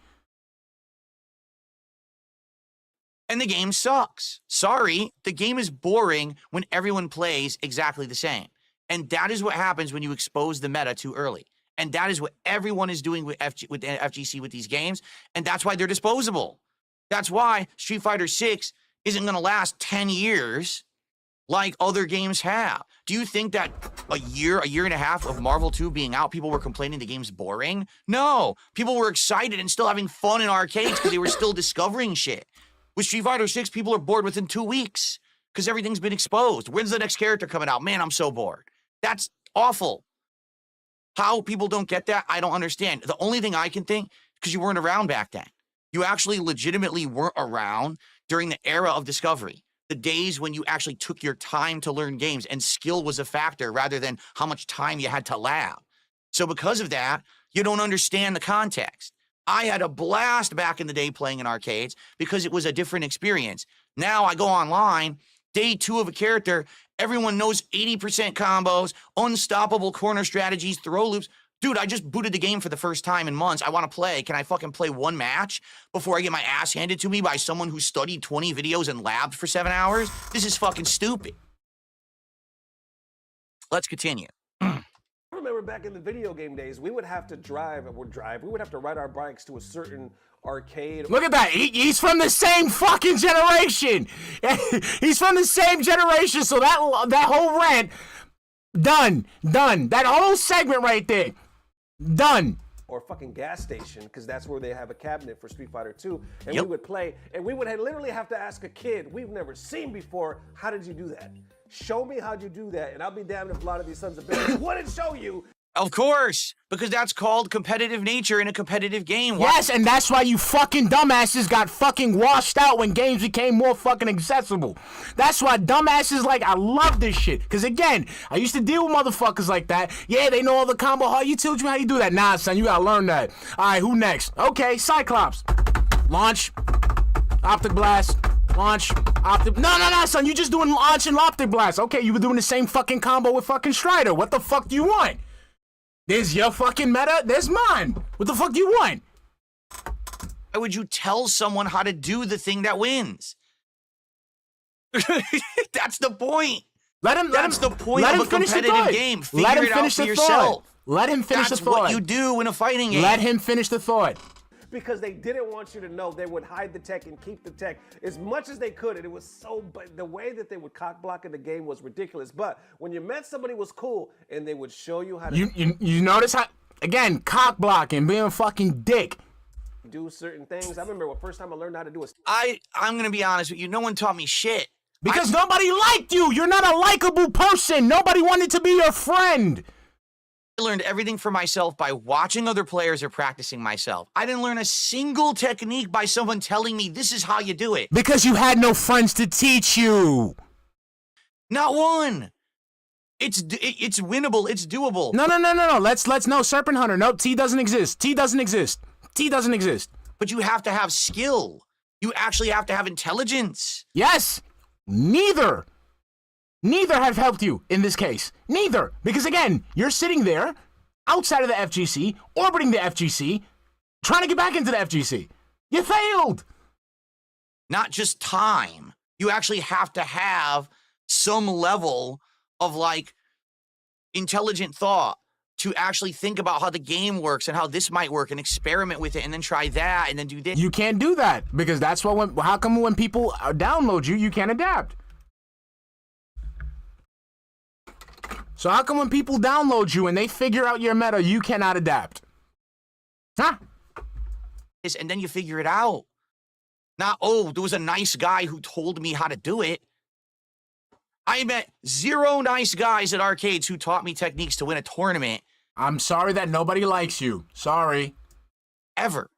And the game sucks. Sorry, the game is boring when everyone plays exactly the same. And that is what happens when you expose the meta too early. And that is what everyone is doing with FGC with these games. And that's why they're disposable. That's why Street Fighter 6 isn't going to last 10 years like other games have. Do you think that a year and a half of Marvel 2 being out, people were complaining the game's boring? No. People were excited and still having fun in arcades because they were still discovering shit. With Street Fighter 6, people are bored within 2 weeks because everything's been exposed. When's the next character coming out? Man, I'm so bored. That's awful. How people don't get that, I don't understand. The only thing I can think, because you weren't around back then. You actually legitimately weren't around during the era of discovery. The days when you actually took your time to learn games and skill was a factor rather than how much time you had to lab. So because of that, you don't understand the context. I had a blast back in the day playing in arcades because it was a different experience. Now I go online, day 2 of a character, everyone knows 80% combos, unstoppable corner strategies, throw loops. Dude, I just booted the game for the first time in months. I want to play. Can I fucking play one match before I get my ass handed to me by someone who studied 20 videos and labbed for 7 hours? This is fucking stupid. Let's continue. I remember back in the video game days, we would have to we would have to ride our bikes to a certain arcade. Look at that. He's from the same fucking generation. He's from the same generation. So that whole rant, done. That whole segment right there, done. Or fucking gas station, because that's where they have a cabinet for Street Fighter 2. And Yep. we would play, and we would literally have to ask a kid we've never seen before, how did you do that? Show me how'd you do that, and I'll be damned if a lot of these sons of bitches wouldn't show you. Of course, because that's called competitive nature in a competitive game. Yes, and that's why you fucking dumbasses got fucking washed out when games became more fucking accessible. That's why dumbasses like, I love this shit. Because again, I used to deal with motherfuckers like that. Yeah, they know all the combo. Oh, you told you how you do that. Nah, son, you gotta learn that. All right, who next? Okay, Cyclops. Launch. Optic Blast. Launch. Optic. No, son, you just doing launch and Optic Blast. Okay, you were doing the same fucking combo with fucking Strider. What the fuck do you want? There's your fucking meta, there's mine. What the fuck do you want? Why would you tell someone how to do the thing that wins? That's the point. That's the point of a competitive game. Figure it out for yourself. Let him finish the thought. That's what you do in a fighting game. Let him finish the thought. Because they didn't want you to know, they would hide the tech and keep the tech as much as they could. And it was but the way that they would cock block in the game was ridiculous. But when you met somebody who was cool and they would show you how to you notice how, again, cock blocking, being a fucking dick. Do certain things. I remember the first time I learned how to do I'm gonna be honest with you, no one taught me shit. Because nobody liked you. You're not a likable person. Nobody wanted to be your friend. I learned everything for myself by watching other players or practicing myself. I didn't learn a single technique by someone telling me this is how you do it. Because you had no friends to teach you. Not one. It's winnable. It's doable. No. Let's no Serpent Hunter. No, T doesn't exist. T doesn't exist. But you have to have skill. You actually have to have intelligence. Yes. Neither have helped you in this case. Neither. Because again, you're sitting there outside of the FGC, orbiting the FGC, trying to get back into the FGC. You failed. Not just time. You actually have to have some level of like intelligent thought to actually think about how the game works and how this might work and experiment with it and then try that and then do this. You can't do that because that's what how come when people download you can't adapt? So how come when people download you and they figure out your meta, you cannot adapt? Huh? And then you figure it out. Not, oh, there was a nice guy who told me how to do it. I met 0 nice guys at arcades who taught me techniques to win a tournament. I'm sorry that nobody likes you. Sorry. Ever.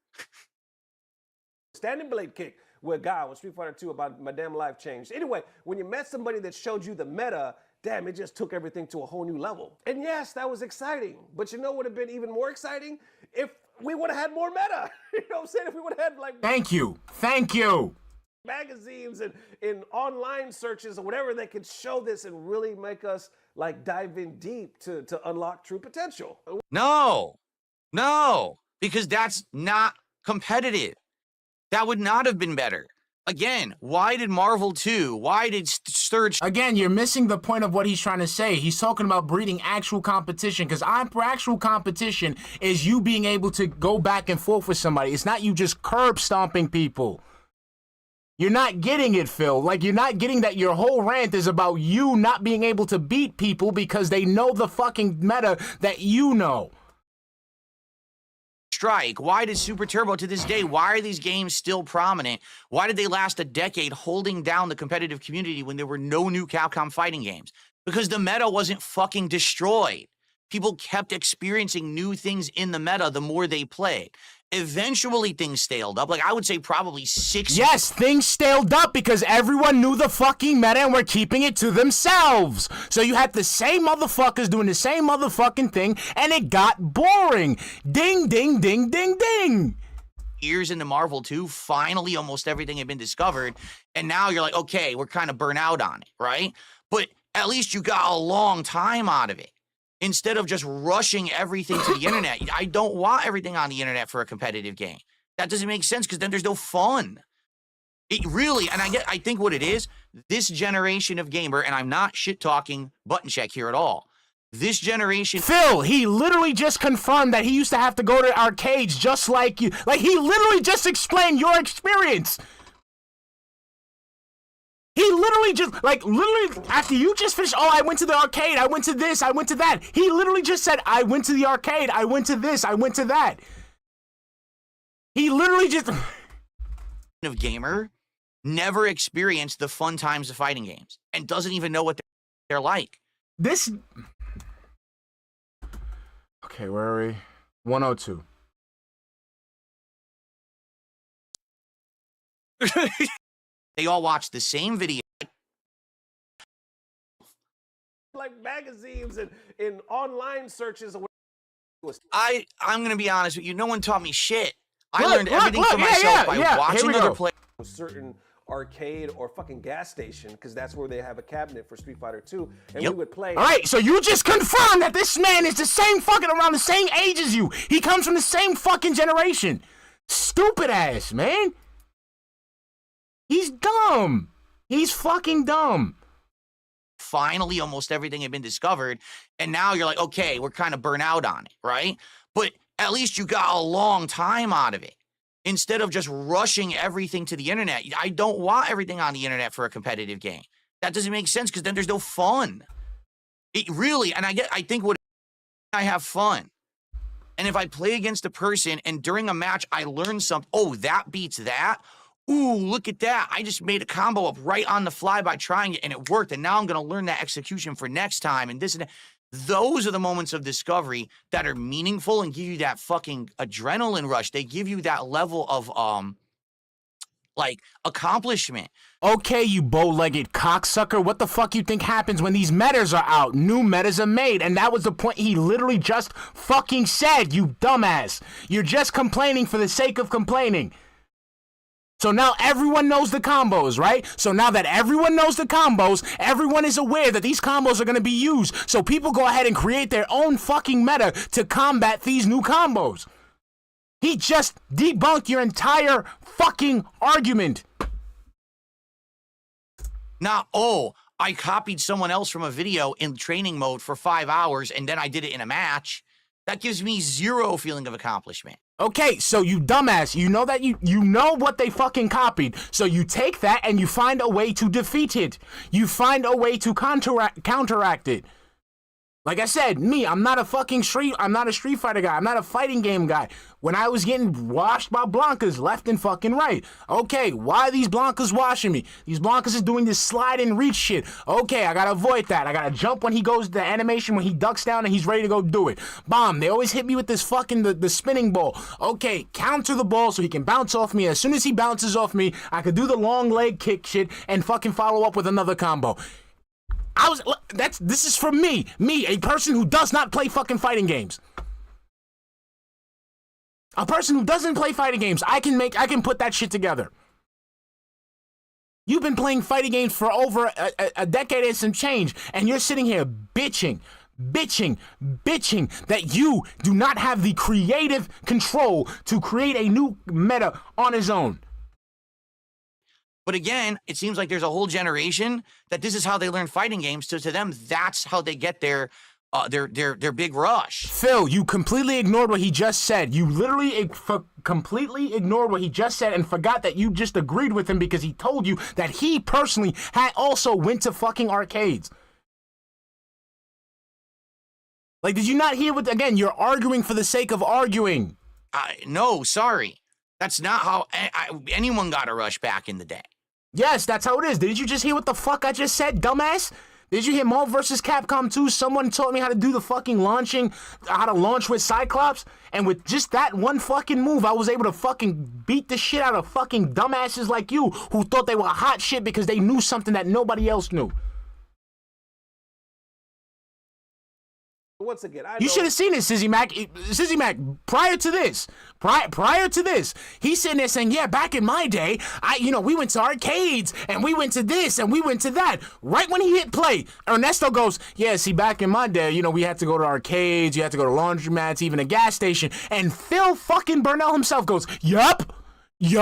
standing blade kick with Guy on Street Fighter 2 about my damn life changed. Anyway, when you met somebody that showed you the meta, damn, it just took everything to a whole new level. And yes, that was exciting. But you know what would have been even more exciting? If we would have had more meta. You know what I'm saying? If we would have had like... Thank you. Thank you. Magazines and in online searches or whatever that could show this and really make us like dive in deep to unlock true potential. No, because that's not competitive. That would not have been better. Again, why did Marvel 2, why did Sturge... Again, you're missing the point of what he's trying to say. He's talking about breeding actual competition, because actual competition is you being able to go back and forth with somebody. It's not you just curb stomping people. You're not getting it, Phil. Like, you're not getting that your whole rant is about you not being able to beat people because they know the fucking meta that you know. Strike. Why did Super Turbo to this day, why are these games still prominent? Why did they last a decade holding down the competitive community when there were no new Capcom fighting games? Because the meta wasn't fucking destroyed. People kept experiencing new things in the meta the more they played. Eventually things staled up. Like, I would say probably 6 Yes, things staled up because everyone knew the fucking meta and were keeping it to themselves. So you had the same motherfuckers doing the same motherfucking thing, and it got boring. Ding, ding, ding, ding, ding. years into Marvel 2, finally almost everything had been discovered, and now you're like, okay, we're kind of burnt out on it, right? But at least you got a long time out of it. Instead of just rushing everything to the internet. I don't want everything on the internet for a competitive game. That doesn't make sense because then there's no fun. It really, and I think what it is, this generation of gamer, and I'm not shit-talking Button Check here at all. This generation... Phil, he literally just confirmed that he used to have to go to arcades just like you. Like, he literally just explained your experience. He literally just, like, literally, after you just finished, oh, I went to the arcade, I went to this, I went to that. He literally just said, I went to the arcade, I went to this, I went to that. He literally just... of gamer never experienced the fun times of fighting games and doesn't even know what they're like. This... Okay, where are we? 102. They all watch the same video. Like magazines and in online searches. I'm going to be honest with you. No one taught me shit. I Look, learned everything for myself by watching other players. A certain arcade or fucking gas station, because that's where they have a cabinet for Street Fighter 2, and we would play. All right, so you just confirmed that this man is the same fucking around the same age as you. He comes from the same fucking generation. Stupid ass, man. He's dumb. He's fucking dumb. Finally, almost everything had been discovered, and now you're like, okay, we're kind of burnt out on it, right? But at least you got a long time out of it. Instead of just rushing everything to the internet. I don't want everything on the internet for a competitive game. That doesn't make sense because then there's no fun. It really, and I think what I have fun. And if I play against a person and during a match I learn something, oh, that beats that. Ooh, look at that. I just made a combo up right on the fly by trying it and it worked. And now I'm going to learn that execution for next time and this and that. Those are the moments of discovery that are meaningful and give you that fucking adrenaline rush. They give you that level of, like, accomplishment. Okay, you bow-legged cocksucker, what the fuck you think happens when these metas are out? New metas are made, and that was the point he literally just fucking said, you dumbass. You're just complaining for the sake of complaining. So now everyone knows the combos, right? So now that everyone knows the combos, everyone is aware that these combos are going to be used. So people go ahead and create their own fucking meta to combat these new combos. He just debunked your entire fucking argument. Now, oh, I copied someone else from a video in training mode for 5 hours and then I did it in a match. That gives me zero feeling of accomplishment. Okay, so you dumbass, you know that you know what they fucking copied. So you take that and you find a way to defeat it. You find a way to counteract it. Like I said, I'm not a Street Fighter guy. I'm not a fighting game guy. When I was getting washed by Blankas left and fucking right. Okay, why are these Blankas washing me? These Blankas is doing this slide and reach shit. Okay, I gotta avoid that. I gotta jump when he goes to the animation, when he ducks down and he's ready to go do it. Bomb, they always hit me with this fucking, the spinning ball. Okay, counter the ball so he can bounce off me. As soon as he bounces off me, I could do the long leg kick shit and fucking follow up with another combo. This is from me, a person who does not play fucking fighting games. A person who doesn't play fighting games, I can put that shit together. You've been playing fighting games for over a decade and some change, and you're sitting here bitching that you do not have the creative control to create a new meta on his own. But again, it seems like there's a whole generation that this is how they learn fighting games. So to them, that's how they get their their big rush. Phil, you completely ignored what he just said. You literally completely ignored what he just said and forgot that you just agreed with him because he told you that he personally had also went to fucking arcades. Like, did you not hear what, again, you're arguing for the sake of arguing. No, sorry. That's not how anyone got a rush back in the day. Yes, that's how it is. Did you just hear what the fuck I just said, dumbass? Did you hear Marvel vs. Capcom 2? Someone taught me how to do the fucking launching, how to launch with Cyclops, and with just that one fucking move, I was able to fucking beat the shit out of fucking dumbasses like you who thought they were hot shit because they knew something that nobody else knew. Once again, you should have seen it, Sizzy Mac. Sizzy Mac, prior to this, he's sitting there saying, yeah, back in my day, we went to arcades, and we went to this, and we went to that. Right when he hit play, Ernesto goes, yeah, see, back in my day, we had to go to arcades, you had to go to laundromats, even a gas station. And Phil fucking Burnell himself goes, yup. He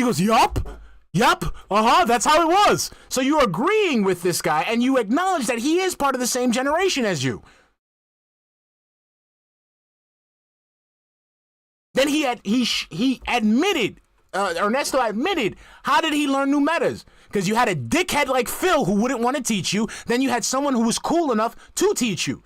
goes, yup, that's how it was. So you're agreeing with this guy, and you acknowledge that he is part of the same generation as you. Then he admitted, Ernesto admitted, how did he learn new metas? Because you had a dickhead like Phil who wouldn't want to teach you. Then you had someone who was cool enough to teach you.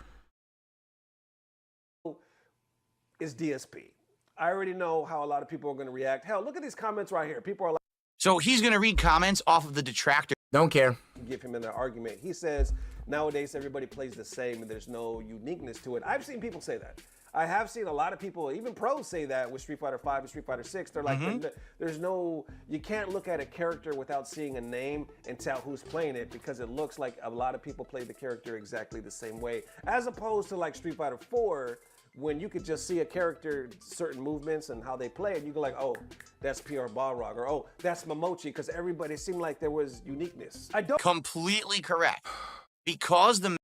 Is DSP. I already know how a lot of people are going to react. Hell, look at these comments right here. People are like, so he's going to read comments off of the detractor. Don't care. Give him in their argument. He says, nowadays everybody plays the same and there's no uniqueness to it. I've seen people say that. I have seen a lot of people, even pros, say that with Street Fighter V and Street Fighter 6. They're like, there's no, you can't look at a character without seeing a name and tell who's playing it because it looks like a lot of people play the character exactly the same way. As opposed to like Street Fighter 4, when you could just see a character, certain movements and how they play it, you go like, oh, that's PR Balrog, or oh, that's Momochi, because everybody seemed like there was uniqueness. I don't. Completely correct. Because the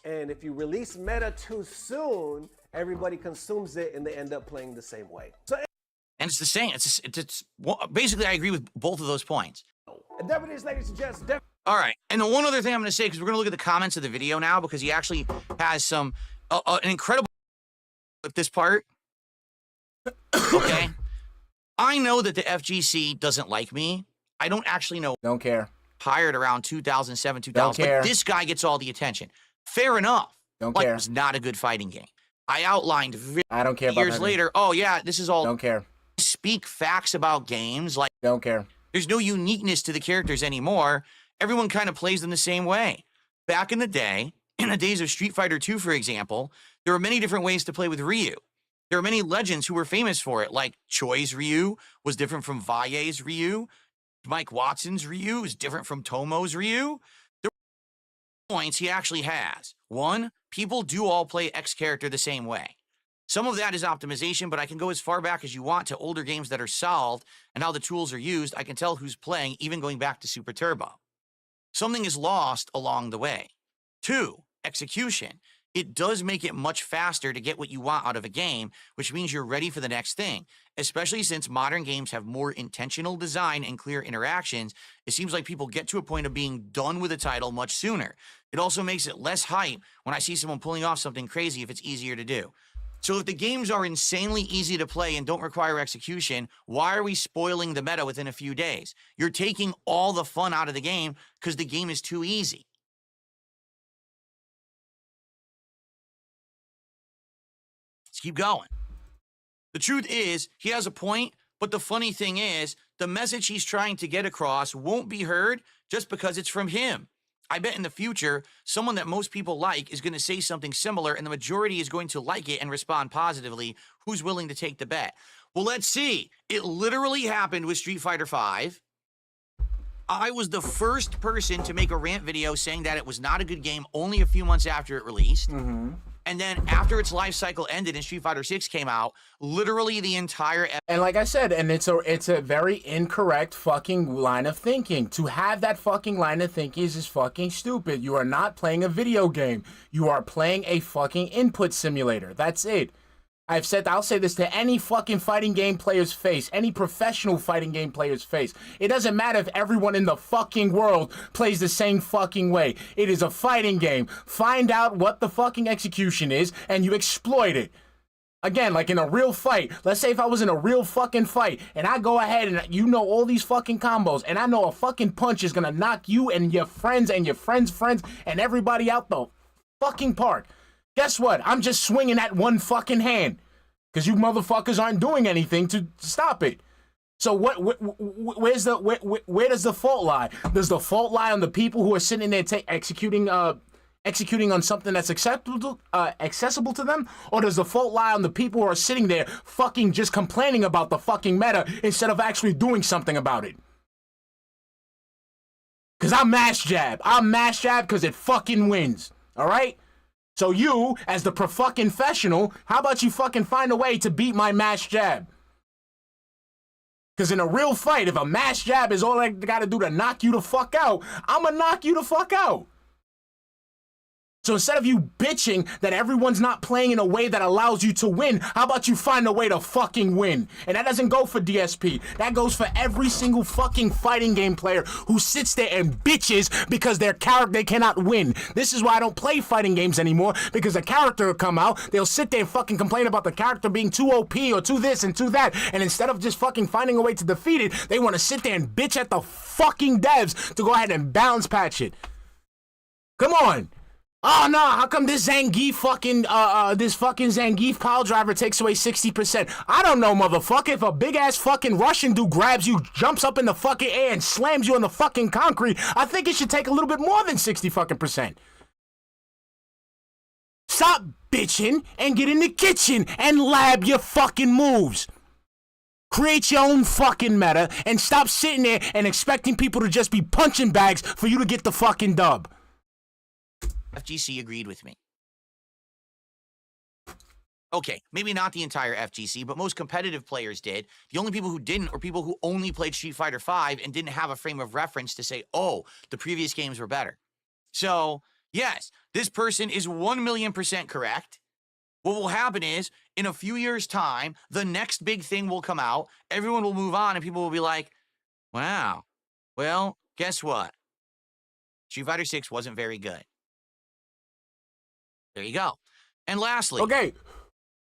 And if you release meta too soon, everybody consumes it and they end up playing the same way. So, and it's the same. It's basically, I agree with both of those points. and there it is, ladies and gents. All right. And the one other thing I'm going to say, because we're going to look at the comments of the video now, because he actually has some, an incredible with this part. Okay. I know that the FGC doesn't like me. I don't actually know. Don't care. Hired around 2007, 2000. Don't care. But this guy gets all the attention. Fair enough. Don't like, care. It's not a good fighting game. I outlined I don't care about years later. Oh yeah, this is all. Don't care. Speak facts about games. Like, don't care. There's no uniqueness to the characters anymore. Everyone kind of plays them the same way. Back in the day, in the days of Street Fighter 2, for example, there were many different ways to play with Ryu. There are many legends who were famous for it, like Choi's Ryu was different from Vaille's Ryu. Mike Watson's Ryu is different from Tomo's Ryu. There are points he actually has. One, people do all play X character the same way. Some of that is optimization, but I can go as far back as you want to older games that are solved and how the tools are used. I can tell who's playing, even going back to Super Turbo. Something is lost along the way. Two, execution. It does make it much faster to get what you want out of a game, which means you're ready for the next thing. Especially since modern games have more intentional design and clear interactions, it seems like people get to a point of being done with a title much sooner. It also makes it less hype when I see someone pulling off something crazy if it's easier to do. So if the games are insanely easy to play and don't require execution, why are we spoiling the meta within a few days? You're taking all the fun out of the game because the game is too easy. Let's keep going. The truth is, he has a point, but the funny thing is, the message he's trying to get across won't be heard just because it's from him. I bet in the future, someone that most people like is going to say something similar, and the majority is going to like it and respond positively. Who's willing to take the bet? Well, let's see. It literally happened with Street Fighter V. I was the first person to make a rant video saying that it was not a good game only a few months after it released. And then after its life cycle ended and Street Fighter 6 came out, literally the entire... And like I said, and it's a very incorrect fucking line of thinking. To have that fucking line of thinking is just fucking stupid. You are not playing a video game. You are playing a fucking input simulator. That's it. I'll say this to any fucking fighting game player's face, any professional fighting game player's face. It doesn't matter if everyone in the fucking world plays the same fucking way. It is a fighting game. Find out what the fucking execution is, and you exploit it. Again, like in a real fight, let's say if I was in a real fucking fight, and I go ahead and you know all these fucking combos, and I know a fucking punch is gonna knock you and your friends friends and everybody out the fucking park. Guess what? I'm just swinging at one fucking hand. Because you motherfuckers aren't doing anything to stop it. So where does the fault lie? Does the fault lie on the people who are sitting there executing on something that's accessible to them? Or does the fault lie on the people who are sitting there fucking just complaining about the fucking meta instead of actually doing something about it? Because I'm mash jab. I'm mash jab because it fucking wins. All right? So you, as the fucking professional, how about you fucking find a way to beat my mash jab? Because in a real fight, if a mash jab is all I gotta do to knock you the fuck out, I'ma knock you the fuck out. So instead of you bitching that everyone's not playing in a way that allows you to win, how about you find a way to fucking win? And that doesn't go for DSP. That goes for every single fucking fighting game player who sits there and bitches because their character, they cannot win. This is why I don't play fighting games anymore, because a character will come out, they'll sit there and fucking complain about the character being too OP or too this and too that, and instead of just fucking finding a way to defeat it, they want to sit there and bitch at the fucking devs to go ahead and balance patch it. Come on. Oh no, how come this Zangief pile driver takes away 60%? I don't know, motherfucker. If a big ass fucking Russian dude grabs you, jumps up in the fucking air and slams you on the fucking concrete, I think it should take a little bit more than 60%. Stop bitching and get in the kitchen and lab your fucking moves. Create your own fucking meta and stop sitting there and expecting people to just be punching bags for you to get the fucking dub. FGC agreed with me. Okay, maybe not the entire FGC, but most competitive players did. The only people who didn't were people who only played Street Fighter V and didn't have a frame of reference to say, oh, the previous games were better. So, yes, this person is 1,000,000% correct. What will happen is, in a few years' time, the next big thing will come out, everyone will move on, and people will be like, wow, well, guess what? Street Fighter 6 wasn't very good. There you go. And lastly... Okay,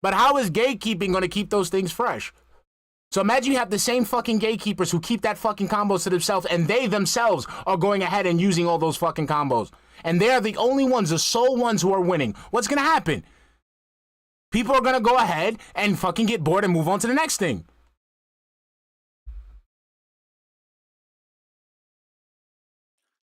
but how is gatekeeping going to keep those things fresh? So imagine you have the same fucking gatekeepers who keep that fucking combos to themselves, and they themselves are going ahead and using all those fucking combos. And they're the only ones, the sole ones who are winning. What's going to happen? People are going to go ahead and fucking get bored and move on to the next thing.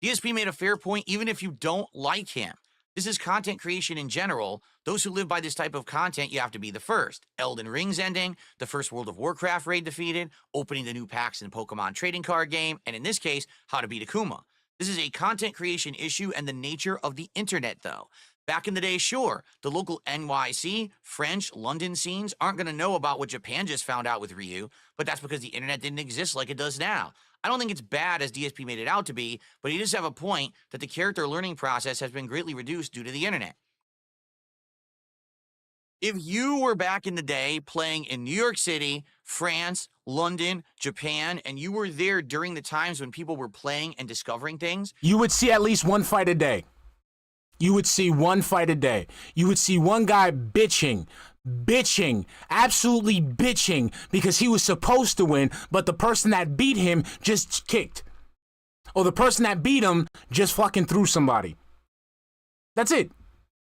DSP made a fair point, even if you don't like him. This is content creation in general. Those who live by this type of content, you have to be the first. Elden Ring's ending, the first World of Warcraft raid defeated, opening the new packs in Pokemon trading card game, and in this case, how to beat Akuma. This is a content creation issue and the nature of the internet, though. Back in the day, sure, the local NYC, French, London scenes aren't going to know about what Japan just found out with Ryu, but that's because the internet didn't exist like it does now. I don't think it's bad as DSP made it out to be, but he does have a point that the character learning process has been greatly reduced due to the internet. If you were back in the day playing in New York City, France, London, Japan, and you were there during the times when people were playing and discovering things, you would see at least one fight a day. You would see one fight a day. You would see one guy bitching, absolutely bitching, because he was supposed to win, but the person that beat him just kicked. Or the person that beat him just fucking threw somebody. That's it.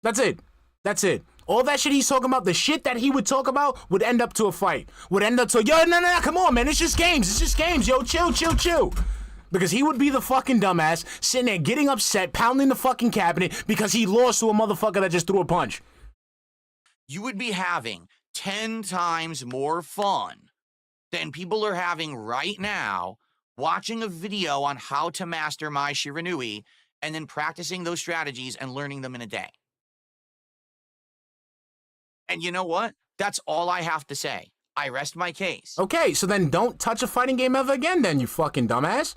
That's it. That's it. All that shit he's talking about, the shit that he would talk about would end up to a fight. Would end up to, yo, no, come on, man. It's just games. It's just games. Yo, chill. Because he would be the fucking dumbass sitting there getting upset, pounding the fucking cabinet because he lost to a motherfucker that just threw a punch. You would be having 10 times more fun than people are having right now watching a video on how to master Mai Shiranui and then practicing those strategies and learning them in a day. And you know what? That's all I have to say. I rest my case. Okay, so then don't touch a fighting game ever again then, you fucking dumbass.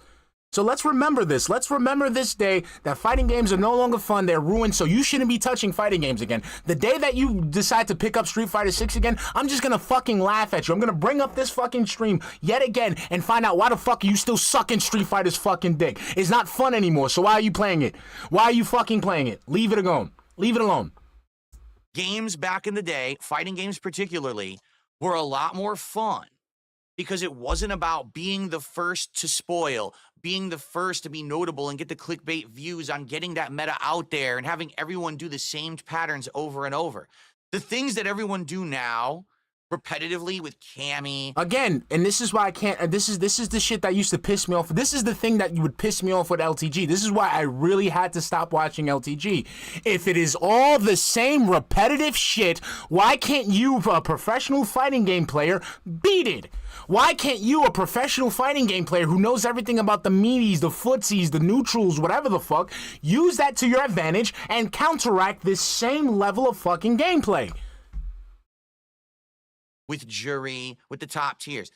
So let's remember this. Let's remember this day that fighting games are no longer fun. They're ruined, so you shouldn't be touching fighting games again. The day that you decide to pick up Street Fighter 6 again, I'm just gonna fucking laugh at you. I'm gonna bring up this fucking stream yet again and find out why the fuck are you still sucking Street Fighter's fucking dick. It's not fun anymore, so why are you playing it? Why are you fucking playing it? Leave it alone. Leave it alone. Games back in the day, fighting games particularly, were a lot more fun because it wasn't about being the first to spoil, being the first to be notable and get the clickbait views on getting that meta out there and having everyone do the same patterns over and over. The things that everyone do now repetitively with Cammy. Again, and this is why I can't, this is the shit that used to piss me off. This is the thing that would piss me off with LTG. This is why I really had to stop watching LTG. If it is all the same repetitive shit, why can't you, a professional fighting game player, beat it? Why can't you, a professional fighting game player who knows everything about the meaties, the footsies, the neutrals, whatever the fuck, use that to your advantage and counteract this same level of fucking gameplay? With jury, with the top tiers.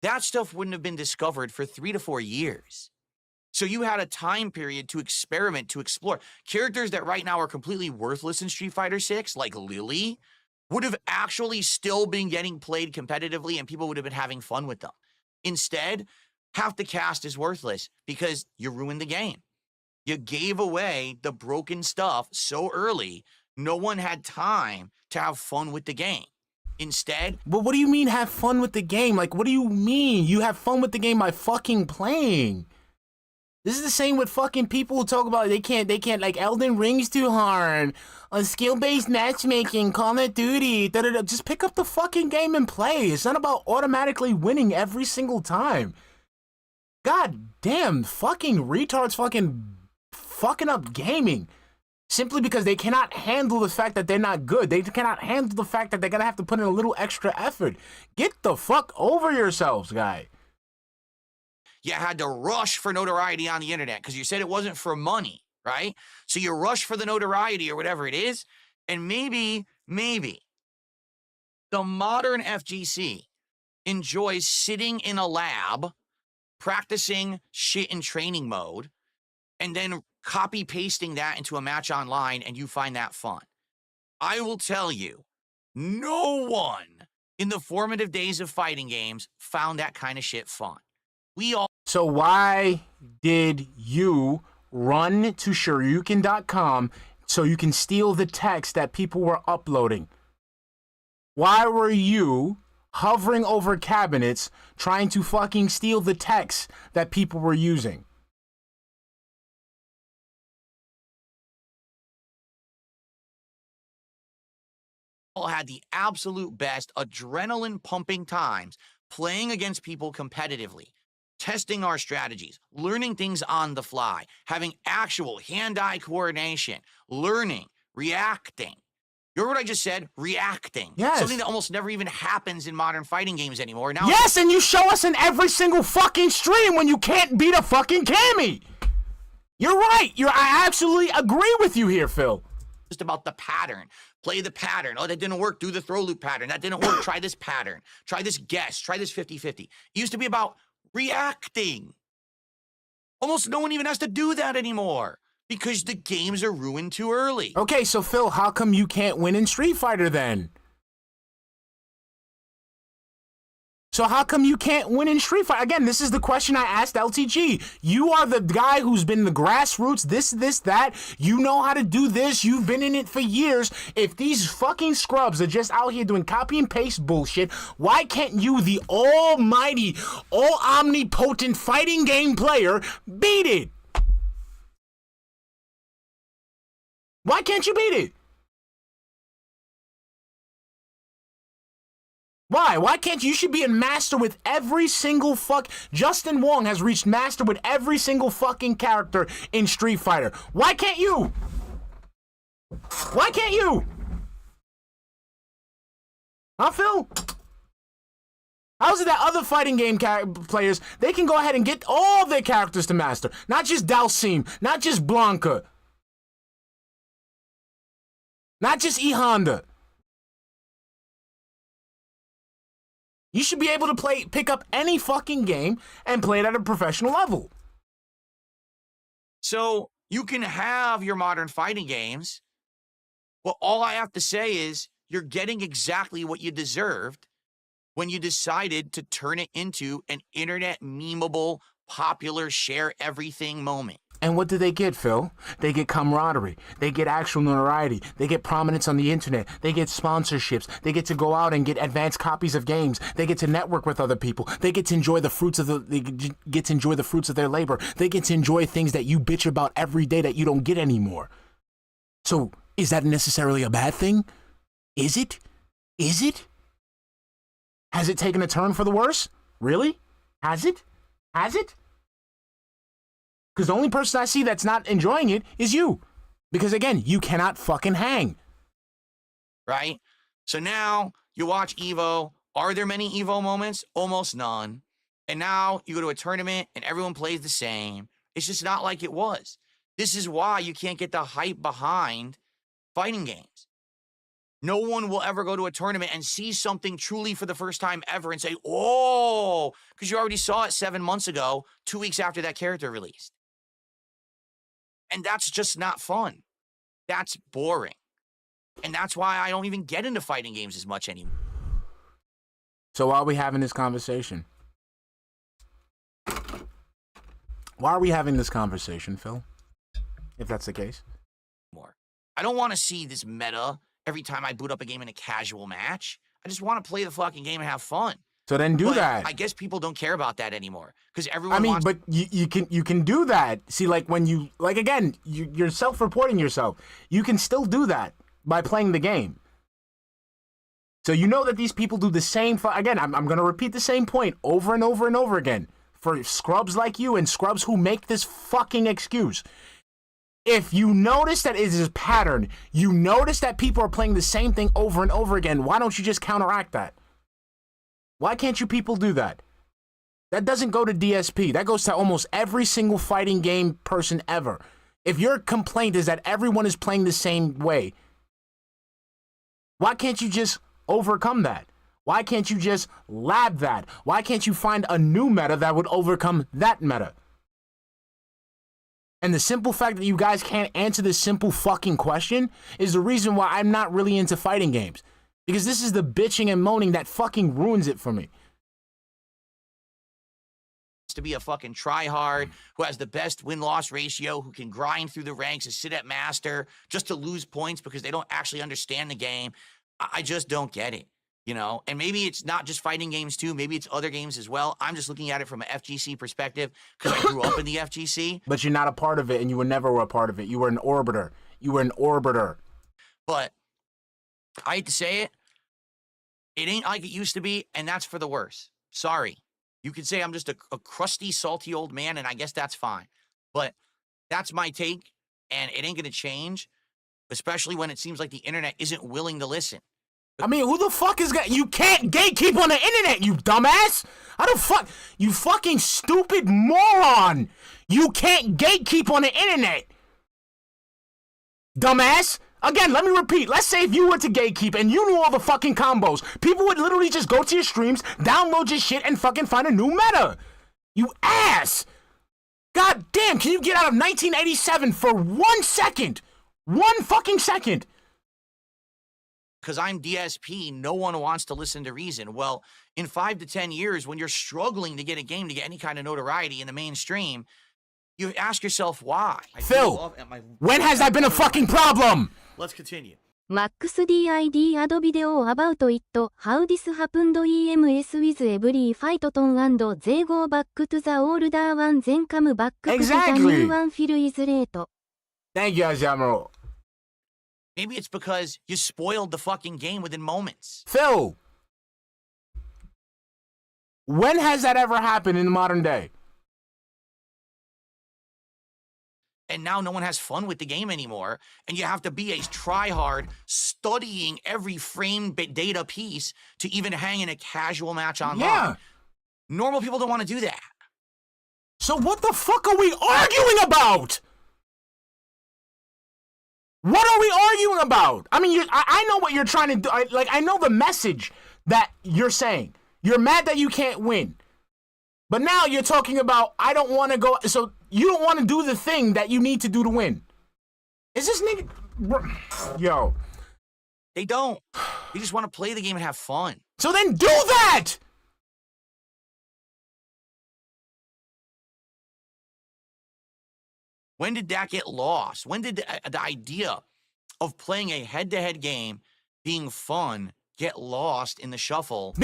That stuff wouldn't have been discovered for 3 to 4 years. So you had a time period to experiment, to explore. Characters that right now are completely worthless in Street Fighter 6, like Lily, would have actually still been getting played competitively and people would have been having fun with them. Instead, half the cast is worthless because you ruined the game. You gave away the broken stuff so early, no one had time to have fun with the game. Instead, but what do you mean have fun with the game? Like, what do you mean? You have fun with the game by fucking playing. This is the same with fucking people who talk about they can't like Elden Ring's too hard. On skill-based matchmaking, Call of Duty, da-da-da. Just pick up the fucking game and play. It's not about automatically winning every single time. God damn, fucking retards fucking up gaming. Simply because they cannot handle the fact that they're not good. They cannot handle the fact that they're gonna have to put in a little extra effort. Get the fuck over yourselves, guy. you had to rush for notoriety on the internet because you said it wasn't for money, right? So you rush for the notoriety or whatever it is, and maybe the modern FGC enjoys sitting in a lab, practicing shit in training mode, and then copy pasting that into a match online, and you find that fun. I will tell you, no one in the formative days of fighting games found that kind of shit fun. So why did you run to Shoryuken.com so you can steal the text that people were uploading? Why were you hovering over cabinets trying to fucking steal the text that people were using? All had the absolute best adrenaline pumping times playing against people competitively, testing our strategies, learning things on the fly, having actual hand-eye coordination, learning, reacting. You heard what I just said? Reacting. Yes. Something that almost never even happens in modern fighting games anymore. Now, yes, and you show us in every single fucking stream when you can't beat a fucking Cammy. You're right. I absolutely agree with you here, Phil. Just about the pattern. Play the pattern. Oh, that didn't work. Do the throw loop pattern. That didn't work. Try this pattern. Try this guess. Try this 50-50. It used to be about reacting. Almost no one even has to do that anymore because the games are ruined too early. Okay, so Phil, how come you can't win in Street Fighter then? So how come you can't win in Street Fighter? Again, this is the question I asked LTG. You are the guy who's been in the grassroots, this, that. You know how to do this. You've been in it for years. If these fucking scrubs are just out here doing copy and paste bullshit, why can't you, the almighty, all omnipotent fighting game player, beat it? Why can't you beat it? Why? Why can't you? You should be a master with every single Justin Wong has reached master with every single fucking character in Street Fighter. Why can't you? Why can't you? Huh, Phil? How's it that other fighting game players, they can go ahead and get all their characters to master? Not just Dalsim, not just Blanca, not just E Honda. You should be able to pick up any fucking game and play it at a professional level. So you can have your modern fighting games. Well, all I have to say is you're getting exactly what you deserved when you decided to turn it into an internet memeable, popular, share everything moment. And what do they get, Phil? They get camaraderie. They get actual notoriety. They get prominence on the internet. They get sponsorships. They get to go out and get advanced copies of games. They get to network with other people. They get to enjoy the fruits of their labor. They get to enjoy things that you bitch about every day that you don't get anymore. So, is that necessarily a bad thing? Is it? Is it? Has it taken a turn for the worse? Really? Has it? Has it? Because the only person I see that's not enjoying it is you. Because again, you cannot fucking hang. Right? So now you watch Evo. Are there many Evo moments? Almost none. And now you go to a tournament and everyone plays the same. It's just not like it was. This is why you can't get the hype behind fighting games. No one will ever go to a tournament and see something truly for the first time ever and say, oh, because you already saw it 7 months ago, 2 weeks after that character released. And that's just not fun. That's boring. And that's why I don't even get into fighting games as much anymore. So why are we having this conversation? Why are we having this conversation, Phil? If that's the case. I don't want to see this meta every time I boot up a game in a casual match. I just want to play the fucking game and have fun. So then do that. I guess people don't care about that anymore because everyone wants. But you can do that. See, like when you again, you're self-reporting yourself. You can still do that by playing the game. So you know that these people do the same. Again, I'm going to repeat the same point over and over and over again for scrubs like you and scrubs who make this fucking excuse. If you notice that it is a pattern, you notice that people are playing the same thing over and over again, why don't you just counteract that? Why can't you people do that? That doesn't go to DSP. That goes to almost every single fighting game person ever. If your complaint is that everyone is playing the same way, why can't you just overcome that? Why can't you just lab that? Why can't you find a new meta that would overcome that meta? And the simple fact that you guys can't answer this simple fucking question is the reason why I'm not really into fighting games. Because this is the bitching and moaning that fucking ruins it for me. To be a fucking tryhard who has the best win-loss ratio, who can grind through the ranks and sit at master just to lose points because they don't actually understand the game. I just don't get it, you know? And maybe it's not just fighting games too. Maybe it's other games as well. I'm just looking at it from an FGC perspective because I grew up in the FGC. But you're not a part of it, and you were never a part of it. You were an orbiter. You were an orbiter. But I hate to say it, it ain't like it used to be, and that's for the worse. Sorry. You could say I'm just a crusty, salty old man, and I guess that's fine. But that's my take, and it ain't going to change, especially when it seems like the internet isn't willing to listen. I mean, who the fuck is gonna... You can't gatekeep on the internet, you dumbass! How the fuck... You fucking stupid moron! You can't gatekeep on the internet! Dumbass! Again, let me repeat. Let's say if you were to gatekeep and you knew all the fucking combos, people would literally just go to your streams, download your shit, and fucking find a new meta. You ass! God damn, can you get out of 1987 for 1 second? 1 fucking second. Because I'm DSP, no one wants to listen to reason. Well, in 5 to 10 years, when you're struggling to get a game to get any kind of notoriety in the mainstream, you ask yourself why. Phil, when has that been a fucking problem? Let's continue. MaxDID add video about it, how this happened EMS with every fight ton and they go back to the older one then come back to the new one feel is late. Thank you, Azamaro. Maybe it's because you spoiled the fucking game within moments. Phil, when has that ever happened in the modern day? And now no one has fun with the game anymore, and you have to be a tryhard studying every frame data piece to even hang in a casual match online. Yeah. Normal people don't want to do that. So what the fuck are we arguing about? What are we arguing about? I mean, I know what you're trying to do. I know the message that you're saying. You're mad that you can't win. But now you're talking about, I don't want to go. So you don't want to do the thing that you need to do to win. Is this nigga... Yo. They don't. They just want to play the game and have fun. So then do that! When did that get lost? When did the idea of playing a head-to-head game being fun get lost in the shuffle?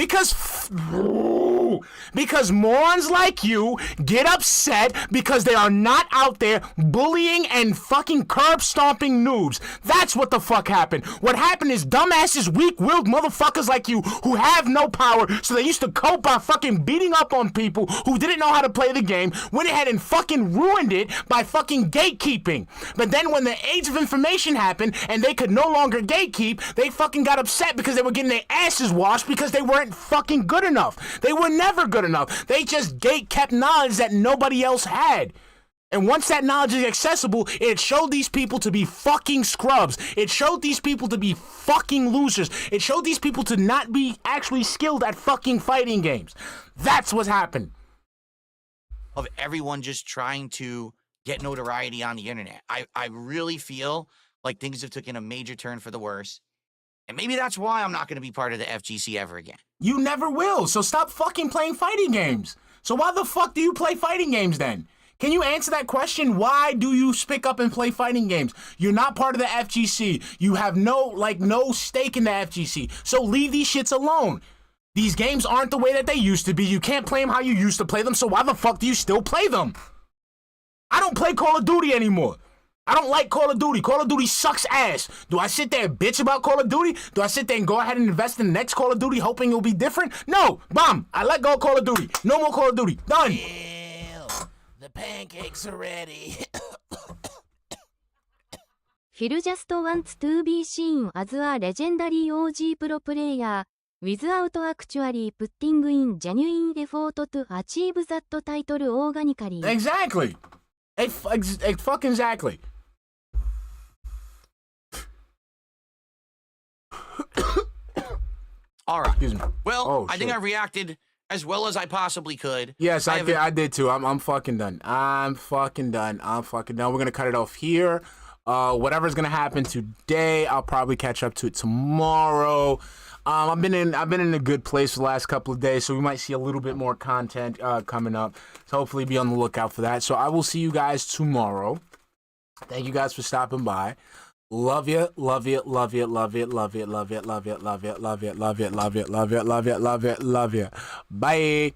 Because morons like you get upset because they are not out there bullying and fucking curb stomping noobs. That's what the fuck happened. What happened is dumbasses, weak-willed motherfuckers like you who have no power, so they used to cope by fucking beating up on people who didn't know how to play the game, went ahead and fucking ruined it by fucking gatekeeping. But then when the age of information happened and they could no longer gatekeep, they fucking got upset because they were getting their asses washed because they weren't fucking good enough. They were never good enough. They just gate-kept knowledge that nobody else had. And once that knowledge is accessible, it showed these people to be fucking scrubs. It showed these people to be fucking losers. It showed these people to not be actually skilled at fucking fighting games. That's what happened. Of everyone just trying to get notoriety on the internet. I really feel like things have taken a major turn for the worse. And maybe that's why I'm not going to be part of the FGC ever again. You never will, so stop fucking playing fighting games. So why the fuck do you play fighting games then? Can you answer that question? Why do you pick up and play fighting games? You're not part of the FGC. You have no stake in the FGC. So leave these shits alone. These games aren't the way that they used to be. You can't play them how you used to play them, so why the fuck do you still play them? I don't play Call of Duty anymore. I don't like Call of Duty. Call of Duty sucks ass. Do I sit there and bitch about Call of Duty? Do I sit there and go ahead and invest in the next Call of Duty hoping it'll be different? No. Bomb. I let go of Call of Duty. No more Call of Duty. Done. Ew, the pancakes are ready. Phil just wants to be seen as a legendary OG pro player, without actually putting in genuine effort to achieve that title organically. Exactly. Fucking exactly. All right. Excuse me. Well, I think I reacted as well as I possibly could. Yes, I did too. I'm fucking done. I'm fucking done. We're gonna cut it off here. Whatever's gonna happen today, I'll probably catch up to it tomorrow. I've been in a good place the last couple of days, so we might see a little bit more content coming up. So hopefully be on the lookout for that. So I will see you guys tomorrow. Thank you guys for stopping by. Love you, love you, love you, love you, love you, love you, love you, love you, love you, love you, love you, love you, love you, love you. Bye.